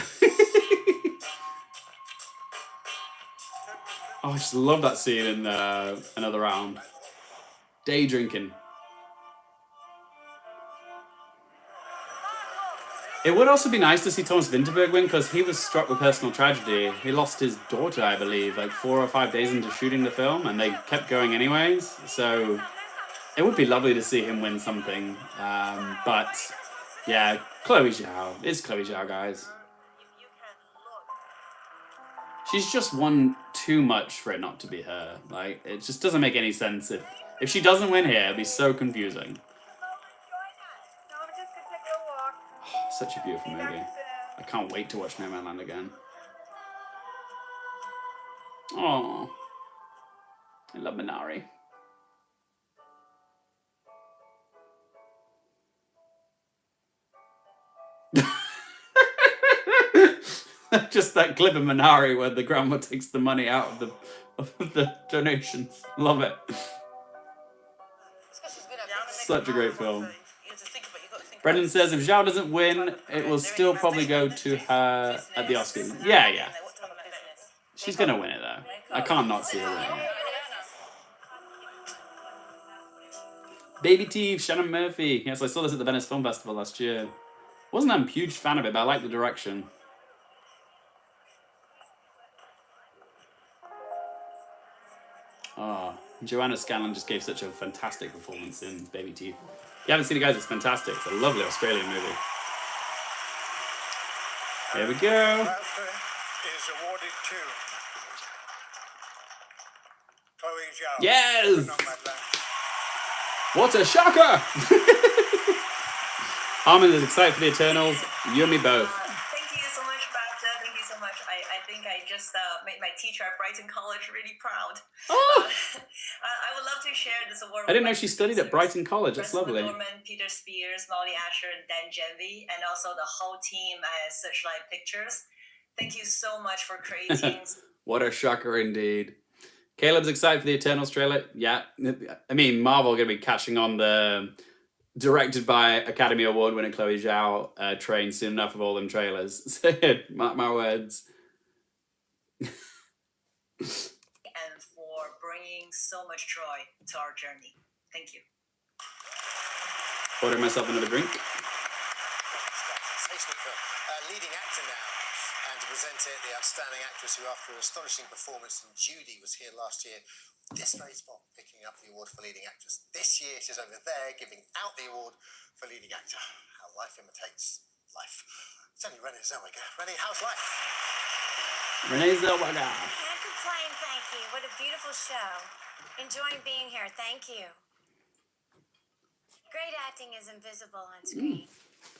[SPEAKER 1] Oh, I just love that scene in Another Round. Day drinking. It would also be nice to see Thomas Vinterberg win because he was struck with personal tragedy. He lost his daughter, I believe, like 4 or 5 days into shooting the film, and they kept going anyways. So it would be lovely to see him win something. But yeah, Chloe Zhao. It's Chloe Zhao, guys. She's just won too much for it not to be her. Like, it just doesn't make any sense. If she doesn't win here, it'd be so confusing. Oh, such a beautiful movie. I can't wait to watch Nomadland again. Oh, I love Minari. Just that clip of Minari where the grandma takes the money out of the donations. Love it. Such a great film. Brendan says if Zhao doesn't win, it will still probably go to her at the Oscars. Yeah, yeah. She's gonna win it though. I can't not see her winning it. Baby Teeth, Shannon Murphy. Yes, I saw this at the Venice Film Festival last year. Wasn't a huge fan of it, but I like the direction. Oh, Joanna Scanlon just gave such a fantastic performance in Baby Teeth. If you haven't seen it, guys, it's fantastic. It's a lovely Australian movie. Here we go.
[SPEAKER 13] BAFTA is awarded to Chloe Zhao.
[SPEAKER 1] Yes! What a shocker! Harmon is excited for the Eternals. You and me both.
[SPEAKER 22] Thank you so much, BAFTA. Thank you so much. I think I just made my teacher at Brighton College really proud.
[SPEAKER 1] Oh!
[SPEAKER 22] I would love to share this award.
[SPEAKER 1] I didn't know she studied at Brighton College. That's lovely.
[SPEAKER 22] Norman, Peter Spears, Molly Asher, and Dan Genvy, and also the whole team at Searchlight Pictures. Thank you so much for creating.
[SPEAKER 1] What a shocker indeed. Caleb's excited for the Eternals trailer. Yeah, I mean, Marvel are going to be catching on the directed by Academy Award winner Chloe Zhao train soon enough of all them trailers. So mark my words.
[SPEAKER 22] And for bringing so much joy to our journey. Thank you.
[SPEAKER 1] Ordering myself another drink.
[SPEAKER 2] Sensational film. Leading actor now. And to present it, the outstanding actress who, after an astonishing performance in Judy, was here last year. This very spot, picking up the award for leading actress. This year, she's over there giving out the award for leading actor. How life imitates life. It's only Renée Zellweger. Renée, how's life?
[SPEAKER 1] Renée Zellweger.
[SPEAKER 5] Can't complain, thank you. What a beautiful show. Enjoying being here, thank you. Great acting is invisible on screen.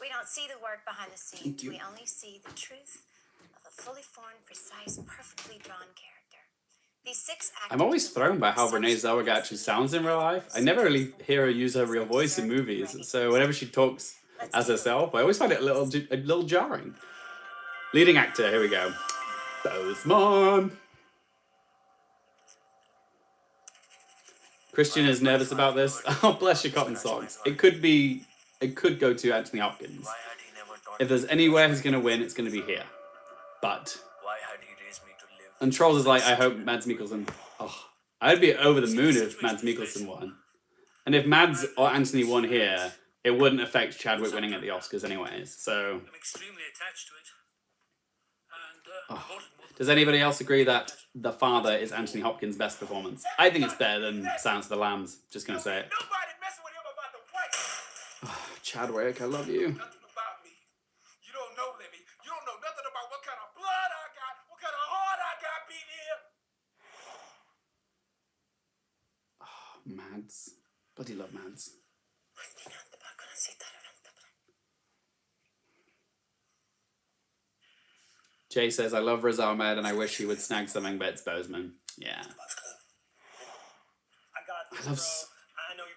[SPEAKER 5] We don't see the work behind the scenes. We only see the truth of a fully formed, precise, perfectly drawn character. These 6 actors.
[SPEAKER 1] I'm always thrown by how Renée Zellweger actually sounds in real life. I never really hear her use her real voice in movies, so whenever she talks as herself, I always find it a little jarring. Leading actor, here we go. Boseman. Christian is nervous about this. Oh, bless your cotton socks. It could go to Anthony Hopkins. If there's anywhere he's going to win, it's going to be here. But... And Trolls is like, I hope Mads Mikkelsen... Oh, I'd be over the moon if Mads Mikkelsen won. And if Mads or Anthony won here, it wouldn't affect Chadwick winning at the Oscars anyways. So...
[SPEAKER 23] I'm extremely attached to it. And,
[SPEAKER 1] Does anybody else agree that The Father is Anthony Hopkins' best performance? I think it's better than Silence of the Lambs. Just going to say it. Oh, Chadwick, I love you. Mads. Bloody love Mads. Jay says, I love Riz Ahmed and I wish he would snag something, but it's Boseman. Yeah. I love...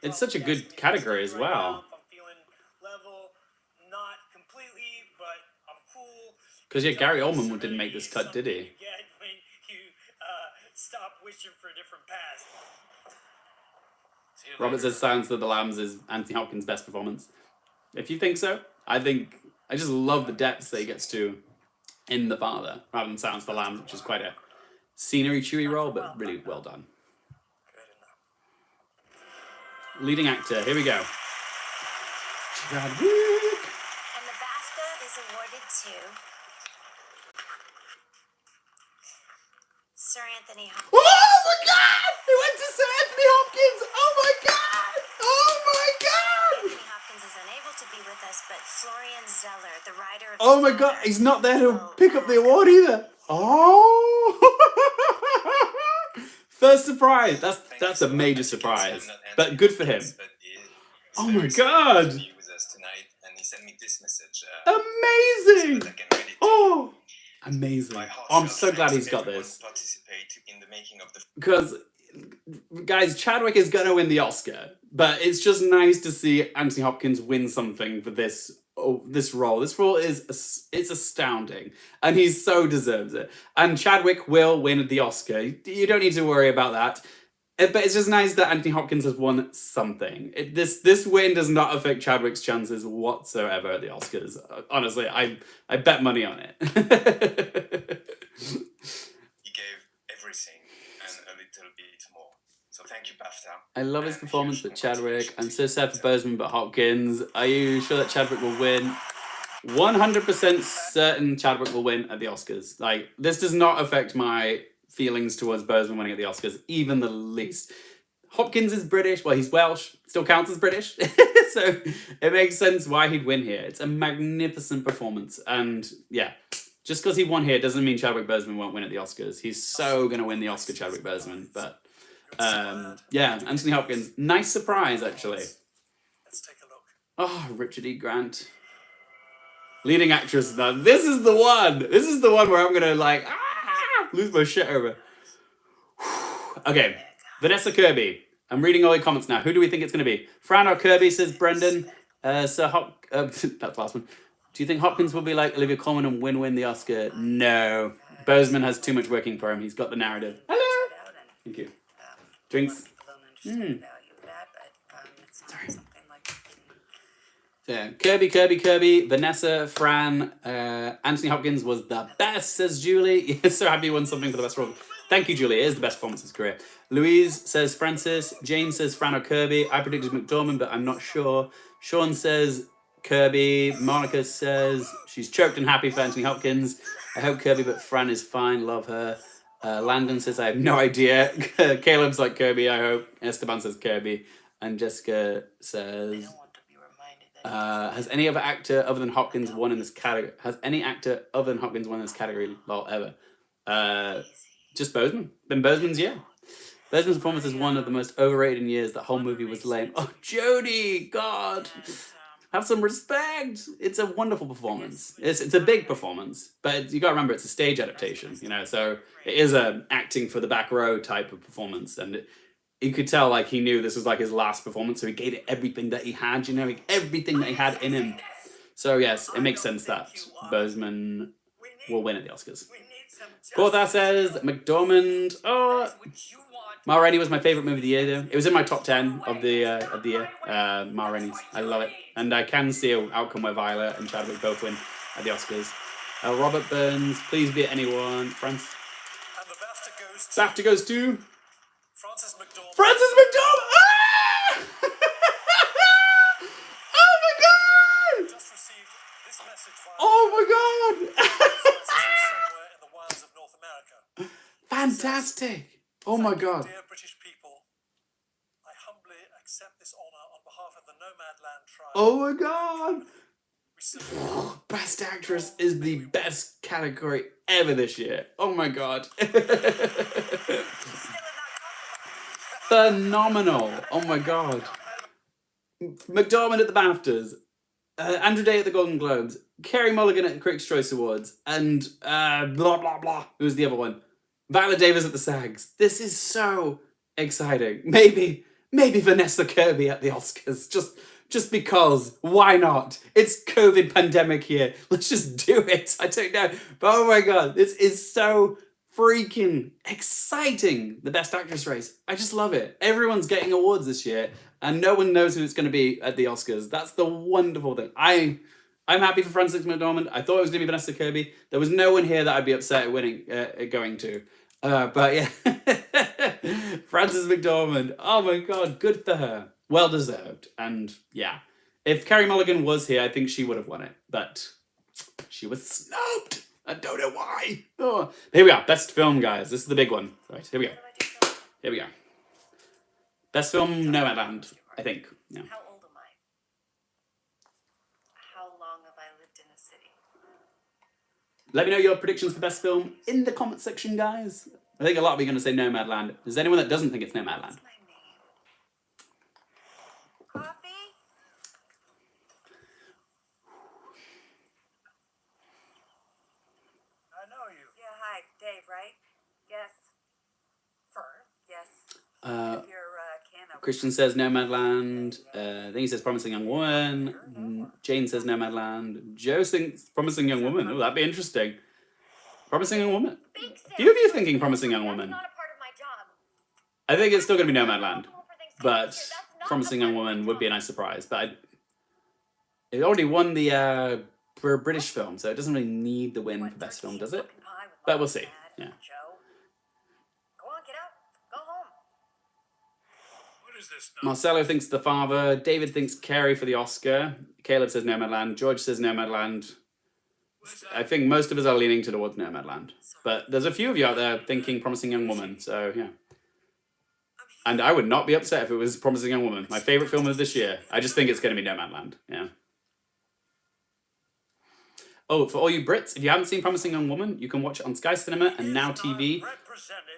[SPEAKER 1] It's such a good category as well. Because yeah, Gary Oldman didn't make this cut, did he?
[SPEAKER 13] Stop wishing for a different path.
[SPEAKER 1] Robert says Silence of the Lambs is Anthony Hopkins' best performance. If you think so, I just love the depths that he gets to in The Father, rather than Silence of the Lambs, which is quite a scenery chewy role, but really well done. Leading actor, here we go. Chadwick.
[SPEAKER 5] And the BAFTA is awarded to Sir Anthony Hopkins.
[SPEAKER 1] Oh my God! It went to Sir Anthony Hopkins! Oh my God! Oh my God!
[SPEAKER 5] Anthony Hopkins is unable to be with us, but Florian Zeller, the writer of...
[SPEAKER 1] Oh my God, he's not there to pick up the award either. Oh! First surprise. That's a major surprise. But good for him. Oh my God!
[SPEAKER 7] He was us tonight, and he sent me this message.
[SPEAKER 1] Amazing! Oh! Amazing. Oh, I'm so glad he's got this. Because, guys, Chadwick is going to win the Oscar, but it's just nice to see Anthony Hopkins win something for this role. This role is it's astounding, and he so deserves it. And Chadwick will win the Oscar. You don't need to worry about that. But it's just nice that Anthony Hopkins has won something. This win does not affect Chadwick's chances whatsoever at the Oscars. Honestly, I bet money on it.
[SPEAKER 7] He gave everything and a little bit more. So thank you, BAFTA.
[SPEAKER 1] I love his performance with Chadwick. I'm so sad for Boseman, but Hopkins. Are you sure that Chadwick will win? 100% certain Chadwick will win at the Oscars. Like, this does not affect my feelings towards Boseman winning at the Oscars, even the least. Hopkins is British. Well, he's Welsh. Still counts as British. So it makes sense why he'd win here. It's a magnificent performance. And yeah, just because he won here doesn't mean Chadwick Boseman won't win at the Oscars. He's so going to win the Oscar, Chadwick Boseman. But yeah, Anthony Hopkins. Nice surprise, actually.
[SPEAKER 6] Let's take a look.
[SPEAKER 1] Oh, Richard E. Grant. Leading actress. Now, this is the one. This is the one where I'm going to like lose my shit over. Okay, Vanessa Kirby. I'm reading all your comments now. Who do we think it's going to be? Fran or Kirby, says Brendan. That's the last one. Do you think Hopkins will be like Olivia Colman and win the Oscar? No. Boseman has too much working for him. He's got the narrative. Hello. Thank you. Drinks. Sorry. Yeah. Kirby, Vanessa, Fran, Anthony Hopkins was the best, says Julie. So happy he won something for the best role. Thank you, Julie. It is the best performance of his career. Louise says Francis. Jane says Fran or Kirby. I predicted McDormand, but I'm not sure. Sean says Kirby. Monica says she's choked and happy for Anthony Hopkins. I hope Kirby, but Fran is fine. Love her. Landon says I have no idea. Caleb's like Kirby, I hope. Esteban says Kirby. And Jessica says... has any other actor other than Hopkins won in this category? Has any actor other than Hopkins won in this category? Lol, ever? Just Boseman. Then Boseman's year. Boseman's performance is one of the most overrated in years. The whole movie was lame. Oh, Jodie! God! Have some respect! It's a wonderful performance. It's a big performance. But you gotta remember, it's a stage adaptation, you know? So it is a acting for the back row type of performance. And you could tell, like, he knew this was, like, his last performance, so he gave it everything that he had, you know? Like, everything that he had in him. So, yes, it makes sense that Boseman will win at the Oscars. Porthas says McDormand. Oh, Ma Rainey was my favourite movie of the year, though. It was in my top 10 of the year. Ma Rainey's. I love it. And I can see an outcome where Viola and Chadwick both win at the Oscars. Robert Burns, Please Be Anyone. France.
[SPEAKER 6] And the BAFTA goes
[SPEAKER 1] BAFTA goes to...
[SPEAKER 6] Frances McDormand.
[SPEAKER 1] Frances McDormand! Ah! Oh my god!
[SPEAKER 6] Just received this message via
[SPEAKER 1] Oh my god!
[SPEAKER 6] somewhere in the wilds of North America.
[SPEAKER 1] Fantastic! Oh my god.
[SPEAKER 6] Dear British people, I humbly accept this honour on behalf of the Nomadland tribe.
[SPEAKER 1] Oh my god! Best Actress is the best category ever this year. Oh my god. Phenomenal. Oh my god. McDormand at the BAFTAs. Andrew Day at the Golden Globes. Kerry Mulligan at the Critics' Choice Awards. And blah blah blah. Who's the other one? Viola Davis at the SAGs. This is so exciting. Maybe Vanessa Kirby at the Oscars. Just because. Why not? It's COVID pandemic here. Let's just do it. I don't know. But oh my god, this is so freaking exciting. The Best Actress race. I just love it. Everyone's getting awards this year, and no one knows who it's going to be at the Oscars. That's the wonderful thing. I'm happy for Frances McDormand. I thought it was going to be Vanessa Kirby. There was no one here that I'd be upset at winning, going to. But yeah, Frances McDormand. Oh my god, good for her. Well deserved. And yeah, if Kerry Mulligan was here, I think she would have won it. But she was snubbed. I don't know why. Oh. Here we are. Best film, guys. This is the big one. Right, here we go. Here we go. Best film, Nomadland, I think. Yeah.
[SPEAKER 9] How old am I? How long have I lived in a city?
[SPEAKER 1] Let me know your predictions for best film in the comment section, guys. I think a lot of you are going to say Nomadland. Is there anyone that doesn't think it's Nomadland?
[SPEAKER 9] Coffee?
[SPEAKER 6] I know you.
[SPEAKER 9] Yeah, hi. Dave, right? Yes. Fern? Yes.
[SPEAKER 1] Christian says Nomadland. Then he says Promising Young Woman. Jane says Nomadland. Joe thinks Promising Young Woman. Oh, that'd be interesting. Promising Young Woman. Few of you thinking Promising Young Woman. I think it's still going to be Nomadland. But Promising Young Woman would be a nice surprise. But it already won the for a British film, so it doesn't really need the win for best film, does it? But we'll see. Yeah.
[SPEAKER 9] Go on, get up. Go home.
[SPEAKER 23] is this?
[SPEAKER 1] Marcelo thinks The Father. David thinks Kerry for the Oscar. Caleb says Nomadland. George says Nomadland. I think most of us are leaning towards Nomadland. But there's a few of you out there thinking Promising Young Woman. So, yeah. And I would not be upset if it was Promising Young Woman. My favourite film of this year. I just think it's going to be Nomadland. Yeah. Oh, for all you Brits, if you haven't seen Promising Young Woman, you can watch it on Sky Cinema and Now TV.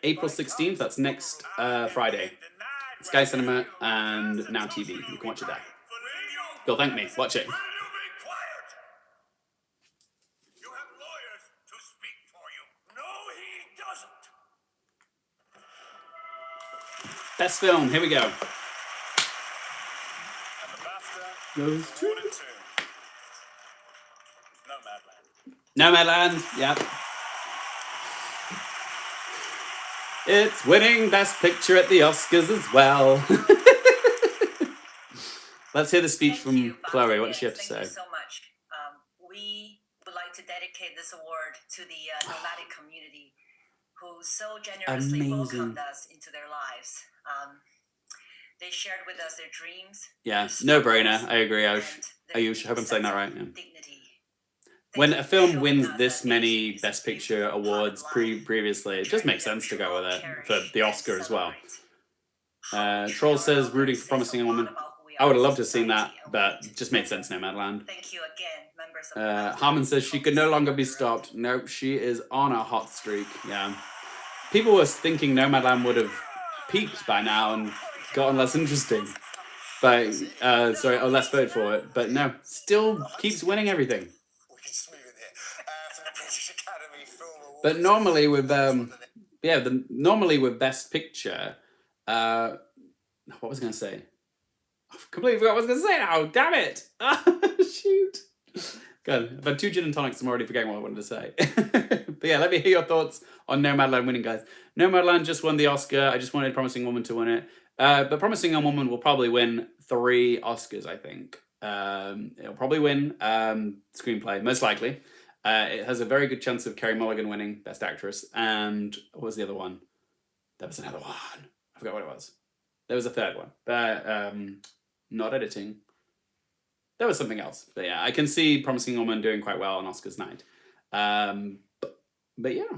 [SPEAKER 1] April 16th, that's next Friday. Sky Cinema and Now TV. You can watch it there. Go, thank me. Watch it. Best film. Here we go.
[SPEAKER 11] And the BAFTA
[SPEAKER 1] Goes to
[SPEAKER 11] awarded to Nomadland.
[SPEAKER 1] Nomadland. Yep. It's winning Best Picture at the Oscars as well. Let's hear the speech from Chloe. What does she have to say?
[SPEAKER 22] Thank you so much. We would like to dedicate this award to the nomadic community who so generously welcomed us into their lives. They shared with us their dreams.
[SPEAKER 1] Yeah, no brainer. I agree. I hope I'm saying that right. Yeah. When a film wins this many Best Picture awards previously, it just makes sense to go with it for the Oscar as well. Troll says rooting for Promising Young Woman. I would have loved to have seen that, but it just made sense Nomadland.
[SPEAKER 22] Thank you again, members of
[SPEAKER 1] Harmon says she could no longer be stopped. Nope, she is on a hot streak. Yeah. People were thinking Nomadland would have peaked by now and gotten less interesting. But, less voted for it. But no, still keeps winning everything. But normally with normally with Best Picture, what was I going to say? I completely forgot what I was going to say now. Damn it! Shoot. Good. I've had 2 gin and tonics. I'm already forgetting what I wanted to say. But yeah, let me hear your thoughts on Nomadland winning, guys. Nomadland just won the Oscar. I just wanted Promising Woman to win it. But Promising Young Woman will probably win 3 Oscars, I think. It'll probably win Screenplay, most likely. It has a very good chance of Kerry Mulligan winning Best Actress. And what was the other one? There was another one. I forgot what it was. There was a third one. But not editing. There was something else. But yeah, I can see Promising Young Woman doing quite well on Oscars night. But yeah.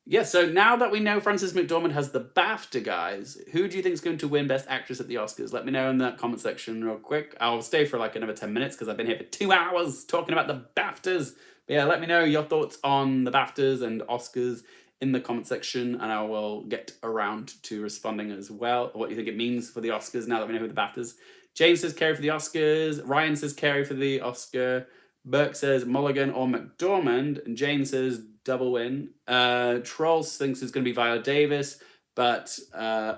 [SPEAKER 1] Yeah, so now that we know Frances McDormand has the BAFTA, guys, who do you think is going to win Best Actress at the Oscars? Let me know in the comment section real quick. I'll stay for like another 10 minutes because I've been here for 2 hours talking about the BAFTAs. But yeah, let me know your thoughts on the BAFTAs and Oscars in the comment section, and I will get around to responding as well. What you think it means for the Oscars now that we know who the BAFTAs. James says Kerry for the Oscars. Ryan says Kerry for the Oscar. Burke says Mulligan or McDormand. And Jane says double win. Trolls thinks it's going to be Viola Davis, but I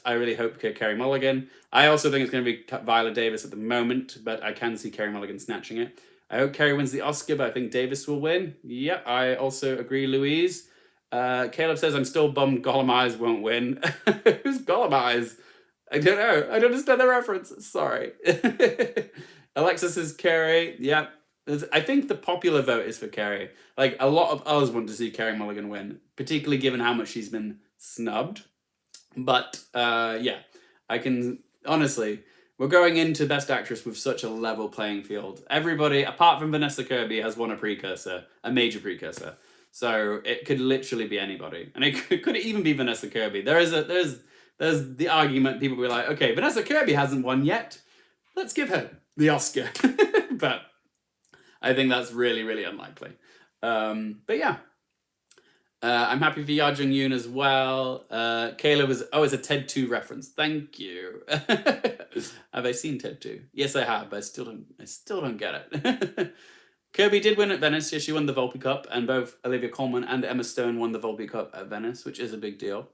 [SPEAKER 1] really hope Kerry Mulligan. I also think it's going to be Viola Davis at the moment, but I can see Kerry Mulligan snatching it. I hope Kerry wins the Oscar, but I think Davis will win. Yeah, I also agree, Louise. Caleb says, I'm still bummed Gollum Eyes won't win. Who's Gollum Eyes? I don't know. I don't understand the reference. Sorry. Alexa says Kerry. Yeah. I think the popular vote is for Kerry. Like, a lot of us want to see Kerry Mulligan win, particularly given how much she's been snubbed. But, yeah, I can, honestly, we're going into Best Actress with such a level playing field. Everybody, apart from Vanessa Kirby, has won a major precursor. So it could literally be anybody. And it could even be Vanessa Kirby. There's the argument, people will be like, okay, Vanessa Kirby hasn't won yet. Let's give her the Oscar. But I think that's really, really unlikely. But yeah. I'm happy for Ya Jung Yoon as well. Kayla was, it's a Ted 2 reference. Thank you. Have I seen Ted 2? Yes, I have, but I still don't get it. Kirby did win at Venice. Yeah, she won the Volpe Cup, and both Olivia Colman and Emma Stone won the Volpe Cup at Venice, which is a big deal.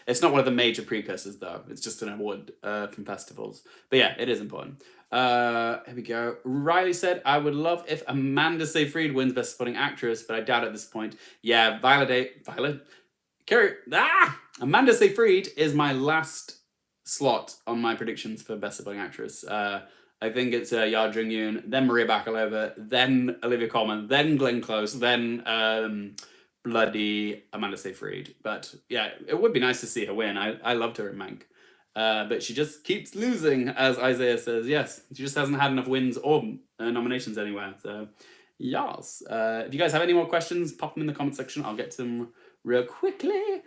[SPEAKER 1] It's not one of the major precursors, though. It's just an award from festivals. But yeah, it is important. Here we go. Riley said, I would love if Amanda Seyfried wins Best Supporting Actress, but I doubt at this point. Yeah, Amanda Seyfried is my last slot on my predictions for Best Supporting Actress. I think it's Ya Jung Yoon, then Maria Bakalova, then Olivia Colman, then Glenn Close, then bloody Amanda Seyfried. But yeah, it would be nice to see her win. I loved her in Mank. But she just keeps losing, as Isaiah says. Yes, she just hasn't had enough wins or nominations anywhere. So, yes. If you guys have any more questions, pop them in the comment section. I'll get to them real quickly.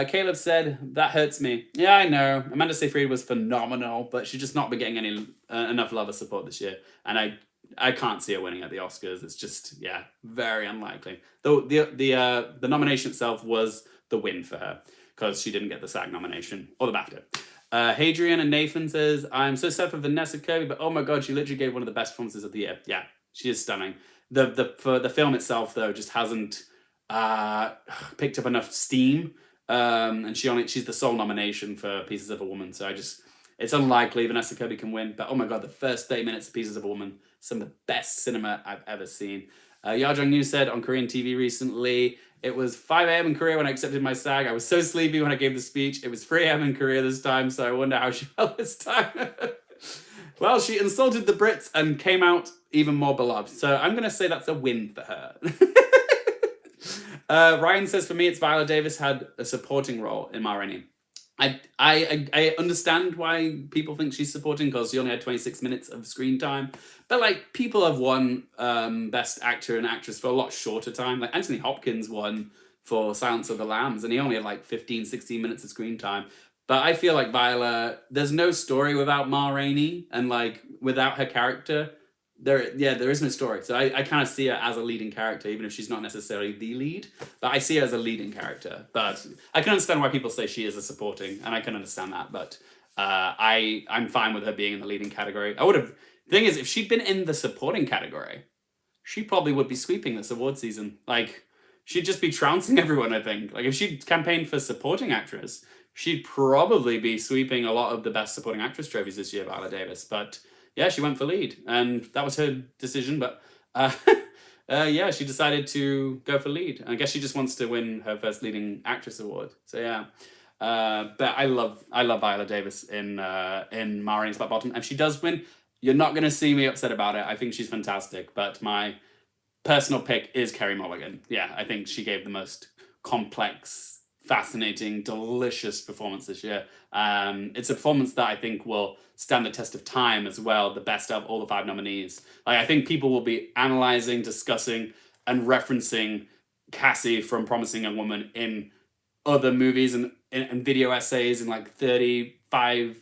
[SPEAKER 1] Caleb said, that hurts me. Yeah, I know. Amanda Seyfried was phenomenal, but she's just not been getting any enough love or support this year. And I can't see her winning at the Oscars. It's just, yeah, very unlikely. Though the nomination itself was the win for her, because she didn't get the SAG nomination or the BAFTA. Hadrian and Nathan says, I'm so sad for Vanessa Kirby, but oh my god, she literally gave one of the best performances of the year. Yeah, she is stunning. For the film itself, though, just hasn't picked up enough steam. And she's the sole nomination for Pieces of a Woman. So it's unlikely Vanessa Kirby can win. But oh my god, the first 30 minutes of Pieces of a Woman, some of the best cinema I've ever seen. Yajong Yu said on Korean TV recently, it was 5 a.m. in Korea when I accepted my SAG. I was so sleepy when I gave the speech. It was 3 a.m. in Korea this time, so I wonder how she felt this time. Well, she insulted the Brits and came out even more beloved. So I'm going to say that's a win for her. Ryan says, for me, it's Viola Davis had a supporting role in Ma Rainey. I understand why people think she's supporting, because she only had 26 minutes of screen time. But like, people have won Best Actor and Actress for a lot shorter time. Like Anthony Hopkins won for Silence of the Lambs, and he only had like 15, 16 minutes of screen time. But I feel like Viola, there's no story without Ma Rainey, and like without her character, there is no story. So I kind of see her as a leading character, even if she's not necessarily the lead. But I see her as a leading character. But I can understand why people say she is a supporting, and I can understand that. But I'm fine with her being in the leading category. The thing is, if she'd been in the supporting category, she probably would be sweeping this award season. Like, she'd just be trouncing everyone, I think. Like, if she'd campaigned for supporting actress, she'd probably be sweeping a lot of the best supporting actress trophies this year, Viola Davis. But yeah, she went for lead, and that was her decision. But yeah, she decided to go for lead. And I guess she just wants to win her first leading actress award. So yeah, but I love Viola Davis in Ma Rainey's Black Bottom. And if she does win, you're not going to see me upset about it. I think she's fantastic. But my personal pick is Kerry Mulligan. Yeah, I think she gave the most complex, fascinating, delicious performance this year. It's a performance that I think will stand the test of time as well, the best of all the 5 nominees. Like, I think people will be analysing, discussing, and referencing Cassie from Promising Young Woman in other movies and video essays in like 35,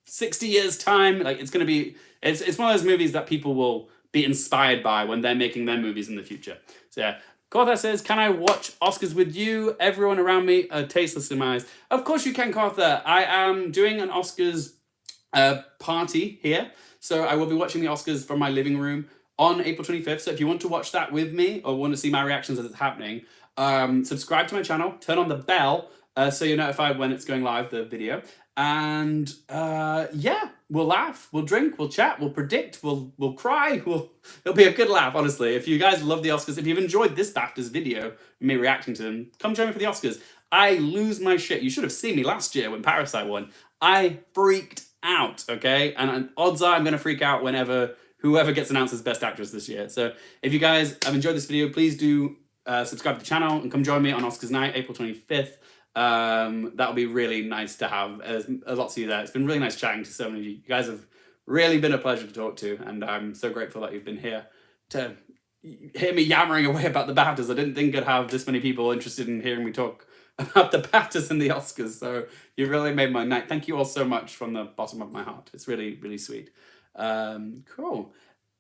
[SPEAKER 1] 60 years' time. Like, it's going to be... It's one of those movies that people will be inspired by when they're making their movies in the future. So yeah. Cartha says, can I watch Oscars with you? Everyone around me are tasteless in my eyes. Of course you can, Cartha. I am doing an Oscars party here. So I will be watching the Oscars from my living room on April 25th. So if you want to watch that with me or want to see my reactions as it's happening, subscribe to my channel, turn on the bell so you're notified when it's going live, the video. And yeah, we'll laugh, we'll drink, we'll chat, we'll predict, we'll cry. It'll be a good laugh, honestly. If you guys love the Oscars, if you've enjoyed this BAFTAs video, me reacting to them, come join me for the Oscars. I lose my shit. You should have seen me last year when Parasite won. I freaked out, okay? And odds are I'm going to freak out whenever whoever gets announced as Best Actress this year. So if you guys have enjoyed this video, please do subscribe to the channel and come join me on Oscars night, April 25th. That'll be really nice to have. There's lots of you there. It's been really nice chatting to so many of you. You guys have really been a pleasure to talk to, and I'm so grateful that you've been here to hear me yammering away about the BAFTAs. I didn't think I'd have this many people interested in hearing me talk about the BAFTAs and the Oscars, so you really made my night. Thank you all so much from the bottom of my heart. It's really, really sweet. Cool.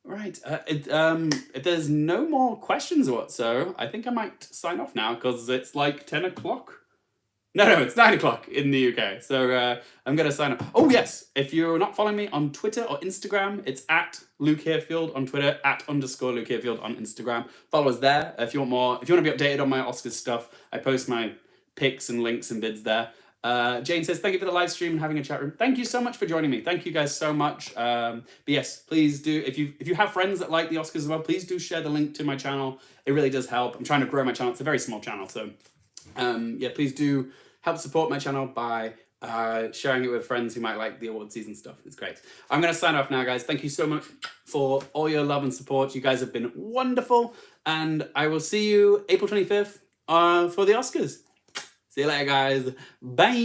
[SPEAKER 1] Right. If there's no more questions or so, I think I might sign off now, because it's like 10 o'clock. No, it's 9 o'clock in the UK. So I'm going to sign up. Oh, yes. If you're not following me on Twitter or Instagram, it's at Luke Harefield on Twitter, @_Luke Harefield on Instagram. Follow us there. If you want more, if you want to be updated on my Oscars stuff, I post my pics and links and vids there. Jane says, thank you for the live stream and having a chat room. Thank you so much for joining me. Thank you guys so much. But yes, please do. If you have friends that like the Oscars as well, please do share the link to my channel. It really does help. I'm trying to grow my channel. It's a very small channel. So yeah, please do help support my channel by sharing it with friends who might like the award season stuff. It's great. I'm going to sign off now, guys. Thank you so much for all your love and support. You guys have been wonderful. And I will see you April 25th for the Oscars. See you later, guys. Bye.